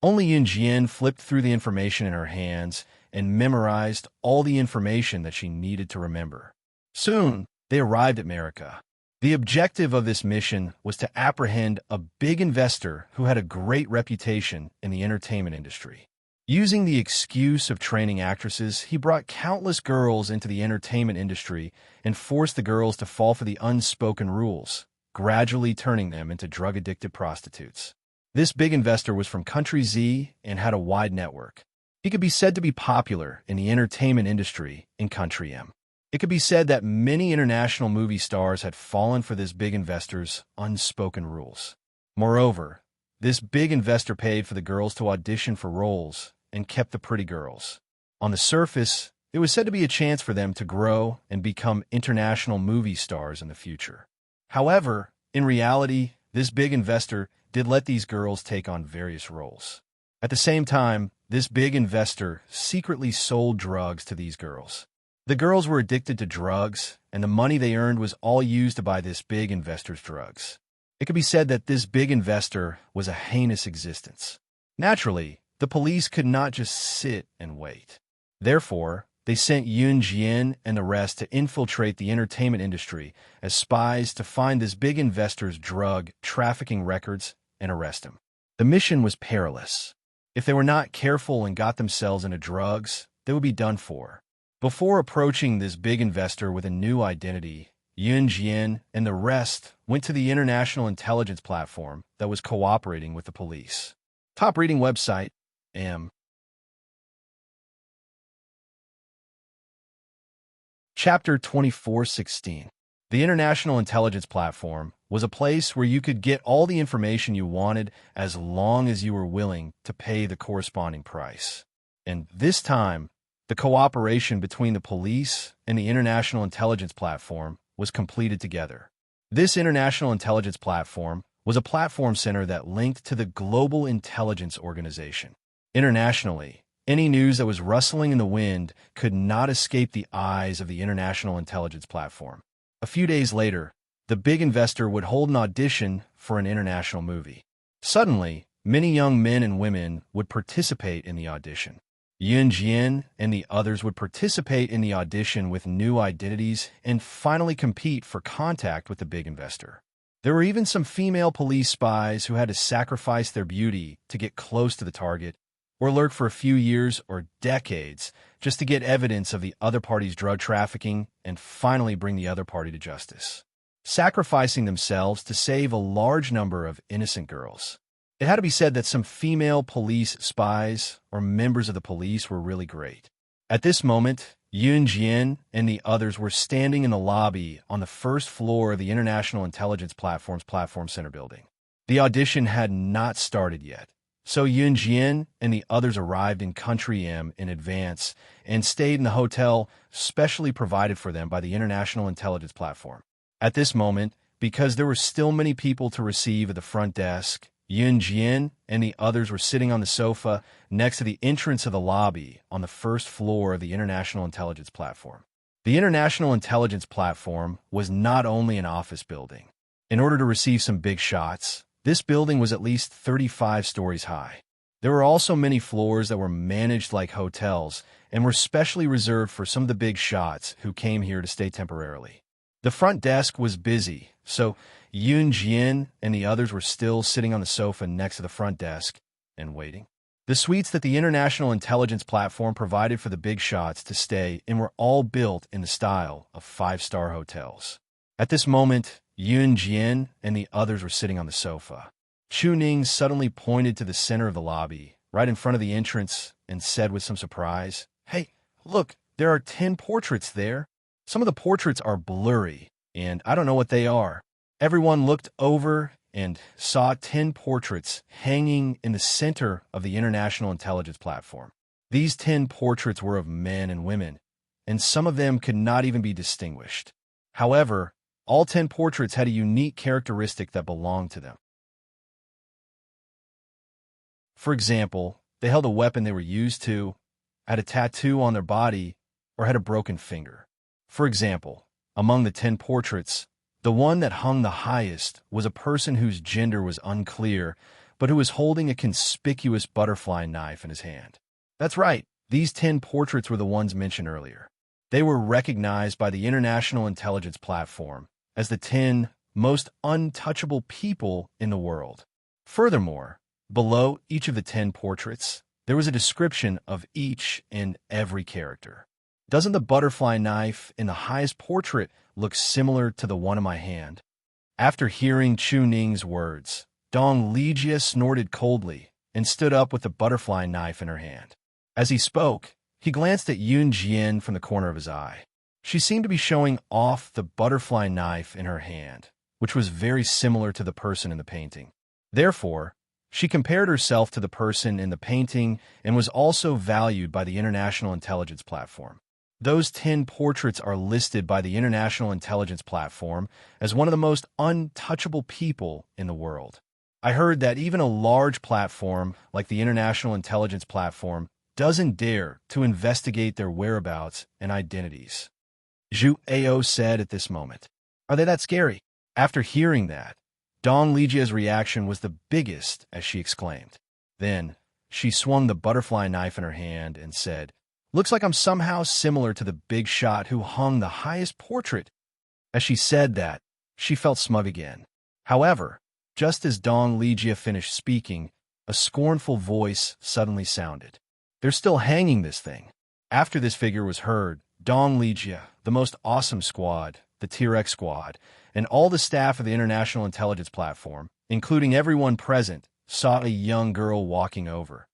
Only Yunjian flipped through the information in her hands and memorized all the information that she needed to remember. Soon, they arrived at America. The objective of this mission was to apprehend a big investor who had a great reputation in the entertainment industry. Using the excuse of training actresses, he brought countless girls into the entertainment industry and forced the girls to fall for the unspoken rules, gradually turning them into drug-addicted prostitutes. This big investor was from Country Z and had a wide network. He could be said to be popular in the entertainment industry in Country M. It could be said that many international movie stars had fallen for this big investor's unspoken rules. Moreover, this big investor paid for the girls to audition for roles and kept the pretty girls. On the surface, it was said to be a chance for them to grow and become international movie stars in the future. However, in reality, this big investor did let these girls take on various roles. At the same time, this big investor secretly sold drugs to these girls. The girls were addicted to drugs, and the money they earned was all used to buy this big investor's drugs. It could be said that this big investor was a heinous existence. Naturally, the police could not just sit and wait. Therefore, they sent Yun Jian and the rest to infiltrate the entertainment industry as spies to find this big investor's drug trafficking records and arrest him. The mission was perilous. If they were not careful and got themselves into drugs, they would be done for. Before approaching this big investor with a new identity, Yun Jian and the rest went to the international intelligence platform that was cooperating with the police. Top reading website, M. Chapter 2416. The International Intelligence Platform was a place where you could get all the information you wanted as long as you were willing to pay the corresponding price. And this time, the cooperation between the police and the International Intelligence Platform was completed together. This International Intelligence Platform was a platform center that linked to the Global Intelligence Organization. Internationally, any news that was rustling in the wind could not escape the eyes of the International Intelligence Platform. A few days later, the big investor would hold an audition for an international movie. Suddenly, many young men and women would participate in the audition. Yun Jian and the others would participate in the audition with new identities and finally compete for contact with the big investor. There were even some female police spies who had to sacrifice their beauty to get close to the target, or lurk for a few years or decades just to get evidence of the other party's drug trafficking and finally bring the other party to justice, sacrificing themselves to save a large number of innocent girls. It had to be said that some female police spies or members of the police were really great. At this moment, Yun Jian and the others were standing in the lobby on the first floor of the International Intelligence Platform's Platform Center building. The audition had not started yet. So Yun Jian and the others arrived in Country M in advance and stayed in the hotel specially provided for them by the International Intelligence Platform. At this moment, because there were still many people to receive at the front desk, Yun Jian and the others were sitting on the sofa next to the entrance of the lobby on the first floor of the International Intelligence Platform. The International Intelligence Platform was not only an office building. In order to receive some big shots, this building was at least 35 stories high. There were also many floors that were managed like hotels and were specially reserved for some of the big shots who came here to stay temporarily. The front desk was busy, so Yun Jian and the others were still sitting on the sofa next to the front desk and waiting. The suites that the International Intelligence Platform provided for the big shots to stay in were all built in the style of five-star hotels. At this moment, Yun Jian and the others were sitting on the sofa. Chu Ning suddenly pointed to the center of the lobby, right in front of the entrance, and said with some surprise, "Hey, look, there are 10 portraits there. Some of the portraits are blurry, and I don't know what they are." Everyone looked over and saw 10 portraits hanging in the center of the International Intelligence Platform. These 10 portraits were of men and women, and some of them could not even be distinguished. However, all 10 portraits had a unique characteristic that belonged to them. For example, they held a weapon they were used to, had a tattoo on their body, or had a broken finger. For example, among the 10 portraits, the one that hung the highest was a person whose gender was unclear, but who was holding a conspicuous butterfly knife in his hand. That's right, these 10 portraits were the ones mentioned earlier. They were recognized by the International Intelligence Platform as the 10 most untouchable people in the world. Furthermore, below each of the 10 portraits, there was a description of each and every character. Doesn't the butterfly knife in the highest portrait look similar to the one in my hand? After hearing Chu Ning's words, Dong Lijia snorted coldly and stood up with the butterfly knife in her hand. As he spoke, he glanced at Yun Jian from the corner of his eye. She seemed to be showing off the butterfly knife in her hand, which was very similar to the person in the painting. Therefore, she compared herself to the person in the painting and was also valued by the International Intelligence Platform. Those 10 portraits are listed by the International Intelligence Platform as one of the most untouchable people in the world. I heard that even a large platform like the International Intelligence Platform doesn't dare to investigate their whereabouts and identities. Zhu Ao said at this moment. Are they that scary? After hearing that, Dong Lijia's reaction was the biggest as she exclaimed. Then, she swung the butterfly knife in her hand and said, Looks like I'm somehow similar to the big shot who hung the highest portrait. As she said that, she felt smug again. However, just as Dong Lijia finished speaking, a scornful voice suddenly sounded. They're still hanging this thing. After this figure was heard, Dong Lijia, the most awesome squad, the T-Rex squad, and all the staff of the International Intelligence Platform, including everyone present, saw a young girl walking over.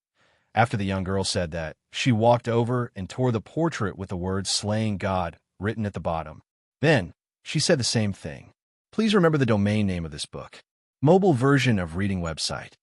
After the young girl said that, she walked over and tore the portrait with the words "Slaying God" written at the bottom. Then, she said the same thing. Please remember the domain name of this book. Mobile version of reading website.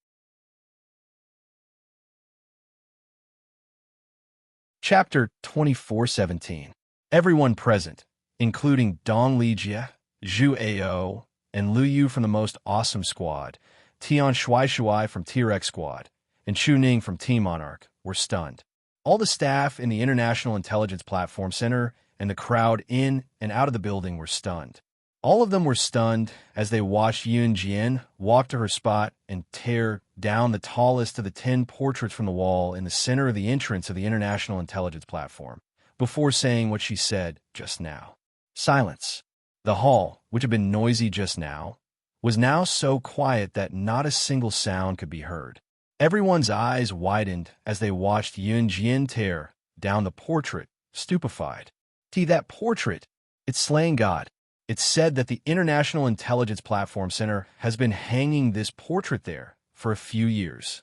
Chapter 2417. Everyone present, including Dong Lijia, Zhu Ao, and Lu Yu from the Most Awesome Squad, Tian Shuai from T-Rex Squad, and Chu Ning from Team Monarch, were stunned. All the staff in the International Intelligence Platform Center and the crowd in and out of the building were stunned. All of them were stunned as they watched Yun Jian walk to her spot and tear down the tallest of the 10 portraits from the wall in the center of the entrance of the International Intelligence Platform, before saying what she said just now. Silence. The hall, which had been noisy just now, was now so quiet that not a single sound could be heard. Everyone's eyes widened as they watched Yun Jian tear down the portrait, stupefied. See that portrait? It's Slaying God. It's said that the International Intelligence Platform Center has been hanging this portrait there for a few years.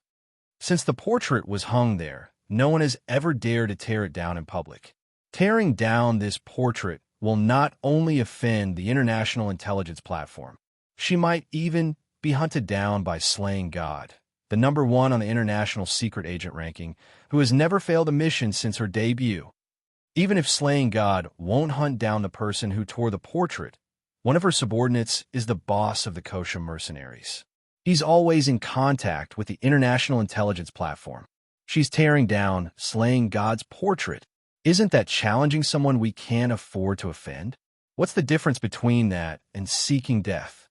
Since the portrait was hung there, no one has ever dared to tear it down in public. Tearing down this portrait will not only offend the International Intelligence Platform, she might even be hunted down by Slaying God, the #1 on the International Secret Agent ranking, who has never failed a mission since her debut. Even if Slaying God won't hunt down the person who tore the portrait, one of her subordinates is the boss of the Kosha mercenaries. He's always in contact with the International Intelligence Platform. She's tearing down Slaying God's portrait. Isn't that challenging someone we can't afford to offend? What's the difference between that and seeking death?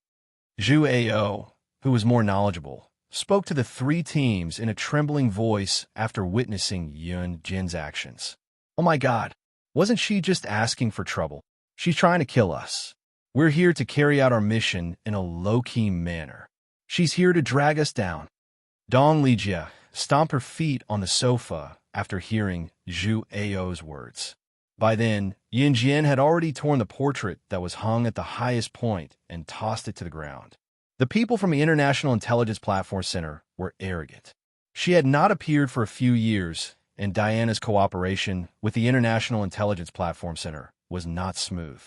Zhu Ao, who was more knowledgeable, spoke to the 3 teams in a trembling voice after witnessing Yun Jin's actions. Oh my God, wasn't she just asking for trouble? She's trying to kill us. We're here to carry out our mission in a low-key manner. She's here to drag us down. Dong Lijia stomped her feet on the sofa after hearing Zhu Ao's words. By then, Yun Jian had already torn the portrait that was hung at the highest point and tossed it to the ground. The people from the International Intelligence Platform Center were arrogant. She had not appeared for a few years, and Diana's cooperation with the International Intelligence Platform Center was not smooth.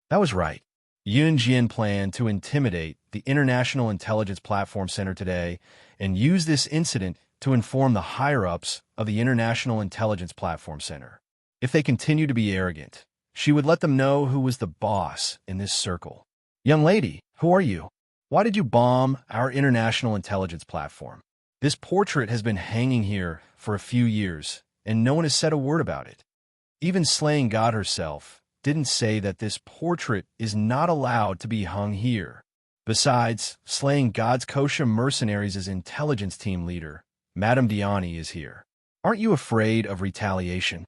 That was right. Yun Jian planned to intimidate the International Intelligence Platform Center today and use this incident to inform the higher-ups of the International Intelligence Platform Center. If they continue to be arrogant, she would let them know who was the boss in this circle. Young lady, who are you? Why did you bomb our International Intelligence Platform? This portrait has been hanging here for a few years, and no one has said a word about it. Even Slaying God herself didn't say that this portrait is not allowed to be hung here. Besides, Slaying God's Kosha mercenaries' intelligence team leader, Madame Diani, is here. Aren't you afraid of retaliation?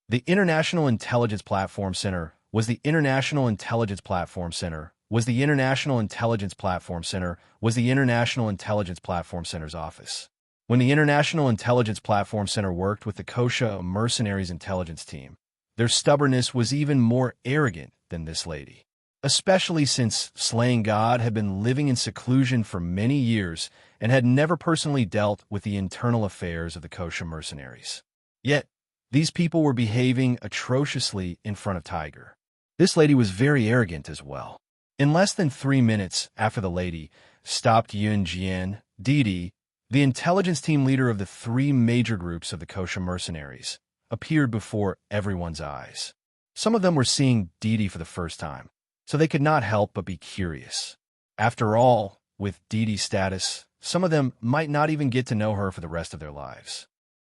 The International Intelligence Platform Center was the International Intelligence Platform Center was the International Intelligence Platform Center was the International Intelligence Platform Center's office. When the International Intelligence Platform Center worked with the Kosha mercenaries intelligence team, their stubbornness was even more arrogant than this lady. Especially since Slaying God had been living in seclusion for many years and had never personally dealt with the internal affairs of the Kosha mercenaries. Yet, these people were behaving atrociously in front of Tiger. This lady was very arrogant as well. In less than 3 minutes after the lady stopped Yun Jian, Didi, the intelligence team leader of the 3 major groups of the Kosha mercenaries, appeared before everyone's eyes. Some of them were seeing Didi for the first time, so they could not help but be curious. After all, with Didi's status, some of them might not even get to know her for the rest of their lives.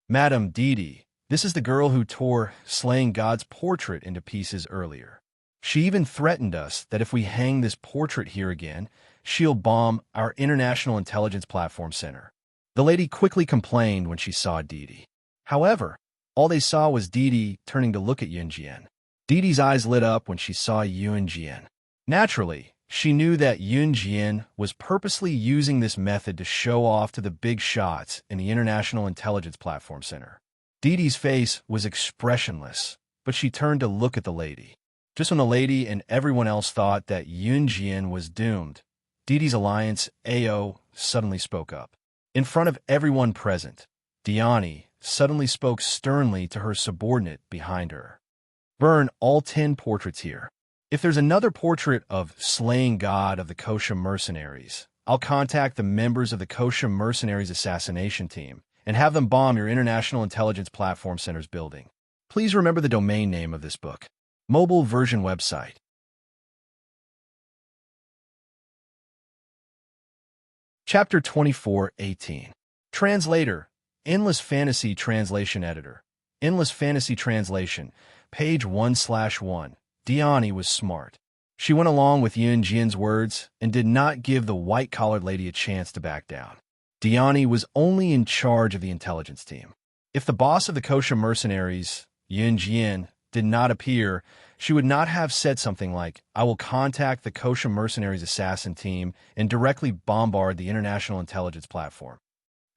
Madam Didi, this is the girl who tore Slaying God's portrait into pieces earlier. She even threatened us that if we hang this portrait here again, she'll bomb our International Intelligence Platform Center. The lady quickly complained when she saw Didi. However, all they saw was Didi turning to look at Yunjian. Didi's eyes lit up when she saw Yunjian. Naturally, she knew that Yunjian was purposely using this method to show off to the big shots in the International Intelligence Platform Center. Didi's face was expressionless, but she turned to look at the lady. Just when the lady and everyone else thought that Yunjian was doomed, Didi's alliance, AO, suddenly spoke up. In front of everyone present, Diani suddenly spoke sternly to her subordinate behind her. Burn all 10 portraits here. If there's another portrait of Slaying God of the Kosha mercenaries, I'll contact the members of the Kosha mercenaries assassination team and have them bomb your International Intelligence Platform Center's building. Please remember the domain name of this book. Mobile version website. Chapter 24:18. Translator, Endless Fantasy Translation Editor. Endless Fantasy Translation, page 1/1. Diani was smart. She went along with Yunjian's words and did not give the white-collared lady a chance to back down. Diani was only in charge of the intelligence team. If the boss of the Kosha mercenaries, Yunjian, did not appear, she would not have said something like, "I will contact the Kosha mercenaries assassin team and directly bombard the International Intelligence Platform."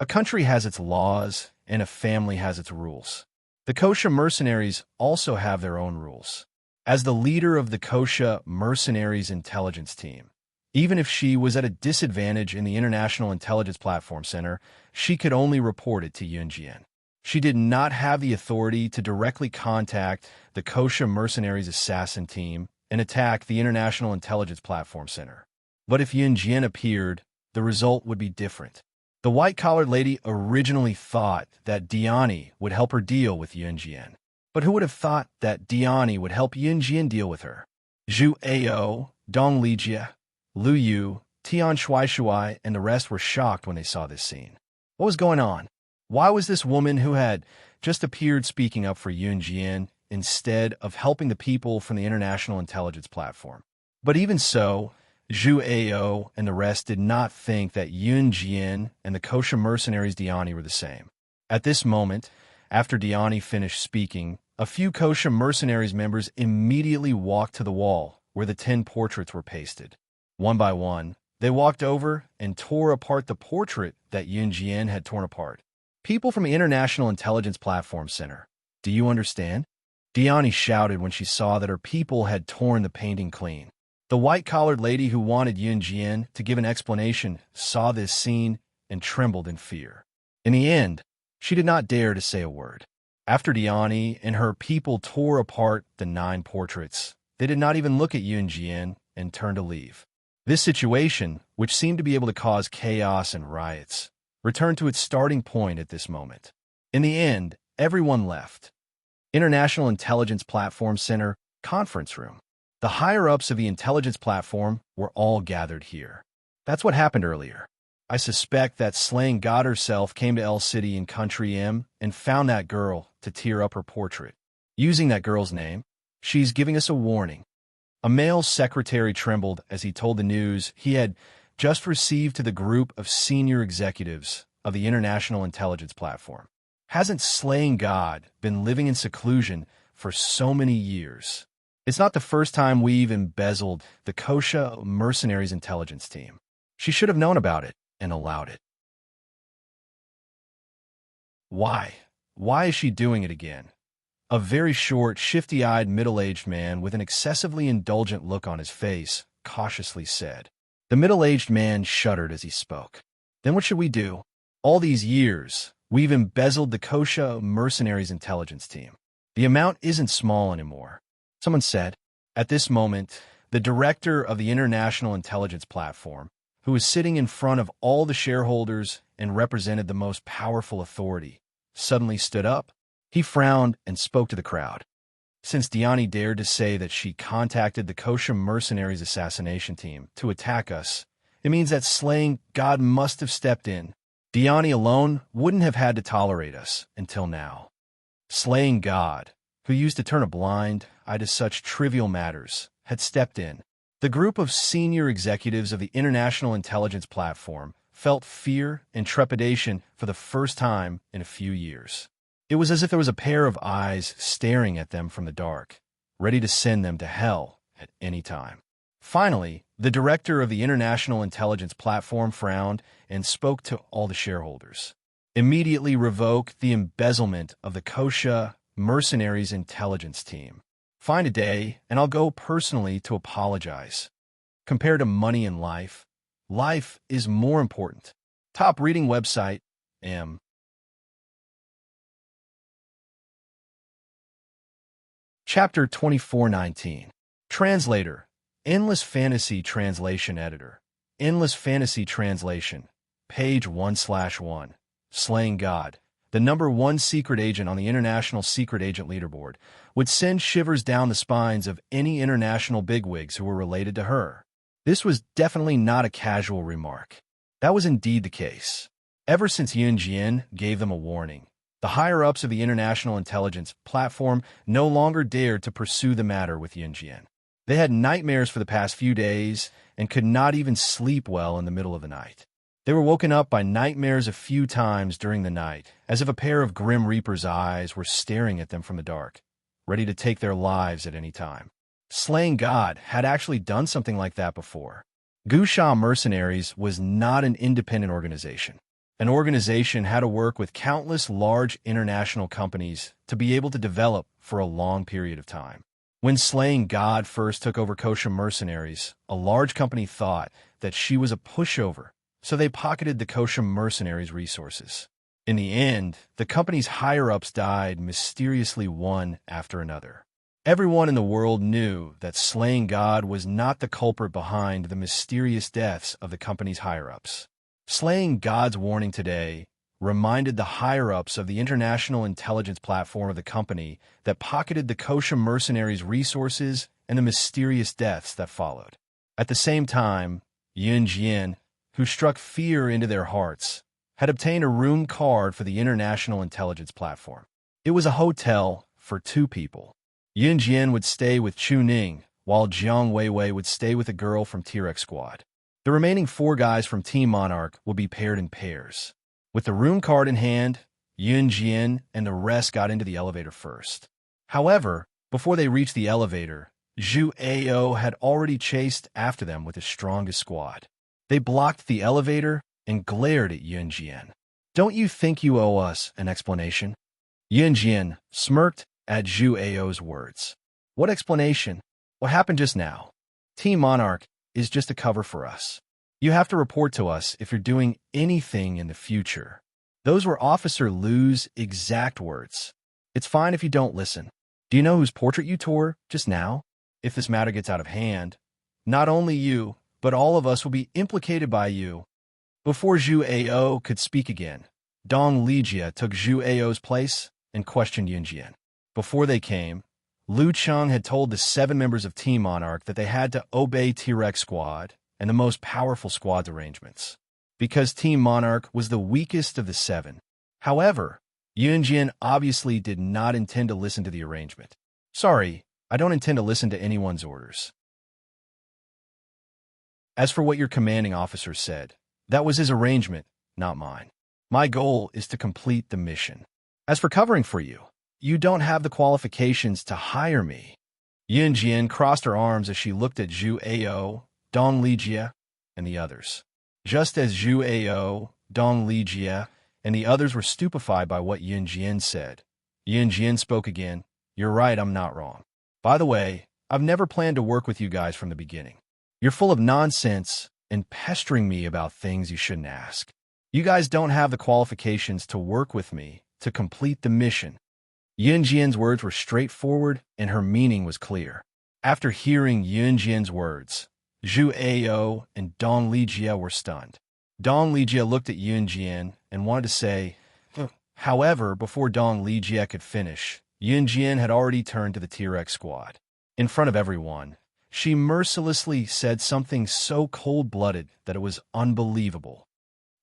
A country has its laws, and a family has its rules. The Kosha mercenaries also have their own rules. As the leader of the Kosha mercenaries intelligence team, even if she was at a disadvantage in the International Intelligence Platform Center, she could only report it to Yunjian. She did not have the authority to directly contact the Kosha mercenaries assassin team and attack the International Intelligence Platform Center. But if Yunjian appeared, the result would be different. The white-collared lady originally thought that Diani would help her deal with Yunjian. But who would have thought that Diani would help Yunjian deal with her? Zhu Ao, Dong Lijia, Lu Yu, Tian Shuai, and the rest were shocked when they saw this scene. What was going on? Why was this woman who had just appeared speaking up for Yunjian instead of helping the people from the International Intelligence Platform? But even so, Zhu Ao and the rest did not think that Yunjian and the Kosha mercenaries Diani were the same. At this moment, after Diani finished speaking, a few Kosha mercenaries members immediately walked to the wall where the 10 portraits were pasted. One by one, they walked over and tore apart the portrait that Yunjian had torn apart. "People from the International Intelligence Platform Center, do you understand?" Diani shouted when she saw that her people had torn the painting clean. The white-collared lady who wanted Yunjian to give an explanation saw this scene and trembled in fear. In the end, she did not dare to say a word. After Diani and her people tore apart the 9 portraits, they did not even look at Yunjian and turned to leave. This situation, which seemed to be able to cause chaos and riots, returned to its starting point at this moment. In the end, everyone left. International Intelligence Platform Center, conference room. The higher-ups of the intelligence platform were all gathered here. That's what happened earlier. I suspect that Slaying God herself came to L City in Country M and found that girl to tear up her portrait. Using that girl's name, she's giving us a warning. A male secretary trembled as he told the news he had just received to the group of senior executives of the International Intelligence Platform. Hasn't Slaying God been living in seclusion for so many years? It's not the first time we've embezzled the Kosha mercenaries intelligence team. She should have known about it and allowed it. Why? Why is she doing it again? A very short, shifty-eyed, middle-aged man with an excessively indulgent look on his face cautiously said. The middle-aged man shuddered as he spoke. Then what should we do? All these years, we've embezzled the Kosha mercenaries intelligence team. The amount isn't small anymore. Someone said. At this moment, the director of the International Intelligence Platform, who was sitting in front of all the shareholders and represented the most powerful authority, suddenly stood up. He frowned and spoke to the crowd. Since Diani dared to say that she contacted the Kosha mercenaries assassination team to attack us It means that slaying God must have stepped in. Diani alone wouldn't have had to tolerate us until now. Slaying God, who used to turn a blind eye to such trivial matters, had stepped in. The group of senior executives of the International Intelligence Platform felt fear and trepidation for the first time in a few years. It was as if there was a pair of eyes staring at them from the dark, ready to send them to hell at any time. Finally, the director of the International Intelligence Platform frowned and spoke to all the shareholders. Immediately revoke the embezzlement of the Kosha mercenaries intelligence team. Find a day, and I'll go personally to apologize. Compared to money and life, life is more important. Top reading website, M. Chapter 2419. Translator. Endless Fantasy Translation Editor. Endless Fantasy Translation. Page 1/1. Slaying God, the #1 secret agent on the International Secret Agent Leaderboard, would send shivers down the spines of any international bigwigs who were related to her. This was definitely not a casual remark. That was indeed the case. Ever since Yun Jian gave them a warning, the higher-ups of the International Intelligence Platform no longer dared to pursue the matter with Yun Jian. They had nightmares for the past few days and could not even sleep well in the middle of the night. They were woken up by nightmares a few times during the night, as if a pair of Grim Reaper's eyes were staring at them from the dark, ready to take their lives at any time. Slaying God had actually done something like that before. Gusha Mercenaries was not an independent organization. An organization had to work with countless large international companies to be able to develop for a long period of time. When Slaying God first took over Kosha Mercenaries, a large company thought that she was a pushover, so they pocketed the Kosha Mercenaries' resources. In the end, the company's higher-ups died mysteriously one after another. Everyone in the world knew that Slaying God was not the culprit behind the mysterious deaths of the company's higher-ups. Slaying God's warning today reminded the higher-ups of the International Intelligence Platform of the company that pocketed the Kosha Mercenaries' resources and the mysterious deaths that followed. At the same time, Yun Jian, who struck fear into their hearts, had obtained a room card for the International Intelligence Platform. It was a hotel for 2 people. Yun Jian would stay with Chu Ning, while Jiang Weiwei would stay with a girl from T-Rex Squad. The remaining 4 guys from Team Monarch would be paired in pairs. With the room card in hand, Yun Jian and the rest got into the elevator first. However, before they reached the elevator, Zhu Ao had already chased after them with his strongest squad. They blocked the elevator and glared at Yun Jian. "Don't you think you owe us an explanation?" Yun Jian smirked at Zhu Ao's words. "What explanation? What happened just now? Team Monarch is just a cover for us. You have to report to us if you're doing anything in the future." Those were Officer Lu's exact words. "It's fine if you don't listen. Do you know whose portrait you tore just now? If this matter gets out of hand, not only you, but all of us will be implicated by you." Before Zhu Ao could speak again, Dong Lijia took Zhu Ao's place and questioned Yun Jian. Before they came, Lu Cheng had told the 7 members of Team Monarch that they had to obey T-Rex Squad and the most powerful squad's arrangements, because Team Monarch was the weakest of the 7. However, Yun Jian obviously did not intend to listen to the arrangement. "Sorry, I don't intend to listen to anyone's orders. As for what your commanding officer said, that was his arrangement, not mine. My goal is to complete the mission. As for covering for you, you don't have the qualifications to hire me." Yun Jian crossed her arms as she looked at Zhu Ao, Dong Lijia, and the others. Just as Zhu Ao, Dong Lijia, and the others were stupefied by what Yun Jian said, Yun Jian spoke again. "You're right, I'm not wrong. By the way, I've never planned to work with you guys from the beginning. You're full of nonsense and pestering me about things you shouldn't ask. You guys don't have the qualifications to work with me to complete the mission." Yun Jian's words were straightforward and her meaning was clear. After hearing Yun Jian's words, Zhu Ao and Dong Lijia were stunned. Dong Lijia looked at Yun Jian and wanted to say, however, before Dong Lijia could finish, Yun Jian had already turned to the T-Rex Squad. In front of everyone, She mercilessly said something so cold-blooded that it was unbelievable.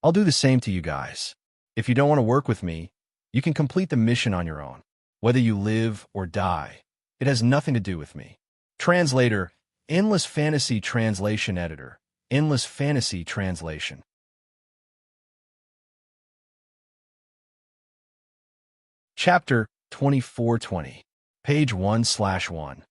I'll do the same to you guys. If you don't want to work with me, you can complete the mission on your own. Whether you live or die, it has nothing to do with me. Translator, Endless Fantasy Translation Editor, Endless Fantasy Translation. Chapter 2420, Page 1/1.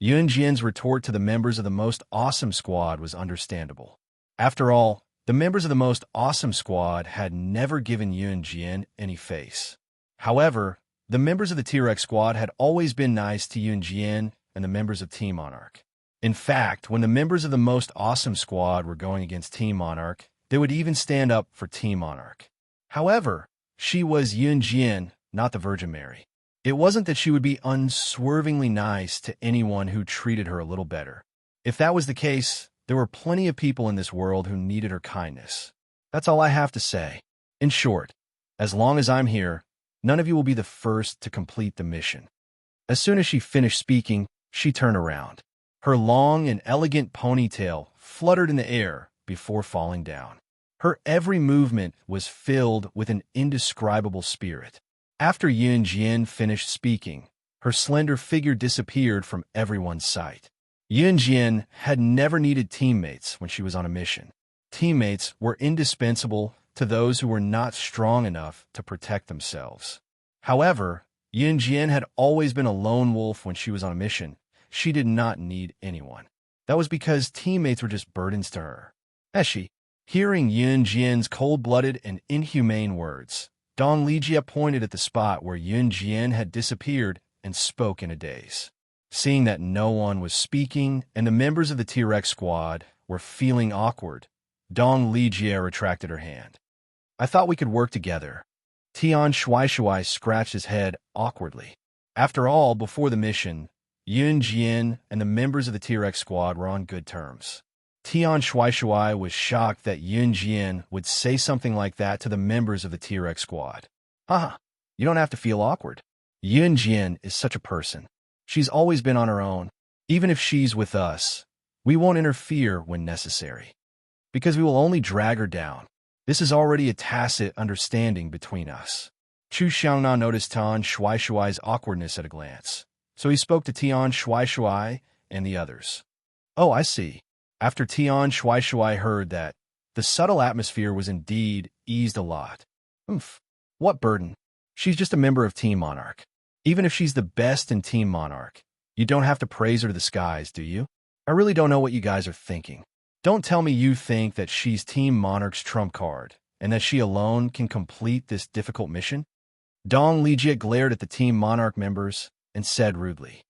Yunjian's retort to the members of the Most Awesome Squad was understandable. After all, the members of the Most Awesome Squad had never given Yunjian any face. However, the members of the T-Rex Squad had always been nice to Yunjian and the members of Team Monarch. In fact, when the members of the Most Awesome Squad were going against Team Monarch, they would even stand up for Team Monarch. However, she was Yunjian, not the Virgin Mary. It wasn't that she would be unswervingly nice to anyone who treated her a little better. If that was the case, there were plenty of people in this world who needed her kindness. That's all I have to say. In short, as long as I'm here, none of you will be the first to complete the mission. As soon as she finished speaking, she turned around. Her long and elegant ponytail fluttered in the air before falling down. Her every movement was filled with an indescribable spirit. After Yunjian finished speaking, her slender figure disappeared from everyone's sight. Yunjian had never needed teammates when she was on a mission. Teammates were indispensable to those who were not strong enough to protect themselves. However, Yunjian had always been a lone wolf when she was on a mission. She did not need anyone. That was because teammates were just burdens to her. Hearing Yunjian's cold-blooded and inhumane words, Dong Lijia pointed at the spot where Yunjian had disappeared and spoke in a daze. Seeing that no one was speaking and the members of the T-Rex Squad were feeling awkward, Dong Lijia retracted her hand. I thought we could work together. Tian Shuai scratched his head awkwardly. After all, before the mission, Yunjian and the members of the T-Rex Squad were on good terms. Tian Shuai was shocked that Yunjian would say something like that to the members of the T-Rex Squad. Haha, you don't have to feel awkward. Yunjian is such a person. She's always been on her own. Even if she's with us, we won't interfere when necessary, because we will only drag her down. This is already a tacit understanding between us. Chu Xiangnan noticed Tian Shuai's awkwardness at a glance, so he spoke to Tian Shuai and the others. Oh, I see. After Tian Shuai heard that, the subtle atmosphere was indeed eased a lot. What burden. She's just a member of Team Monarch. Even if she's the best in Team Monarch, you don't have to praise her to the skies, do you? I really don't know what you guys are thinking. Don't tell me you think that she's Team Monarch's trump card, and that she alone can complete this difficult mission? Dong Lijia glared at the Team Monarch members and said rudely,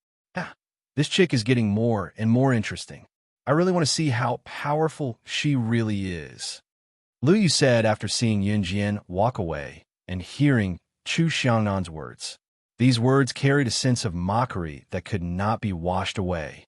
this chick is getting more and more interesting. I really want to see how powerful she really is. Lu Yu said after seeing Yunjian walk away and hearing Chu Xiangnan's words. These words carried a sense of mockery that could not be washed away.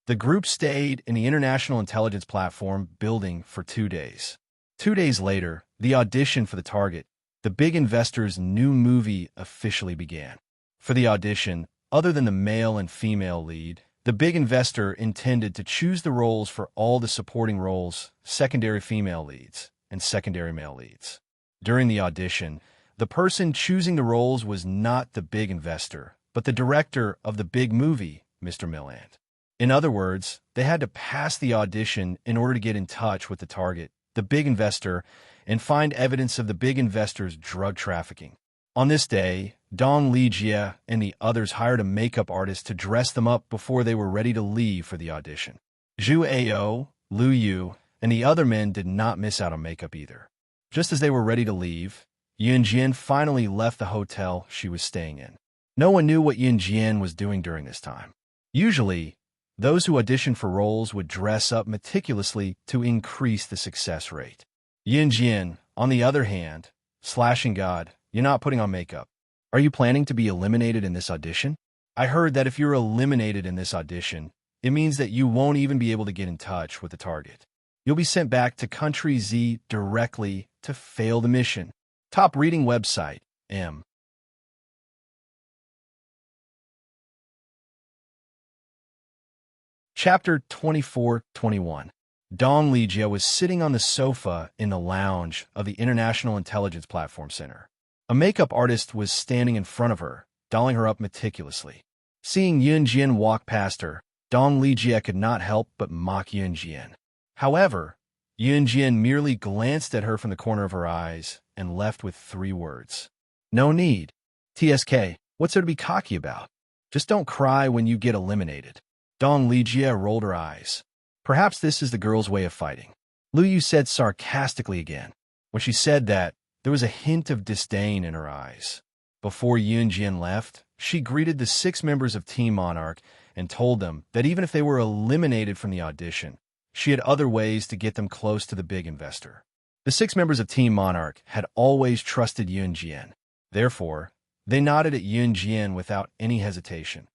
The group stayed in the International Intelligence Platform building for 2 days. 2 days later, the audition for the target, the big investor's new movie, officially began. For the audition, other than the male and female lead, the big investor intended to choose the roles for all the supporting roles, secondary female leads, and secondary male leads. During the audition, the person choosing the roles was not the big investor, but the director of the big movie, Mr. Milland. In other words, they had to pass the audition in order to get in touch with the target, the big investor, and find evidence of the big investor's drug trafficking. On this day, Dong Lijia and the others hired a makeup artist to dress them up before they were ready to leave for the audition. Zhu Ao, Lu Yu, and the other men did not miss out on makeup either. Just as they were ready to leave, Yunjian finally left the hotel she was staying in. No one knew what Yunjian was doing during this time. Usually, those who auditioned for roles would dress up meticulously to increase the success rate. Yunjian, on the other hand, slashing God, you're not putting on makeup. Are you planning to be eliminated in this audition? I heard that if you're eliminated in this audition, it means that you won't even be able to get in touch with the target. You'll be sent back to Country Z directly to fail the mission. Top reading website, M. Chapter 24-21. Dong Lijia was sitting on the sofa in the lounge of the International Intelligence Platform Center. A makeup artist was standing in front of her, dolling her up meticulously. Seeing Yun Jian walk past her, Dong Lijia could not help but mock Yun Jian. However, Yun Jian merely glanced at her from the corner of her eyes and left with 3 words. No need. TSK, what's there to be cocky about? Just don't cry when you get eliminated. Dong Lijia rolled her eyes. Perhaps this is the girl's way of fighting. Lu Yu said sarcastically again. When she said that, there was a hint of disdain in her eyes. Before Yun Jian left, she greeted the 6 members of Team Monarch and told them that even if they were eliminated from the audition, she had other ways to get them close to the big investor. The 6 members of Team Monarch had always trusted Yun Jian. Therefore, they nodded at Yun Jian without any hesitation.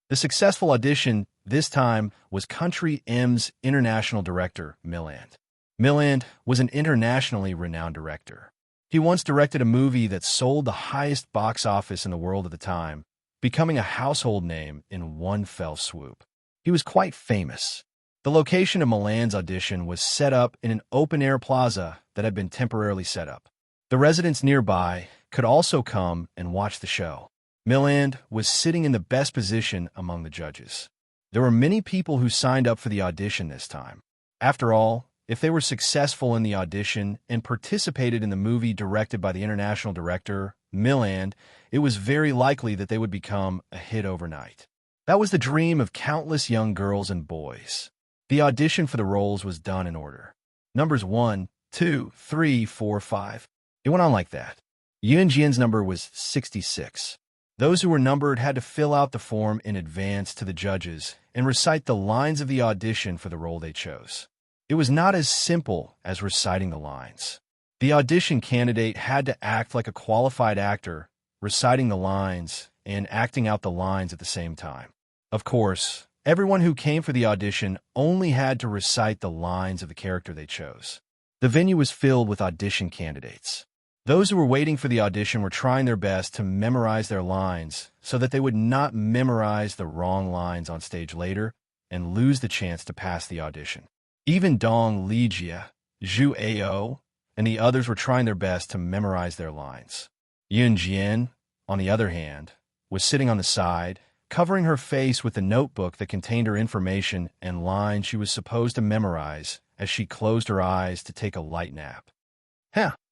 The successful audition this time was Country M's international director, Milland. Milland was an internationally renowned director. He once directed a movie that sold the highest box office in the world at the time, becoming a household name in one fell swoop. He was quite famous. The location of Milland's audition was set up in an open-air plaza that had been temporarily set up. The residents nearby could also come and watch the show. Milland was sitting in the best position among the judges. There were many people who signed up for the audition this time. After all, if they were successful in the audition and participated in the movie directed by the international director, Milland, it was very likely that they would become a hit overnight. That was the dream of countless young girls and boys. The audition for the roles was done in order. Numbers 1, 2, 3, 4, 5. It went on like that. Yun Jian's number was 66. Those who were numbered had to fill out the form in advance to the judges and recite the lines of the audition for the role they chose. It was not as simple as reciting the lines. The audition candidate had to act like a qualified actor, reciting the lines and acting out the lines at the same time. Of course, everyone who came for the audition only had to recite the lines of the character they chose. The venue was filled with audition candidates. Those who were waiting for the audition were trying their best to memorize their lines so that they would not memorize the wrong lines on stage later and lose the chance to pass the audition. Even Dong Lijia, Zhu Ao, and the others were trying their best to memorize their lines. Yun Jian, on the other hand, was sitting on the side, covering her face with the notebook that contained her information and lines she was supposed to memorize as she closed her eyes to take a light nap.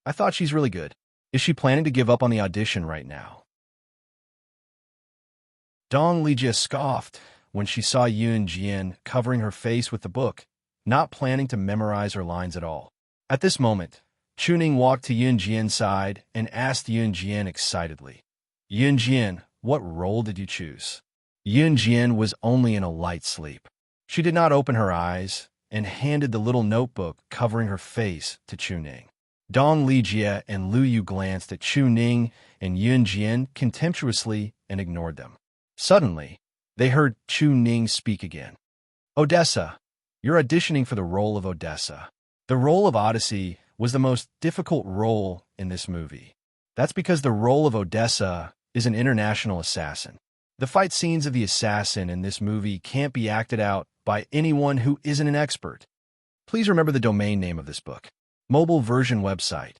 I thought she's really good. Is she planning to give up on the audition right now? Dong Lijia scoffed when she saw Yun Jian covering her face with the book, not planning to memorize her lines at all. At this moment, Chuning walked to Yun Jian's side and asked Yun Jian excitedly, Yun Jian, what role did you choose? Yun Jian was only in a light sleep. She did not open her eyes and handed the little notebook covering her face to Chuning. Dong Lijia and Lu Yu glanced at Chuning and Yun Jian contemptuously and ignored them. Suddenly, they heard Chuning speak again. Odessa, you're auditioning for the role of Odessa. The role of Odyssey was the most difficult role in this movie. That's because the role of Odessa is an international assassin. The fight scenes of the assassin in this movie can't be acted out by anyone who isn't an expert. Please remember the domain name of this book. Mobile version website.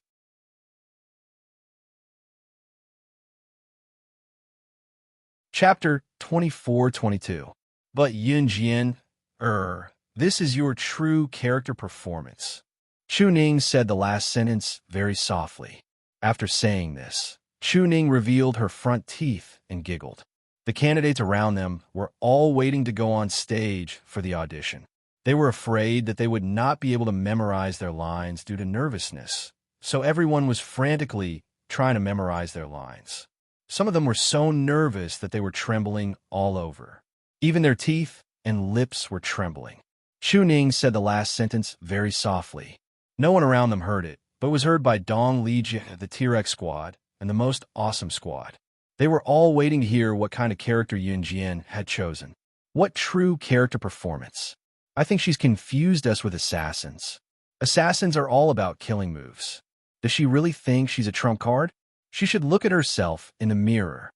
Chapter 24-22. But Yun Jian, this is your true character performance. Chuning said the last sentence very softly. After saying this, Chuning revealed her front teeth and giggled. The candidates around them were all waiting to go on stage for the audition. They were afraid that they would not be able to memorize their lines due to nervousness, so everyone was frantically trying to memorize their lines. Some of them were so nervous that they were trembling all over. Even their teeth and lips were trembling. Chuning said the last sentence very softly. No one around them heard it, but was heard by Dong Lijia, the T-Rex squad, and the most awesome squad. They were all waiting to hear what kind of character Yun Jian had chosen. What true character performance! I think she's confused us with assassins. Assassins are all about killing moves. Does she really think she's a trump card? She should look at herself in the mirror.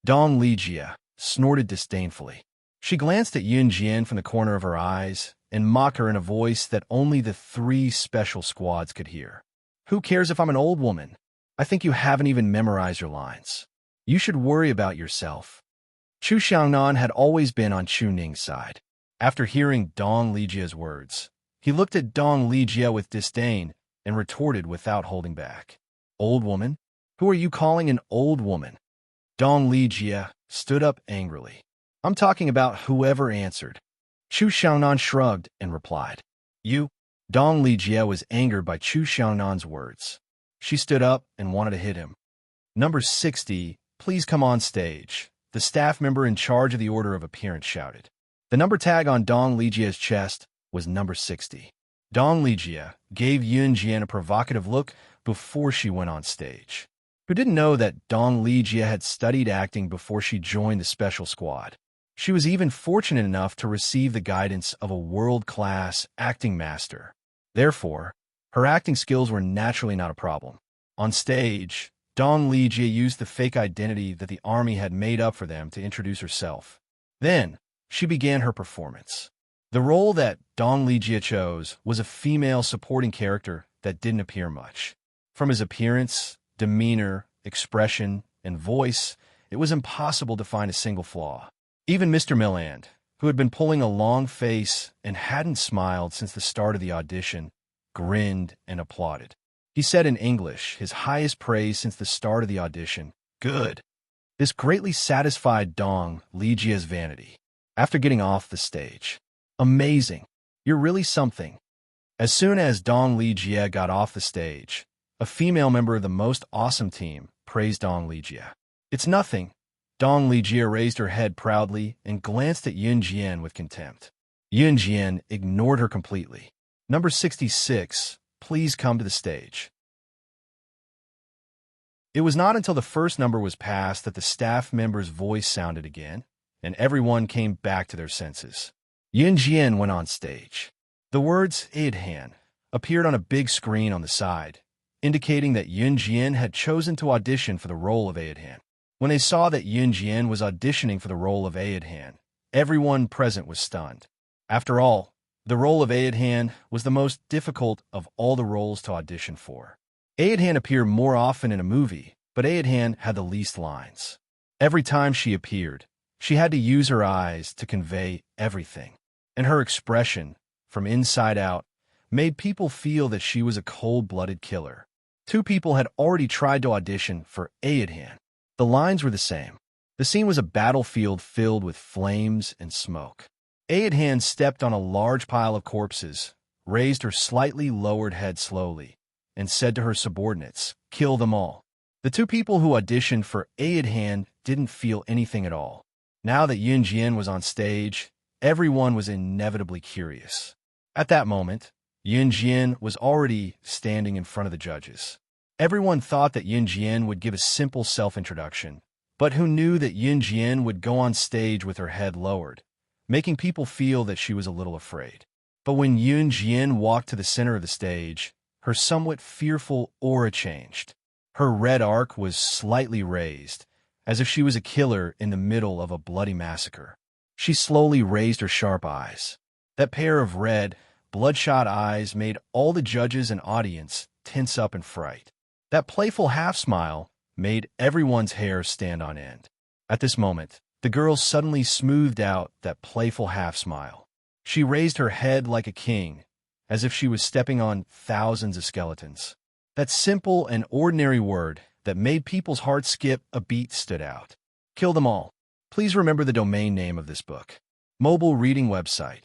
Dong Lijia snorted disdainfully. She glanced at Yun Jian from the corner of her eyes and mocked her in a voice that only the 3 special squads could hear. Who cares if I'm an old woman? I think you haven't even memorized your lines. You should worry about yourself. Chu Xiangnan had always been on Chu Ning's side. After hearing Dong Lijia's words, he looked at Dong Lijia with disdain and retorted without holding back. Old woman? Who are you calling an old woman? Dong Lijia stood up angrily. I'm talking about whoever answered. Chu Xiangnan shrugged and replied. You? Dong Lijia was angered by Chu Xiangnan's words. She stood up and wanted to hit him. Number 60, please come on stage, the staff member in charge of the order of appearance shouted. The number tag on Dong Lijia's chest was number 60. Dong Lijia gave Yun Jian a provocative look before she went on stage. Who didn't know that Dong Lijia had studied acting before she joined the special squad? She was even fortunate enough to receive the guidance of a world-class acting master. Therefore, her acting skills were naturally not a problem. On stage, Dong Lijia used the fake identity that the army had made up for them to introduce herself. Then, she began her performance. The role that Dong Lijia chose was a female supporting character that didn't appear much. From his appearance, demeanor, expression, and voice, it was impossible to find a single flaw. Even Mr. Milland, who had been pulling a long face and hadn't smiled since the start of the audition, grinned and applauded. He said in English, his highest praise since the start of the audition, "Good." This greatly satisfied Dong Lijia's vanity. After getting off the stage, "Amazing. You're really something." As soon as Dong Lijia got off the stage, a female member of the most awesome team praised Dong Lijia. "It's nothing." Dong Lijia raised her head proudly and glanced at Yun Jian with contempt. Yun Jian ignored her completely. Number 66, please come to the stage. It was not until the first number was passed that the staff member's voice sounded again, and everyone came back to their senses. Yun Jian went on stage. The words "Aidhan" appeared on a big screen on the side, indicating that Yun Jian had chosen to audition for the role of Aidhan. When they saw that Yun Jian was auditioning for the role of Aidhan, everyone present was stunned. After all, the role of Aidhan was the most difficult of all the roles to audition for. Aidhan appeared more often in a movie, but Aidhan had the least lines. Every time she appeared, she had to use her eyes to convey everything, and her expression, from inside out, made people feel that she was a cold-blooded killer. 2 people had already tried to audition for Aidhan. The lines were the same. The scene was a battlefield filled with flames and smoke. Aidhan stepped on a large pile of corpses, raised her slightly lowered head slowly, and said to her subordinates, "Kill them all." The 2 people who auditioned for Aidhan didn't feel anything at all. Now that Yun Jian was on stage, everyone was inevitably curious. At that moment, Yun Jian was already standing in front of the judges. Everyone thought that Yun Jian would give a simple self-introduction, but who knew that Yun Jian would go on stage with her head lowered, making people feel that she was a little afraid. But when Yun Jian walked to the center of the stage, her somewhat fearful aura changed. Her red arc was slightly raised, as if she was a killer in the middle of a bloody massacre. She slowly raised her sharp eyes. That pair of red, bloodshot eyes made all the judges and audience tense up in fright. That playful half-smile made everyone's hair stand on end. At this moment, the girl suddenly smoothed out that playful half-smile. She raised her head like a king, as if she was stepping on thousands of skeletons. That simple and ordinary word that made people's hearts skip a beat stood out. Kill them all. Please remember the domain name of this book. Mobile reading website.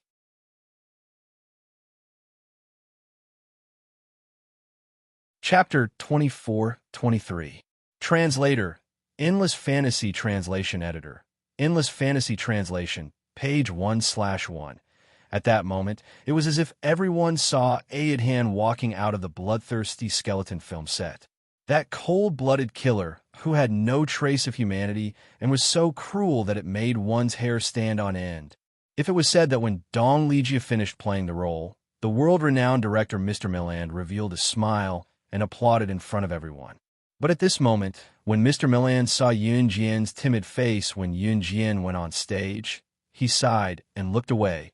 Chapter 24-23. Translator, Endless Fantasy Translation Editor. Endless Fantasy Translation, page 1/1. At that moment, it was as if everyone saw Aidhan walking out of the bloodthirsty skeleton film set. That cold-blooded killer who had no trace of humanity and was so cruel that it made one's hair stand on end. If it was said that when Dong Lijia finished playing the role, the world-renowned director Mr. Milland revealed a smile and applauded in front of everyone. But at this moment, when Mr. Milland saw Yun Jian's timid face when Yun Jian went on stage, he sighed and looked away,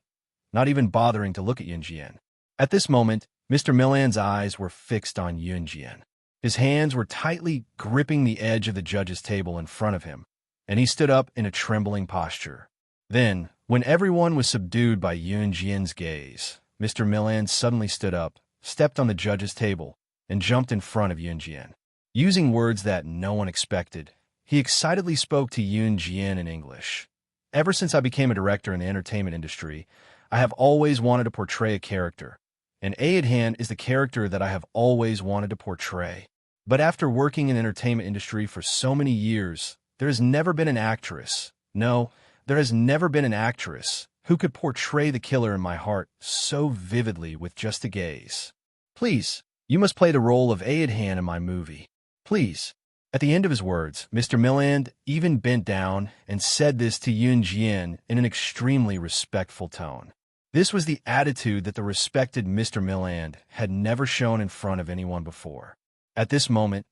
not even bothering to look at Yunjian. At this moment, Mr. Milan's eyes were fixed on Yunjian. His hands were tightly gripping the edge of the judge's table in front of him, and he stood up in a trembling posture. Then, when everyone was subdued by Yunjian's gaze, Mr. Milan suddenly stood up, stepped on the judge's table, and jumped in front of Yunjian. Using words that no one expected, he excitedly spoke to Yunjian in English. Ever since I became a director in the entertainment industry, I have always wanted to portray a character, and Aedhan is the character that I have always wanted to portray. But after working in the entertainment industry for so many years, there has never been an actress, no, there has never been an actress who could portray the killer in my heart so vividly with just a gaze. Please, you must play the role of Aedhan in my movie. Please. At the end of his words, Mr. Milan even bent down and said this to Yunjian in an extremely respectful tone. This was the attitude that the respected Mr. Milan had never shown in front of anyone before. At this moment,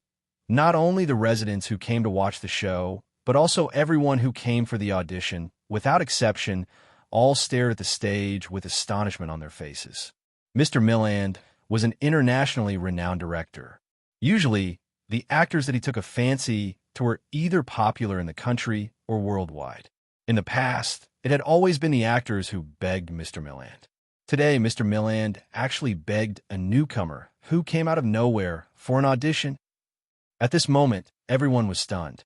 not only the residents who came to watch the show, but also everyone who came for the audition, without exception, all stared at the stage with astonishment on their faces. Mr. Milan was an internationally renowned director. Usually, the actors that he took a fancy to were either popular in the country or worldwide. In the past, it had always been the actors who begged Mr. Milan. Today, Mr. Milan actually begged a newcomer who came out of nowhere for an audition. At this moment, everyone was stunned.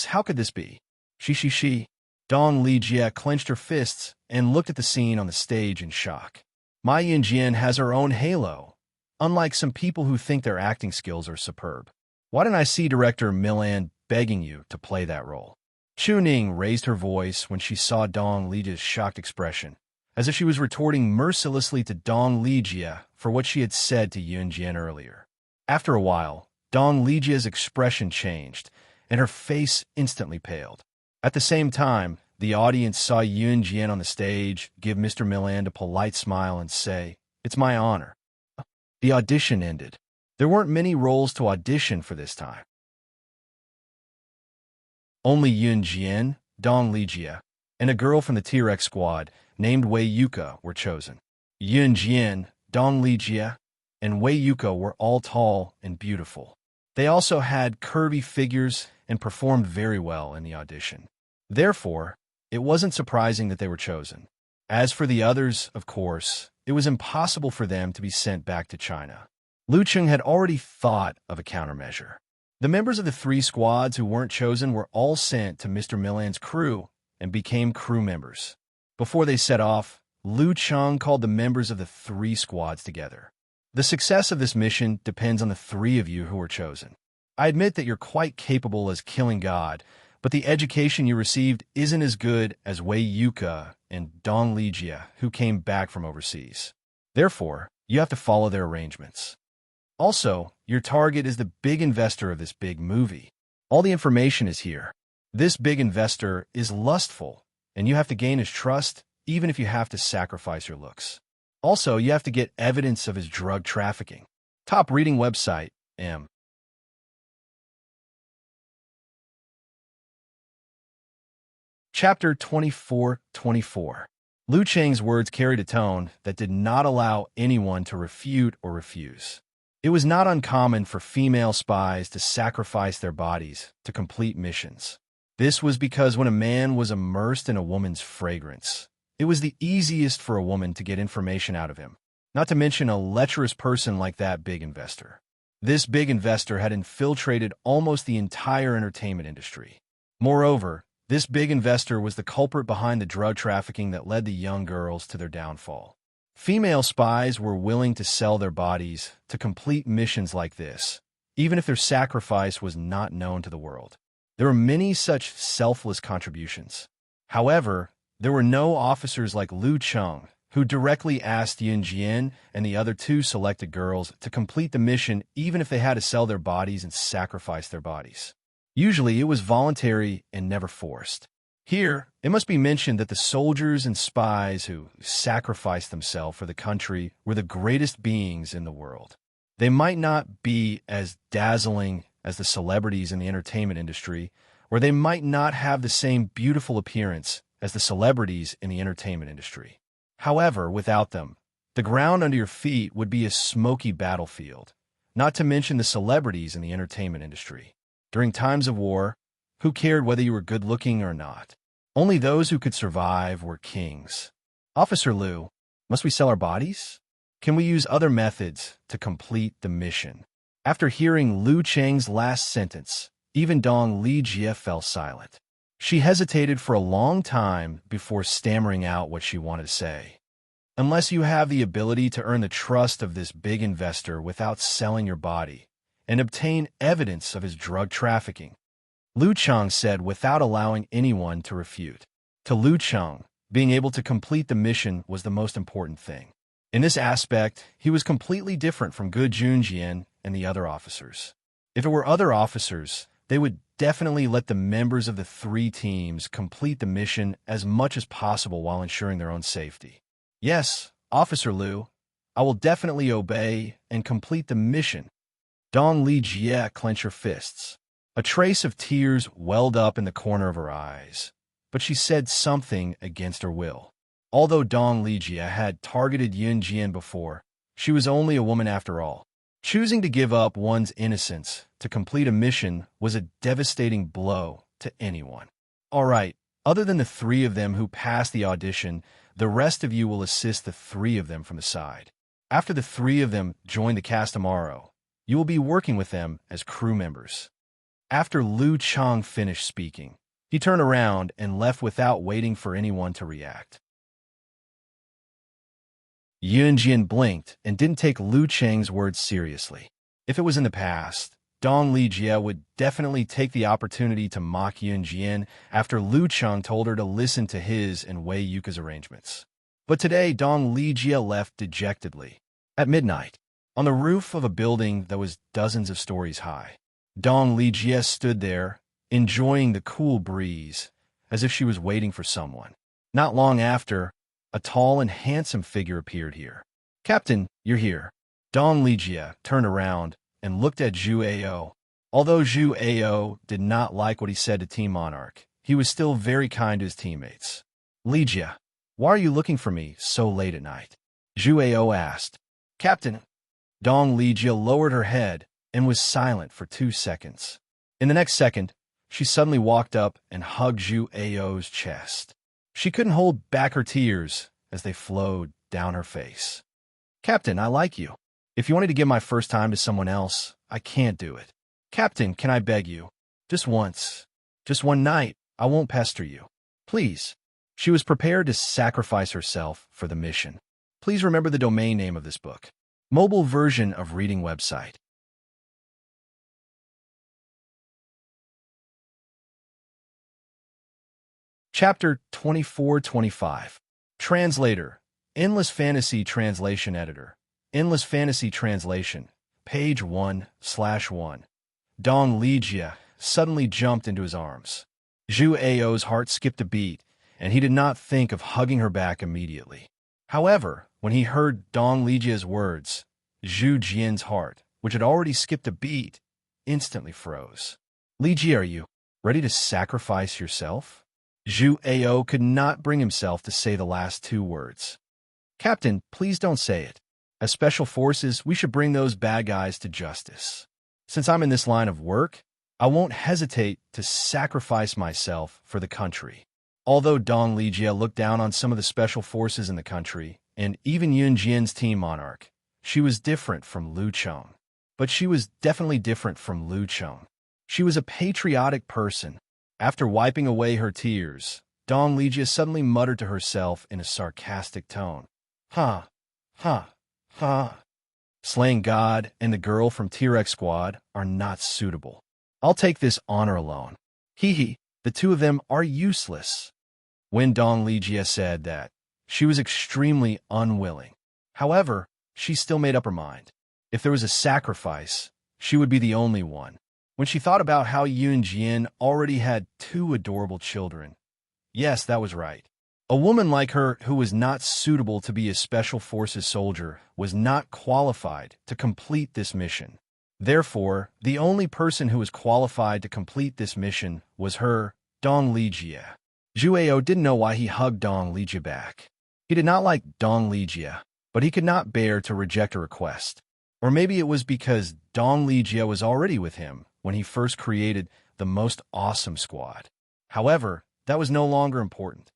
How could this be? She. Dong Lijia clenched her fists and looked at the scene on the stage in shock. My Yunjian has her own halo, unlike some people who think their acting skills are superb. Why didn't I see director Milan begging you to play that role? Chu Ning raised her voice when she saw Dong Lijia's shocked expression, as if she was retorting mercilessly to Dong Lijia for what she had said to Yunjian earlier. After a while, Dong Lijia's expression changed, and her face instantly paled. At the same time, the audience saw Yunjian on the stage give Mr. Milan a polite smile and say, "It's my honor." The audition ended. There weren't many roles to audition for this time. Only Yunjian, Dong Lijia, and a girl from the T-Rex squad named Wei Yuka were chosen. Yunjian, Dong Lijia, and Wei Yuka were all tall and beautiful. They also had curvy figures and performed very well in the audition. Therefore, it wasn't surprising that they were chosen. As for the others, of course, it was impossible for them to be sent back to China. Lu Cheng had already thought of a countermeasure. The members of the 3 squads who weren't chosen were all sent to Mr. Milan's crew and became crew members. Before they set off, Lu Cheng called the members of the 3 squads together. The success of this mission depends on the 3 of you who were chosen. I admit that you're quite capable as killing God, but the education you received isn't as good as Wei Yuka and Dong Lijia, who came back from overseas. Therefore, you have to follow their arrangements. Also, your target is the big investor of this big movie. All the information is here. This big investor is lustful, and you have to gain his trust, even if you have to sacrifice your looks. Also, you have to get evidence of his drug trafficking. Top reading website, M. Chapter 24:24. Lu Cheng's words carried a tone that did not allow anyone to refute or refuse. It was not uncommon for female spies to sacrifice their bodies to complete missions. This was because when a man was immersed in a woman's fragrance, it was the easiest for a woman to get information out of him, not to mention a lecherous person like that big investor. This big investor had infiltrated almost the entire entertainment industry. Moreover, this big investor was the culprit behind the drug trafficking that led the young girls to their downfall. Female spies were willing to sell their bodies to complete missions like this, even if their sacrifice was not known to the world. There were many such selfless contributions. However, there were no officers like Lu Cheng who directly asked Yunjian and the other 2 selected girls to complete the mission even if they had to sell their bodies and sacrifice their bodies. Usually, it was voluntary and never forced. Here, it must be mentioned that the soldiers and spies who sacrificed themselves for the country were the greatest beings in the world. They might not be as dazzling as the celebrities in the entertainment industry, or they might not have the same beautiful appearance as the celebrities in the entertainment industry. However, without them, the ground under your feet would be a smoky battlefield, not to mention the celebrities in the entertainment industry. During times of war, who cared whether you were good-looking or not? Only those who could survive were kings. Officer Liu, must we sell our bodies? Can we use other methods to complete the mission? After hearing Liu Cheng's last sentence, even Dong Lijie fell silent. She hesitated for a long time before stammering out what she wanted to say. Unless you have the ability to earn the trust of this big investor without selling your body and obtain evidence of his drug trafficking, Liu Cheng said without allowing anyone to refute. To Liu Cheng, being able to complete the mission was the most important thing. In this aspect, he was completely different from Gu Junjian and the other officers. If it were other officers, they would definitely let the members of the three teams complete the mission as much as possible while ensuring their own safety. Yes, Officer Liu, I will definitely obey and complete the mission. Dong Lijie clenched her fists. A trace of tears welled up in the corner of her eyes, but she said something against her will. Although Dong Lijie had targeted Yun Jian before, she was only a woman after all. Choosing to give up one's innocence to complete a mission was a devastating blow to anyone. All right, other than the three of them who passed the audition, the rest of you will assist the three of them from the side. After the three of them join the cast tomorrow, you will be working with them as crew members. After Liu Cheng finished speaking, he turned around and left without waiting for anyone to react. Yun Jian blinked and didn't take Liu Cheng's words seriously. If it was in the past, Dong Lijie would definitely take the opportunity to mock Yun Jian after Liu Cheng told her to listen to his and Wei Yuka's arrangements. But today, Dong Lijie left dejectedly. At midnight, on the roof of a building that was dozens of stories high, Dong Lijie stood there, enjoying the cool breeze, as if she was waiting for someone. Not long after, a tall and handsome figure appeared here. "Captain, you're here." Dong Lijie turned around and looked at Zhu Ao. Although Zhu Ao did not like what he said to Team Monarch, he was still very kind to his teammates. "Lijie, why are you looking for me so late at night?" Zhu Ao asked. "Captain." Dong Lijie lowered her head and was silent for 2 seconds. In the next second, she suddenly walked up and hugged Zhu Ao's chest. She couldn't hold back her tears as they flowed down her face. "Captain, I like you. If you wanted to give my first time to someone else, I can't do it. Captain, can I beg you? Just once. Just one night. I won't pester you. Please." She was prepared to sacrifice herself for the mission. Please remember the domain name of this book. Mobile version of reading website. Chapter 24-25. Translator. Endless Fantasy Translation Editor. Endless Fantasy Translation. Page 1/1. Dong Lijie suddenly jumped into his arms. Zhu Ao's heart skipped a beat, and he did not think of hugging her back immediately. However, when he heard Dong Lijie's words, Zhu Jian's heart, which had already skipped a beat, instantly froze. "Lijie, are you ready to sacrifice yourself?" Zhu Ao could not bring himself to say the last two words. "Captain, please don't say it. As special forces, we should bring those bad guys to justice. Since I'm in this line of work, I won't hesitate to sacrifice myself for the country." Although Dong Lijie looked down on some of the special forces in the country, and even Yun Jian's Team Monarch, she was different from Liu Cheng. But she was definitely different from Liu Cheng. She was a patriotic person. After wiping away her tears, Dong Lijie suddenly muttered to herself in a sarcastic tone. "Ha, ha, ha. Slaying God and the girl from T-Rex Squad are not suitable. I'll take this honor alone. Hee hee, the two of them are useless." When Dong Lijie said that, she was extremely unwilling. However, she still made up her mind. If there was a sacrifice, she would be the only one. When she thought about how Yun Jian already had 2 adorable children, yes, that was right. A woman like her who was not suitable to be a Special Forces soldier was not qualified to complete this mission. Therefore, the only person who was qualified to complete this mission was her, Dong Lijie. Jueo didn't know why he hugged Dong Lijia back. He did not like Dong Lijia, but he could not bear to reject a request. Or maybe it was because Dong Lijia was already with him when he first created the most awesome squad. However, that was no longer important.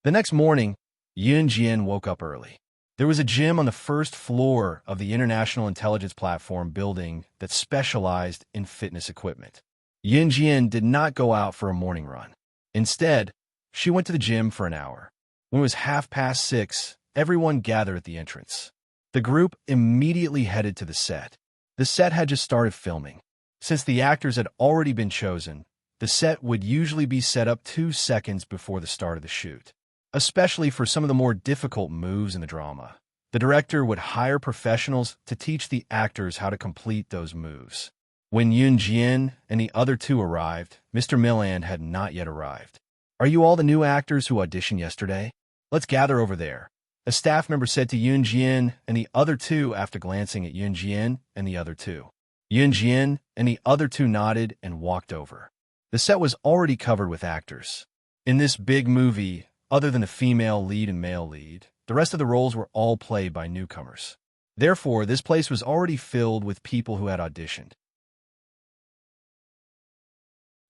The next morning, Yun Jian woke up early. There was a gym on the first floor of the International Intelligence Platform building that specialized in fitness equipment. Yun Jian did not go out for a morning run. Instead, she went to the gym for an hour. When it was 6:30, everyone gathered at the entrance. The group immediately headed to the set. The set had just started filming. Since the actors had already been chosen, the set would usually be set up 2 seconds before the start of the shoot. Especially for some of the more difficult moves in the drama, the director would hire professionals to teach the actors how to complete those moves. When Yun Jian and the other two arrived, Mr. Milland had not yet arrived. "Are you all the new actors who auditioned yesterday? Let's gather over there," a staff member said to Yun Jian and the other two after glancing at Yun Jian and the other two. Yun Jian and the other two nodded and walked over. The set was already covered with actors. In this big movie, other than the female lead and male lead, the rest of the roles were all played by newcomers. Therefore, this place was already filled with people who had auditioned.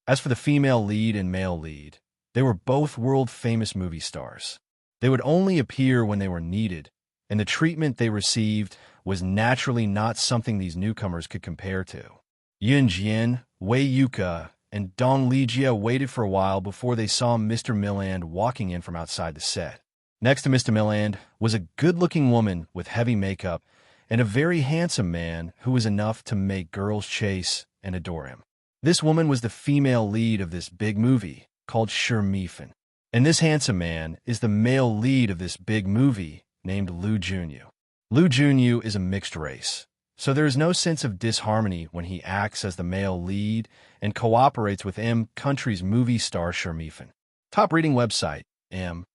As for the female lead and male lead, they were both world-famous movie stars. They would only appear when they were needed, and the treatment they received was naturally not something these newcomers could compare to. Yun Jian, Wei Yuka, and Dong Lijia waited for a while before they saw Mr. Milland walking in from outside the set. Next to Mr. Milland was a good-looking woman with heavy makeup and a very handsome man who was enough to make girls chase and adore him. This woman was the female lead of this big movie called Shi Mifan. And this handsome man is the male lead of this big movie named Lu Junyu. Lu Junyu is a mixed race, so there is no sense of disharmony when he acts as the male lead and cooperates with country's movie star Shi Mifan. Top reading website, M.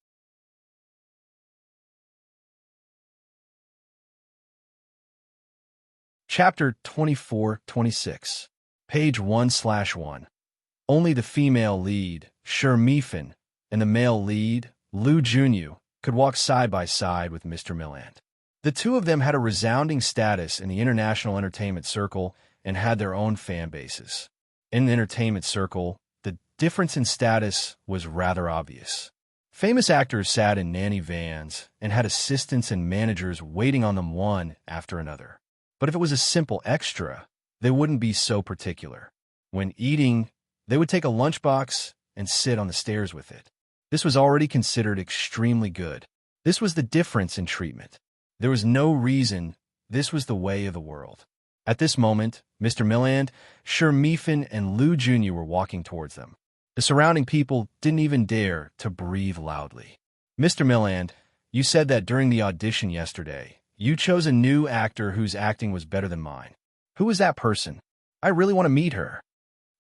Chapter 24-26, page 1/1. Only the female lead, Shi Mifan, and the male lead, Lu Junyu, could walk side by side with Mr. Milland. The two of them had a resounding status in the international entertainment circle and had their own fan bases. In the entertainment circle, the difference in status was rather obvious. Famous actors sat in nanny vans and had assistants and managers waiting on them one after another. But if it was a simple extra, they wouldn't be so particular. When eating, they would take a lunchbox and sit on the stairs with it. This was already considered extremely good. This was the difference in treatment. There was no reason this was the way of the world. At this moment, Mr. Milland, Shi Mifan, and Lu Junyu were walking towards them. The surrounding people didn't even dare to breathe loudly. "Mr. Milland, you said that during the audition yesterday, you chose a new actor whose acting was better than mine. Who is that person? I really want to meet her."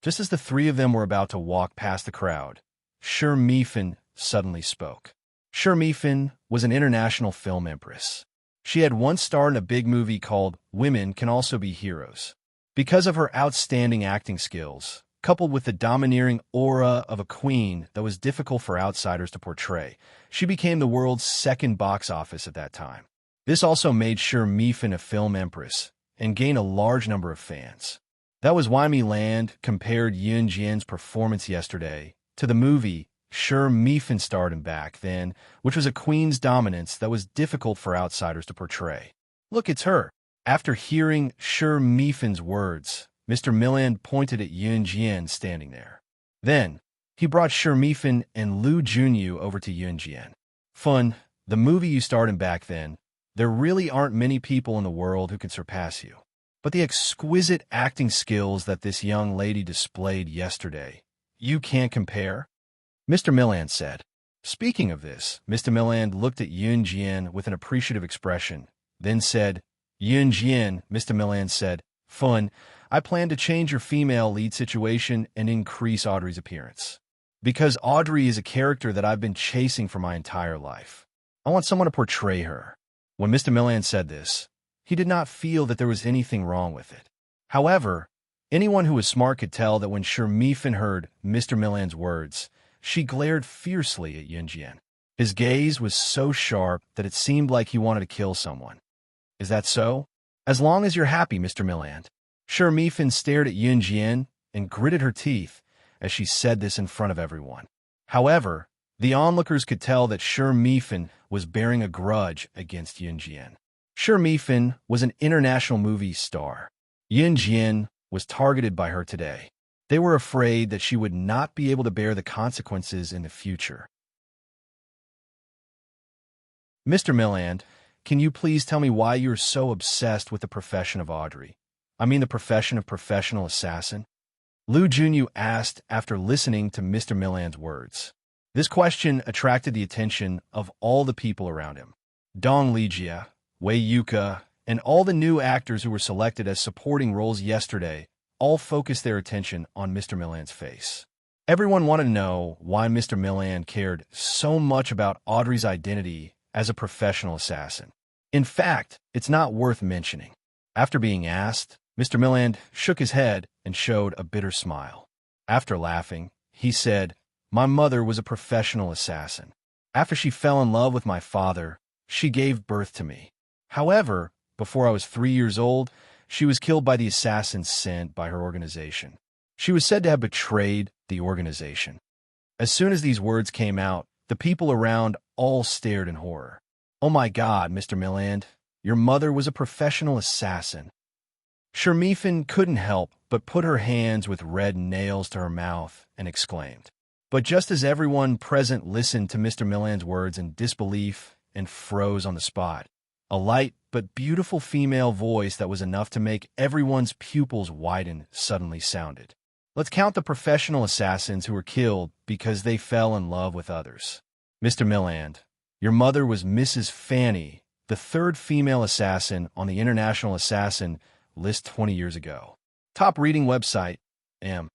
Just as the three of them were about to walk past the crowd, Shi Mifan suddenly spoke. Shi Mifan was an international film empress. She had once starred in a big movie called Women Can Also Be Heroes. Because of her outstanding acting skills, coupled with the domineering aura of a queen that was difficult for outsiders to portray, she became the world's second box office at that time. This also made Shi Mifan a film empress and gained a large number of fans. That was why Milland compared Yun Jian's performance yesterday to the movie Shi Mifan starred in back then, which was a queen's dominance that was difficult for outsiders to portray. "Look, it's her." After hearing Shi Mifan's words, Mr. Milland pointed at Yun Jian standing there. Then, he brought Shi Mifan and Lu Junyu over to Yun Jian. "Fun, the movie you starred in back then, there really aren't many people in the world who can surpass you. But the exquisite acting skills that this young lady displayed yesterday, you can't compare?" Mr. Milland said. Speaking of this, Mr. Milland looked at Yun Jian with an appreciative expression, then said, "Yun Jian," Mr. Milland said, "Fun, I plan to change your female lead situation and increase Audrey's appearance. Because Audrey is a character that I've been chasing for my entire life. I want someone to portray her." When Mr. Milland said this, he did not feel that there was anything wrong with it. However, anyone who was smart could tell that when Shi Mifan heard Mr. Milland's words, she glared fiercely at Yunjian. His gaze was so sharp that it seemed like he wanted to kill someone. Is that so? As long as you're happy, Mr. Milland. Sure Mifin stared at Yunjian and gritted her teeth as she said this in front of everyone. However, the onlookers could tell that Sure Mifin was bearing a grudge against Yunjian. Sure Mifin was an international movie star. Yunjian was targeted by her today. They were afraid that she would not be able to bear the consequences in the future. Mr. Milland, can you please tell me why you're so obsessed with the profession of Audrey? I mean the profession of professional assassin? Lu Junyu asked after listening to Mr. Milland's words. This question attracted the attention of all the people around him. Dong Lijia, Wei Yuka, and all the new actors who were selected as supporting roles yesterday all focused their attention on Mr. Milland's face. Everyone wanted to know why Mr. Milland cared so much about Audrey's identity as a professional assassin. In fact, it's not worth mentioning. After being asked, Mr. Milland shook his head and showed a bitter smile. After laughing, he said, "My mother was a professional assassin. After she fell in love with my father, she gave birth to me. However, before I was 3 years old, she was killed by the assassins sent by her organization. She was said to have betrayed the organization." As soon as these words came out, the people around all stared in horror. "Oh my God, Mr. Milland, your mother was a professional assassin." Shermifin couldn't help but put her hands with red nails to her mouth and exclaimed. But just as everyone present listened to Mr. Milland's words in disbelief and froze on the spot, a light but beautiful female voice that was enough to make everyone's pupils widen suddenly sounded. "Let's count the professional assassins who were killed because they fell in love with others. Mr. Milland, your mother was Mrs. Fanny, the third female assassin on the International Assassin list 20 years ago." Top reading website, M.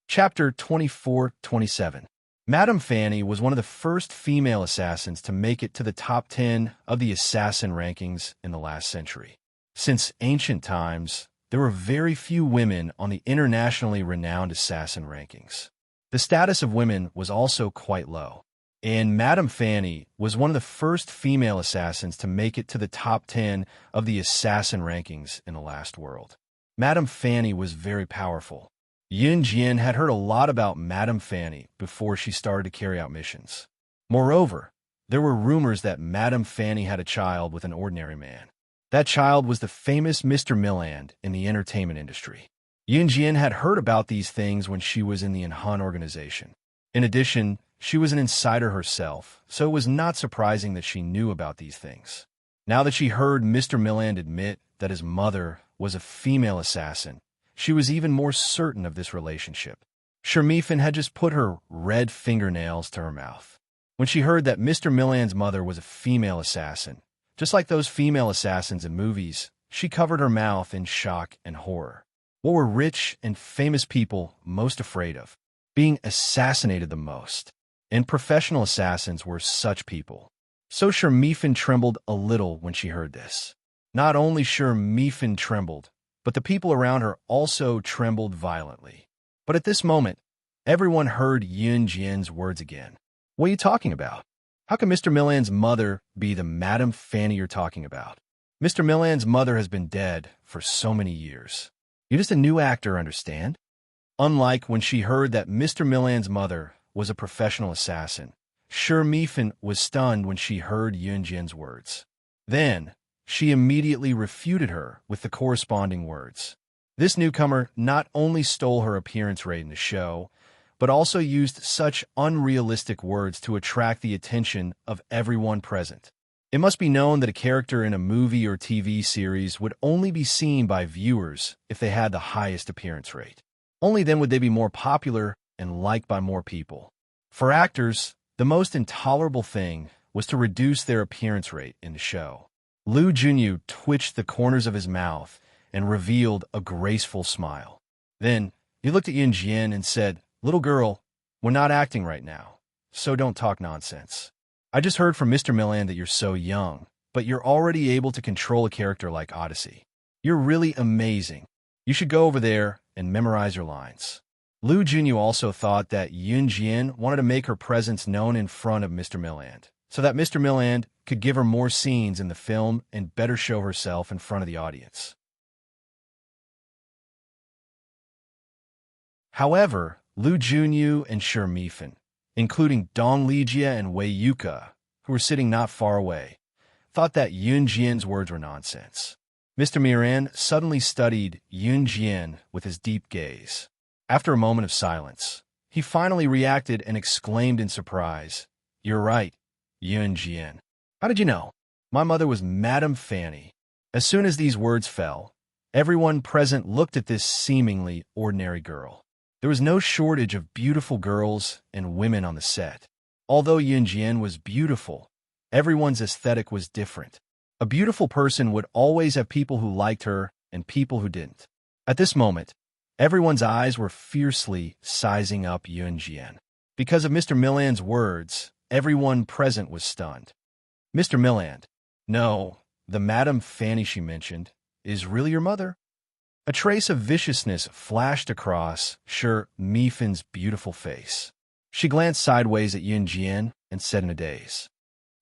Chapter 24-27. Madame Fanny was one of the first female assassins to make it to the top 10 of the assassin rankings in the last century. Since ancient times, there were very few women on the internationally renowned assassin rankings. The status of women was also quite low, and Madame Fanny was one of the first female assassins to make it to the top 10 of the assassin rankings in the last world. Madame Fanny was very powerful. Yin Jian had heard a lot about Madame Fanny before she started to carry out missions. Moreover, there were rumors that Madame Fanny had a child with an ordinary man. That child was the famous Mr. Milland in the entertainment industry. Yin Jian had heard about these things when she was in the Han organization. In addition, she was an insider herself, so it was not surprising that she knew about these things. Now that she heard Mr. Milland admit that his mother was a female assassin, she was even more certain of this relationship. Shermifin had just put her red fingernails to her mouth. When she heard that Mr. Milland's mother was a female assassin, just like those female assassins in movies, she covered her mouth in shock and horror. What were rich and famous people most afraid of? Being assassinated the most. And professional assassins were such people. So Shermifin trembled a little when she heard this. Not only Shermifin trembled, but the people around her also trembled violently. But at this moment, everyone heard Yun Jian's words again. "What are you talking about? How can Mr. Milland's mother be the Madame Fanny you're talking about? Mr. Milland's mother has been dead for so many years. You're just a new actor, understand?" Unlike when she heard that Mr. Milland's mother was a professional assassin, Shermifin was stunned when she heard Yun Jian's words. Then, she immediately refuted her with the corresponding words. This newcomer not only stole her appearance rate in the show, but also used such unrealistic words to attract the attention of everyone present. It must be known that a character in a movie or TV series would only be seen by viewers if they had the highest appearance rate. Only then would they be more popular and liked by more people. For actors, the most intolerable thing was to reduce their appearance rate in the show. Lu Junyu twitched the corners of his mouth and revealed a graceful smile. Then, he looked at Yin Jian and said, "Little girl, we're not acting right now, so don't talk nonsense. I just heard from Mr. Milland that you're so young, but you're already able to control a character like Odyssey. You're really amazing. You should go over there and memorize your lines. Lu Junyu also thought that Yun Jian wanted to make her presence known in front of Mr. Milland, so that Mr. Milland could give her more scenes in the film and better show herself in front of the audience. However, Lu Junyu and Shi Mifan, including Dong Lijia and Wei Yuka, who were sitting not far away, thought that Yun Jian's words were nonsense. Mr. Miran suddenly studied Yun Jian with his deep gaze. After a moment of silence, he finally reacted and exclaimed in surprise, "You're right, Yun Jian. How did you know? My mother was Madame Fanny." As soon as these words fell, everyone present looked at this seemingly ordinary girl. There was no shortage of beautiful girls and women on the set. Although Yun Jian was beautiful, everyone's aesthetic was different. A beautiful person would always have people who liked her and people who didn't. At this moment, everyone's eyes were fiercely sizing up Yun Jian. Because of Mr. Milland's words, everyone present was stunned. Mr. Milland, no, the Madame Fanny she mentioned is really your mother? A trace of viciousness flashed across Shi Mifan's beautiful face. She glanced sideways at Yun Jian and said in a daze,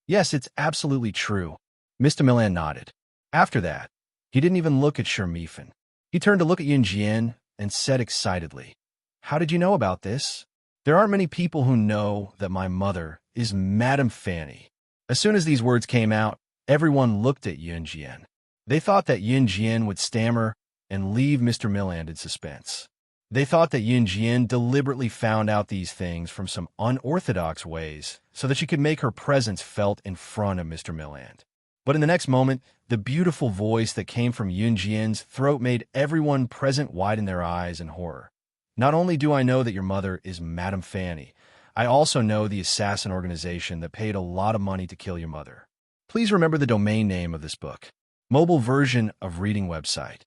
"Yes, it's absolutely true." Mr. Milland nodded. After that, he didn't even look at Shi Mifan. He turned to look at Yun Jian and said excitedly, "How did you know about this? There aren't many people who know that my mother is Madame Fanny." As soon as these words came out, everyone looked at Yun Jian. They thought that Yun Jian would stammer and leave Mr. Milland in suspense. They thought that Yun Jian deliberately found out these things from some unorthodox ways so that she could make her presence felt in front of Mr. Milland. But in the next moment, the beautiful voice that came from Yun Jian's throat made everyone present widen their eyes in horror. "Not only do I know that your mother is Madame Fanny, I also know the assassin organization that paid a lot of money to kill your mother." Please remember the domain name of this book. Mobile version of reading website.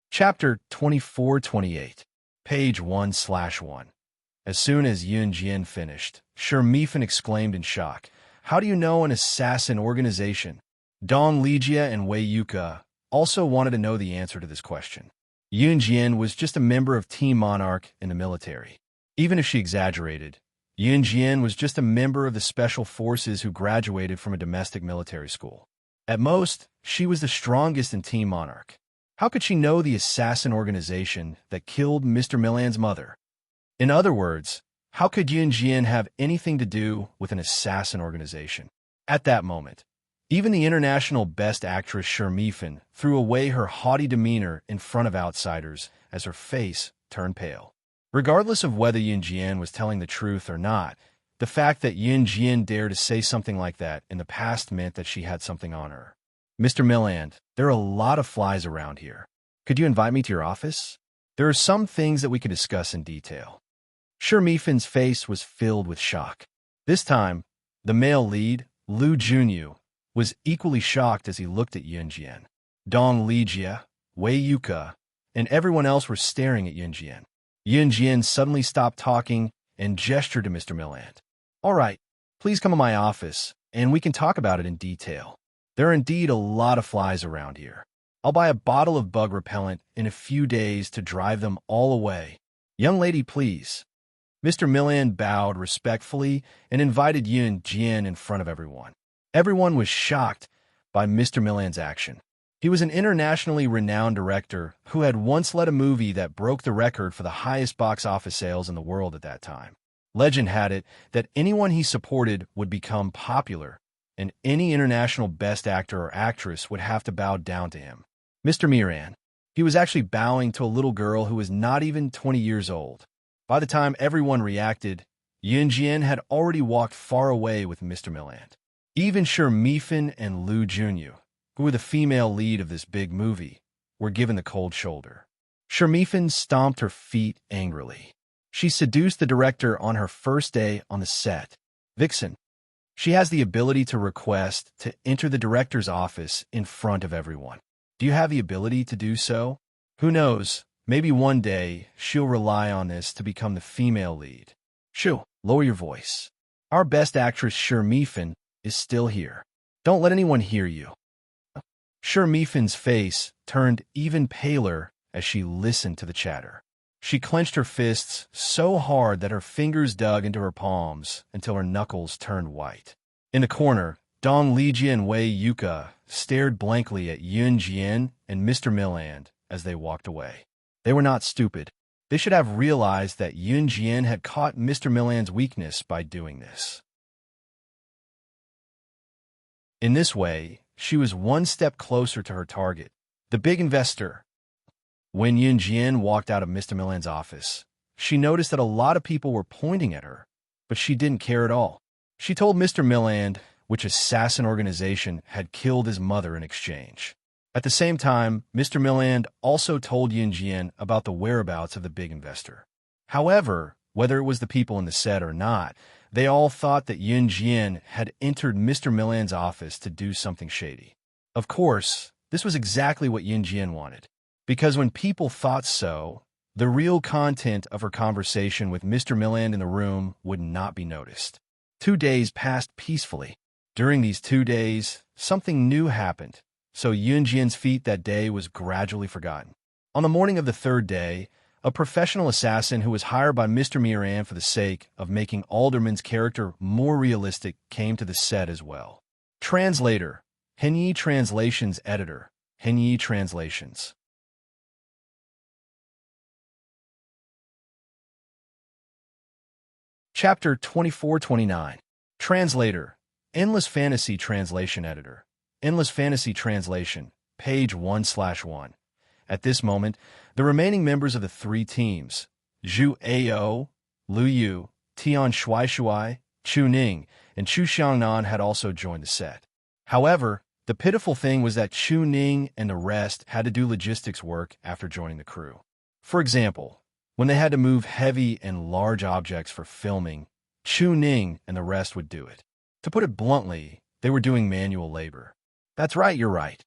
Chapter 24-28, page 1/1. As soon as Yun Jian finished, Shi Mifan exclaimed in shock, "How do you know an assassin organization?" Dong Lijia and Wei Yuka also wanted to know the answer to this question. Yun Jian was just a member of Team Monarch in the military. Even if she exaggerated, Yun Jian was just a member of the special forces who graduated from a domestic military school. At most, she was the strongest in Team Monarch. How could she know the assassin organization that killed Mr. Milland's mother? In other words, how could Yun Jian have anything to do with an assassin organization? At that moment, even the international best actress Shi Mifan threw away her haughty demeanor in front of outsiders as her face turned pale. Regardless of whether Yun Jian was telling the truth or not, the fact that Yun Jian dared to say something like that in the past meant that she had something on her. "Mr. Milland, there are a lot of flies around here. Could you invite me to your office? There are some things that we could discuss in detail." Shi Mifan's face was filled with shock. This time, the male lead, Lu Junyu, was equally shocked as he looked at Yun Jian. Dong Lijia, Wei Yuka, and everyone else were staring at Yun Jian. Yun Jian suddenly stopped talking and gestured to Mr. Milland. "All right, please come to my office, and we can talk about it in detail. There are indeed a lot of flies around here. I'll buy a bottle of bug repellent in a few days to drive them all away. Young lady, please." Mr. Milland bowed respectfully and invited Yun Jian in front of everyone. Everyone was shocked by Mr. Milland's action. He was an internationally renowned director who had once led a movie that broke the record for the highest box office sales in the world at that time. Legend had it that anyone he supported would become popular, and any international best actor or actress would have to bow down to him. Mr. Miran. He was actually bowing to a little girl who was not even 20 years old. By the time everyone reacted, Yun Jian had already walked far away with Mr. Milland. Even Shi Mifan and Lu Junyu, who were the female lead of this big movie, were given the cold shoulder. Shi Mifan stomped her feet angrily. She seduced the director on her first day on the set. Vixen. She has the ability to request to enter the director's office in front of everyone. Do you have the ability to do so? Who knows, maybe one day she'll rely on this to become the female lead. Shoo, lower your voice. Our best actress Shi Mifan is still here. Don't let anyone hear you. Shermifen's face turned even paler as she listened to the chatter. She clenched her fists so hard that her fingers dug into her palms until her knuckles turned white. In the corner, Dong Lijia and Wei Yuka stared blankly at Yun Jian and Mr. Milland as they walked away. They were not stupid. They should have realized that Yun Jian had caught Mr. Milland's weakness by doing this. In this way, she was one step closer to her target, the big investor. When Yun Jian walked out of Mr. Milland's office, she noticed that a lot of people were pointing at her, but she didn't care at all. She told Mr. Milland which assassin organization had killed his mother in exchange. At the same time, Mr. Milland also told Yun Jian about the whereabouts of the big investor. However, whether it was the people in the set or not, they all thought that Yun Jian had entered Mr. Milland's office to do something shady. Of course, this was exactly what Yun Jian wanted, because when people thought so, the real content of her conversation with Mr. Milland in the room would not be noticed. 2 days passed peacefully. During these 2 days, something new happened, so Yun Jian's feat that day was gradually forgotten. On the morning of the 3rd day, a professional assassin who was hired by Mr. Miran for the sake of making Alderman's character more realistic came to the set as well. Translator, Henyi Translations Editor, Henyi Translations. Chapter 24-29. Translator, Endless Fantasy Translation Editor, Endless Fantasy Translation, page 1/1. At this moment, the remaining members of the 3 teams, Zhu Ao, Lu Yu, Tian Shuai, Chu Ning, and Chu Xiangnan had also joined the set. However, the pitiful thing was that Chu Ning and the rest had to do logistics work after joining the crew. For example, when they had to move heavy and large objects for filming, Chu Ning and the rest would do it. To put it bluntly, they were doing manual labor. That's right, you're right.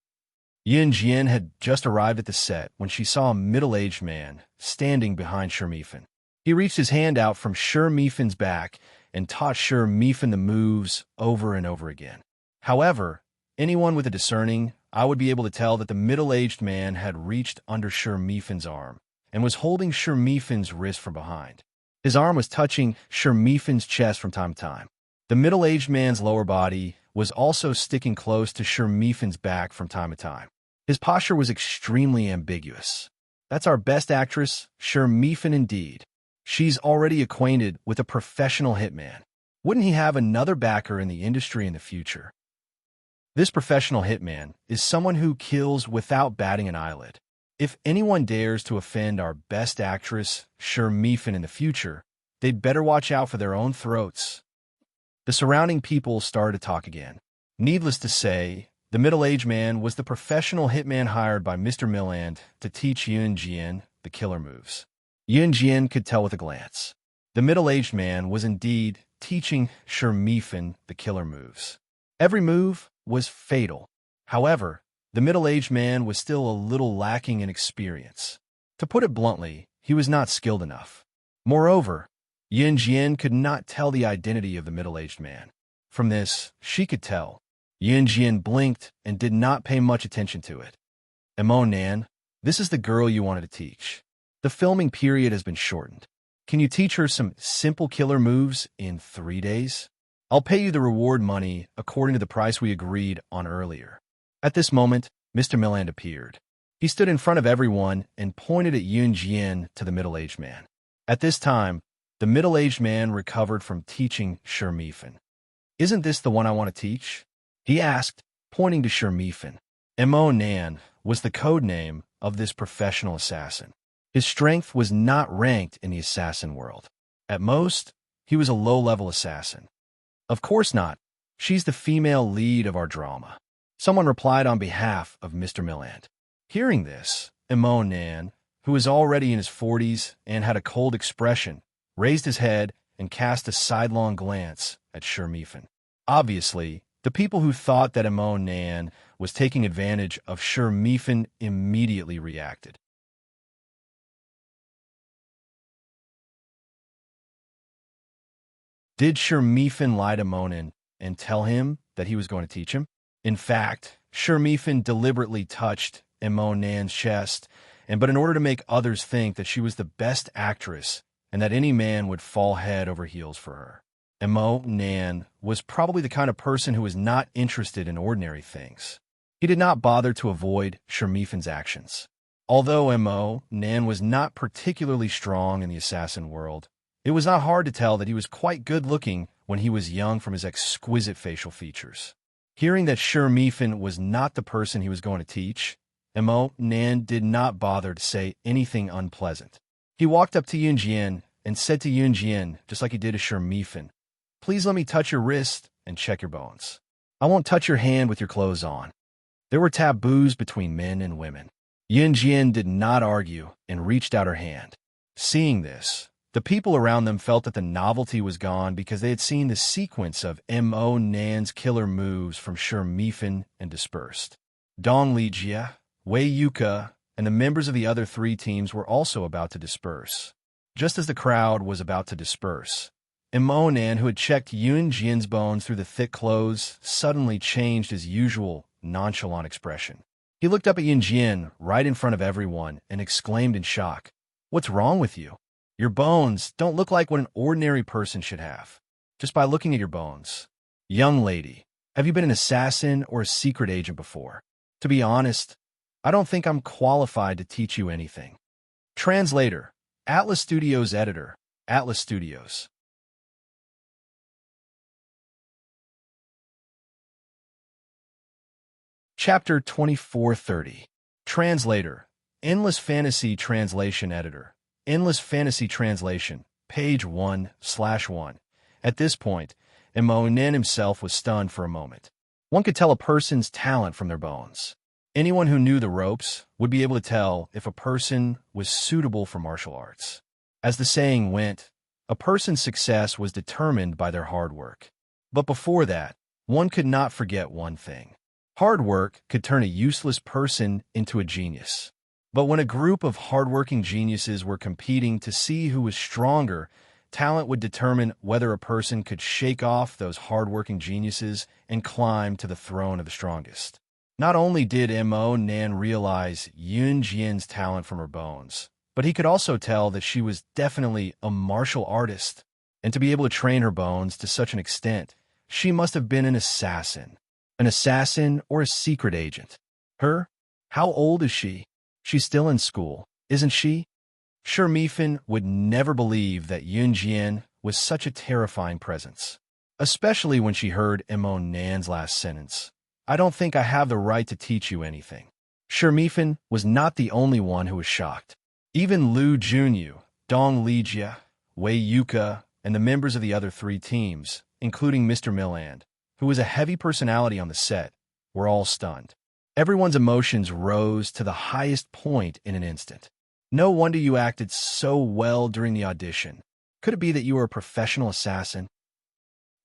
Yun Jian had just arrived at the set when she saw a middle-aged man standing behind Shermifen. He reached his hand out from Shermifen's back and taught Shermifen the moves over and over again. However, anyone with a discerning eye would be able to tell that the middle-aged man had reached under Shermifen's arm and was holding Shermifen's wrist from behind. His arm was touching Shermifen's chest from time to time. The middle-aged man's lower body was also sticking close to Shermifen's back from time to time. His posture was extremely ambiguous. That's our best actress, Shermifen indeed. She's already acquainted with a professional hitman. Wouldn't he have another backer in the industry in the future? This professional hitman is someone who kills without batting an eyelid. If anyone dares to offend our best actress, Shermifen, in the future, they'd better watch out for their own throats. The surrounding people started to talk again. Needless to say, the middle-aged man was the professional hitman hired by Mr. Milland to teach Yun Jian the killer moves. Yun Jian could tell with a glance. The middle-aged man was indeed teaching Shermifen the killer moves. Every move was fatal. However, the middle-aged man was still a little lacking in experience. To put it bluntly, he was not skilled enough. Moreover, Yun Jian could not tell the identity of the middle-aged man. From this, she could tell. Yun Jian blinked and did not pay much attention to it. Nan, this is the girl you wanted to teach. The filming period has been shortened. Can you teach her some simple killer moves in 3 days? I'll pay you the reward money according to the price we agreed on earlier. At this moment, Mr. Milland appeared. He stood in front of everyone and pointed at Yun Jian to the middle-aged man. At this time, the middle-aged man recovered from teaching Shermifen. Isn't this the one I want to teach? He asked, pointing to Shermifen. Nan was the code name of this professional assassin. His strength was not ranked in the assassin world. At most, he was a low-level assassin. Of course not. She's the female lead of our drama. Someone replied on behalf of Mr. Milland. Hearing this, Nan, who was already in his 40s and had a cold expression, raised his head and cast a sidelong glance at Shermifen. Obviously, the people who thought that Nan was taking advantage of Shermifen immediately reacted. Did Shermifen lie to Monin and tell him that he was going to teach him? In fact, Shermifin deliberately touched Emo Nan's chest, but in order to make others think that she was the best actress and that any man would fall head over heels for her. Emo Nan was probably the kind of person who was not interested in ordinary things. He did not bother to avoid Shermifin's actions. Although Emo Nan was not particularly strong in the assassin world, it was not hard to tell that he was quite good-looking when he was young from his exquisite facial features. Hearing that Shermifin was not the person he was going to teach, Emo Nan did not bother to say anything unpleasant. He walked up to Yunjian and said to Yunjian, just like he did to Shermifin, "Please let me touch your wrist and check your bones. I won't touch your hand with your clothes on." There were taboos between men and women. Yunjian did not argue and reached out her hand. Seeing this, the people around them felt that the novelty was gone because they had seen the sequence of Mo Nan's killer moves from Shermifin and dispersed. Dong Lijia, Wei Yuka, and the members of the other three teams were also about to disperse. Just as the crowd was about to disperse, Mo Nan, who had checked Yunjian's bones through the thick clothes, suddenly changed his usual nonchalant expression. He looked up at Yunjian right in front of everyone and exclaimed in shock, "What's wrong with you? Your bones don't look like what an ordinary person should have, just by looking at your bones. Young lady, have you been an assassin or a secret agent before? To be honest, I don't think I'm qualified to teach you anything." Translator, Atlas Studios Editor, Atlas Studios. Chapter 2430. Translator, Endless Fantasy Translation Editor, Endless Fantasy Translation, page 1/1. At this point, Mo Nan himself was stunned for a moment. One could tell a person's talent from their bones. Anyone who knew the ropes would be able to tell if a person was suitable for martial arts. As the saying went, a person's success was determined by their hard work. But before that, one could not forget one thing. Hard work could turn a useless person into a genius. But when a group of hardworking geniuses were competing to see who was stronger, talent would determine whether a person could shake off those hardworking geniuses and climb to the throne of the strongest. Not only did Mo Nan realize Yunjian's talent from her bones, but he could also tell that she was definitely a martial artist. And to be able to train her bones to such an extent, she must have been an assassin. An assassin or a secret agent. Her? How old is she? She's still in school, isn't she? Shermifin would never believe that Yunjian was such a terrifying presence, especially when she heard Mo Nan's last sentence. "I don't think I have the right to teach you anything." Shermifin was not the only one who was shocked. Even Lu Junyu, Dong Lijia, Wei Yuka, and the members of the other three teams, including Mr. Milland, who was a heavy personality on the set, were all stunned. Everyone's emotions rose to the highest point in an instant. "No wonder you acted so well during the audition. Could it be that you were a professional assassin?"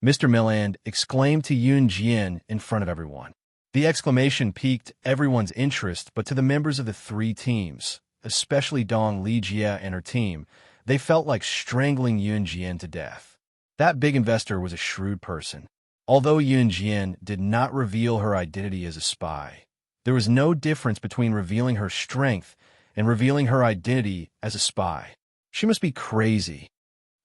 Mr. Milland exclaimed to Yunjian in front of everyone. The exclamation piqued everyone's interest, but to the members of the three teams, especially Dong Lijia and her team, they felt like strangling Yunjian to death. That big investor was a shrewd person. Although Yunjian did not reveal her identity as a spy, there was no difference between revealing her strength and revealing her identity as a spy. She must be crazy.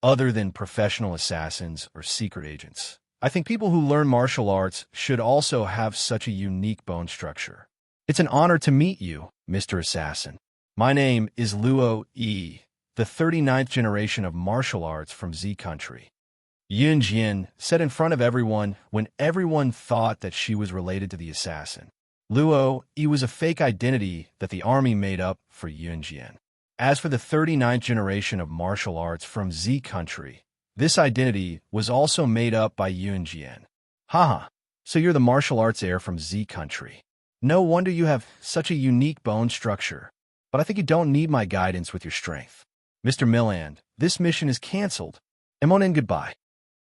Other than professional assassins or secret agents, I think people who learn martial arts should also have such a unique bone structure. It's an honor to meet you, Mr. Assassin. My name is Luo Yi, the 39th generation of martial arts from Z country. Yunjian said in front of everyone when everyone thought that she was related to the assassin. Luo Yi was a fake identity that the army made up for Yunjian. As for the 39th generation of martial arts from Z country, this identity was also made up by Yunjian. Haha, so you're the martial arts heir from Z country. No wonder you have such a unique bone structure. But I think you don't need my guidance with your strength. Mr. Milland, this mission is cancelled. Mo Nan, goodbye.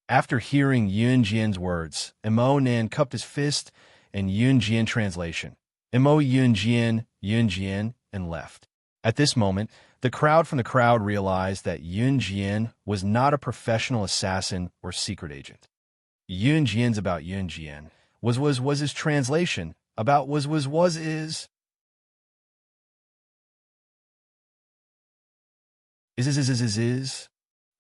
After hearing Yunjian's words, Mo Nan cupped his fist and Yunjian translation. Mo Yunjian, Yunjian, and left. At this moment, the crowd from the crowd realized that Yunjian was not a professional assassin or secret agent. Yunjian's about Yunjian Was his translation. About was is. Is.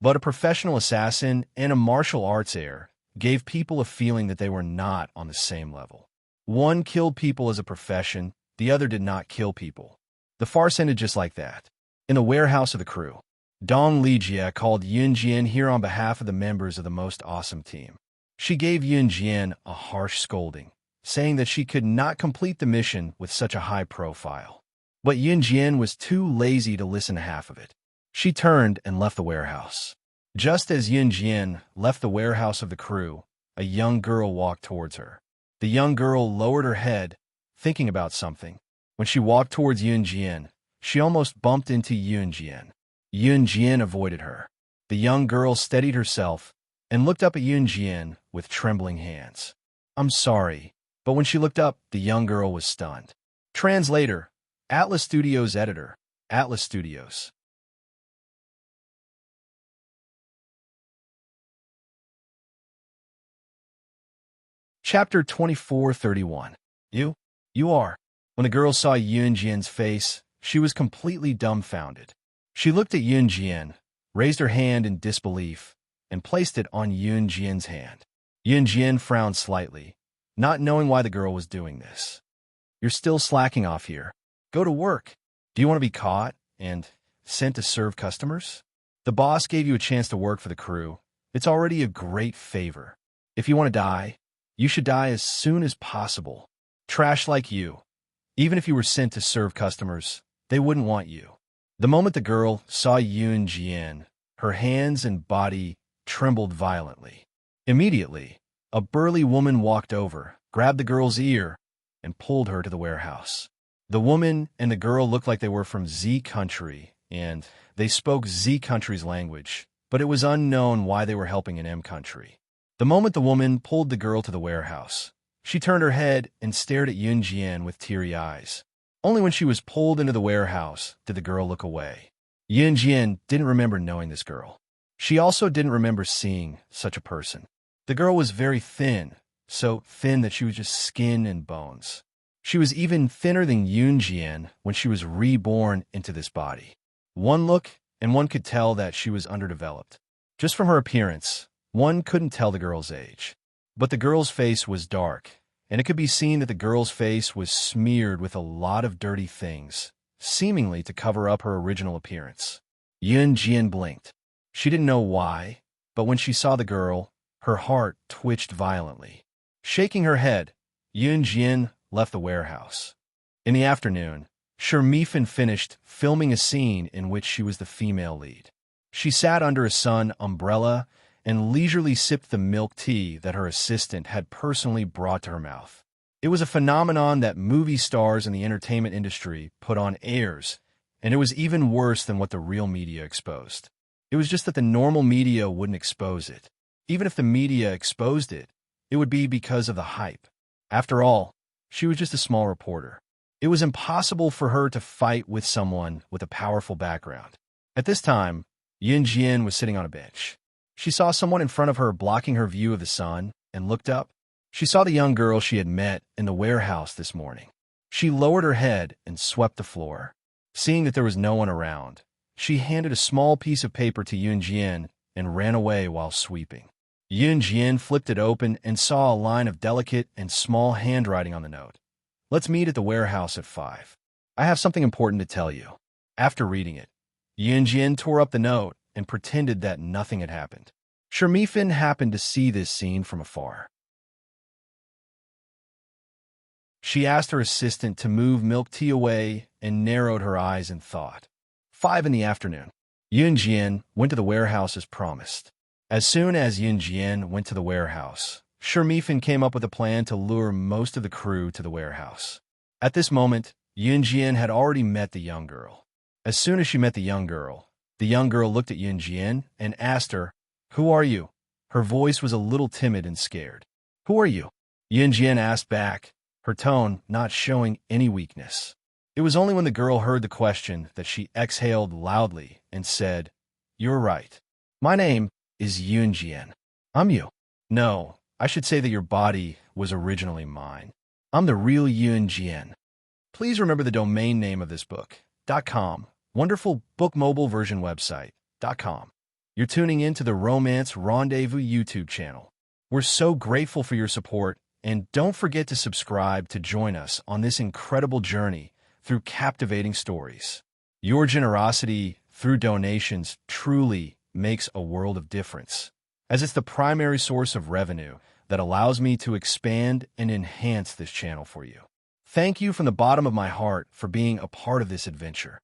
But a professional assassin and a martial arts heir gave people a feeling that they were not on the same level. One killed people as a profession, the other did not kill people. The farce ended just like that. In the warehouse of the crew, Dong Lijia called Yun Jian here on behalf of the members of the most awesome team. She gave Yun Jian a harsh scolding, saying that she could not complete the mission with such a high profile. But Yun Jian was too lazy to listen to half of it. She turned and left the warehouse. Just as Yun Jian left the warehouse of the crew, a young girl walked towards her. The young girl lowered her head, thinking about something. When she walked towards Yun Jian, she almost bumped into Yun Jian. Yun Jian avoided her. The young girl steadied herself and looked up at Yun Jian with trembling hands. "I'm sorry," but when she looked up, the young girl was stunned. Translator, Atlas Studios editor, Atlas Studios. Chapter 24:31. You are. When the girl saw Yun Jian's face, she was completely dumbfounded. She looked at Yun Jian, raised her hand in disbelief, and placed it on Yun Jian's hand. Yun Jian frowned slightly, not knowing why the girl was doing this. "You're still slacking off here. Go to work. Do you want to be caught and sent to serve customers? The boss gave you a chance to work for the crew. It's already a great favor. If you want to die, you should die as soon as possible. Trash like you. Even if you were sent to serve customers, they wouldn't want you." The moment the girl saw Yun Jian, her hands and body trembled violently. Immediately, a burly woman walked over, grabbed the girl's ear, and pulled her to the warehouse. The woman and the girl looked like they were from Z country, and they spoke Z country's language, but it was unknown why they were helping in M country. The moment the woman pulled the girl to the warehouse, she turned her head and stared at Yun Jian with teary eyes. Only when she was pulled into the warehouse did the girl look away. Yun Jian didn't remember knowing this girl. She also didn't remember seeing such a person. The girl was very thin, so thin that she was just skin and bones. She was even thinner than Yun Jian when she was reborn into this body. One look, and one could tell that she was underdeveloped. Just from her appearance, one couldn't tell the girl's age. But the girl's face was dark, and it could be seen that the girl's face was smeared with a lot of dirty things, seemingly to cover up her original appearance. Yun Jian blinked. She didn't know why, but when she saw the girl, her heart twitched violently. Shaking her head, Yun Jian left the warehouse. In the afternoon, Shermifan finished filming a scene in which she was the female lead. She sat under a sun umbrella and leisurely sipped the milk tea that her assistant had personally brought to her mouth. It was a phenomenon that movie stars in the entertainment industry put on airs, and it was even worse than what the real media exposed. It was just that the normal media wouldn't expose it. Even if the media exposed it, it would be because of the hype. After all, she was just a small reporter. It was impossible for her to fight with someone with a powerful background. At this time, Yun Jian was sitting on a bench. She saw someone in front of her blocking her view of the sun and looked up. She saw the young girl she had met in the warehouse this morning. She lowered her head and swept the floor. Seeing that there was no one around, she handed a small piece of paper to Yun Jian and ran away while sweeping. Yun Jian flipped it open and saw a line of delicate and small handwriting on the note. "Let's meet at the warehouse at 5. I have something important to tell you." After reading it, Yun Jian tore up the note and pretended that nothing had happened. Shermifan happened to see this scene from afar. She asked her assistant to move milk tea away and narrowed her eyes in thought. 5 in the afternoon. Yun Jian went to the warehouse as promised. As soon as Yun Jian went to the warehouse, Shermifan came up with a plan to lure most of the crew to the warehouse. At this moment, Yun Jian had already met the young girl. As soon as she met the young girl looked at Yun Jian and asked her, "Who are you?" Her voice was a little timid and scared. "Who are you?" Yun Jian asked back, her tone not showing any weakness. It was only when the girl heard the question that she exhaled loudly and said, "You're right. My name is Yun Jian. I'm you." "No, I should say that your body was originally mine. I'm the real Yun Jian. Please remember the domain name of this book, .com, wonderful book mobile version website, .com. You're tuning in to the Romance Rendezvous YouTube channel. We're so grateful for your support, and don't forget to subscribe to join us on this incredible journey through captivating stories. Your generosity through donations truly makes a world of difference, as it's the primary source of revenue that allows me to expand and enhance this channel for you. Thank you from the bottom of my heart for being a part of this adventure.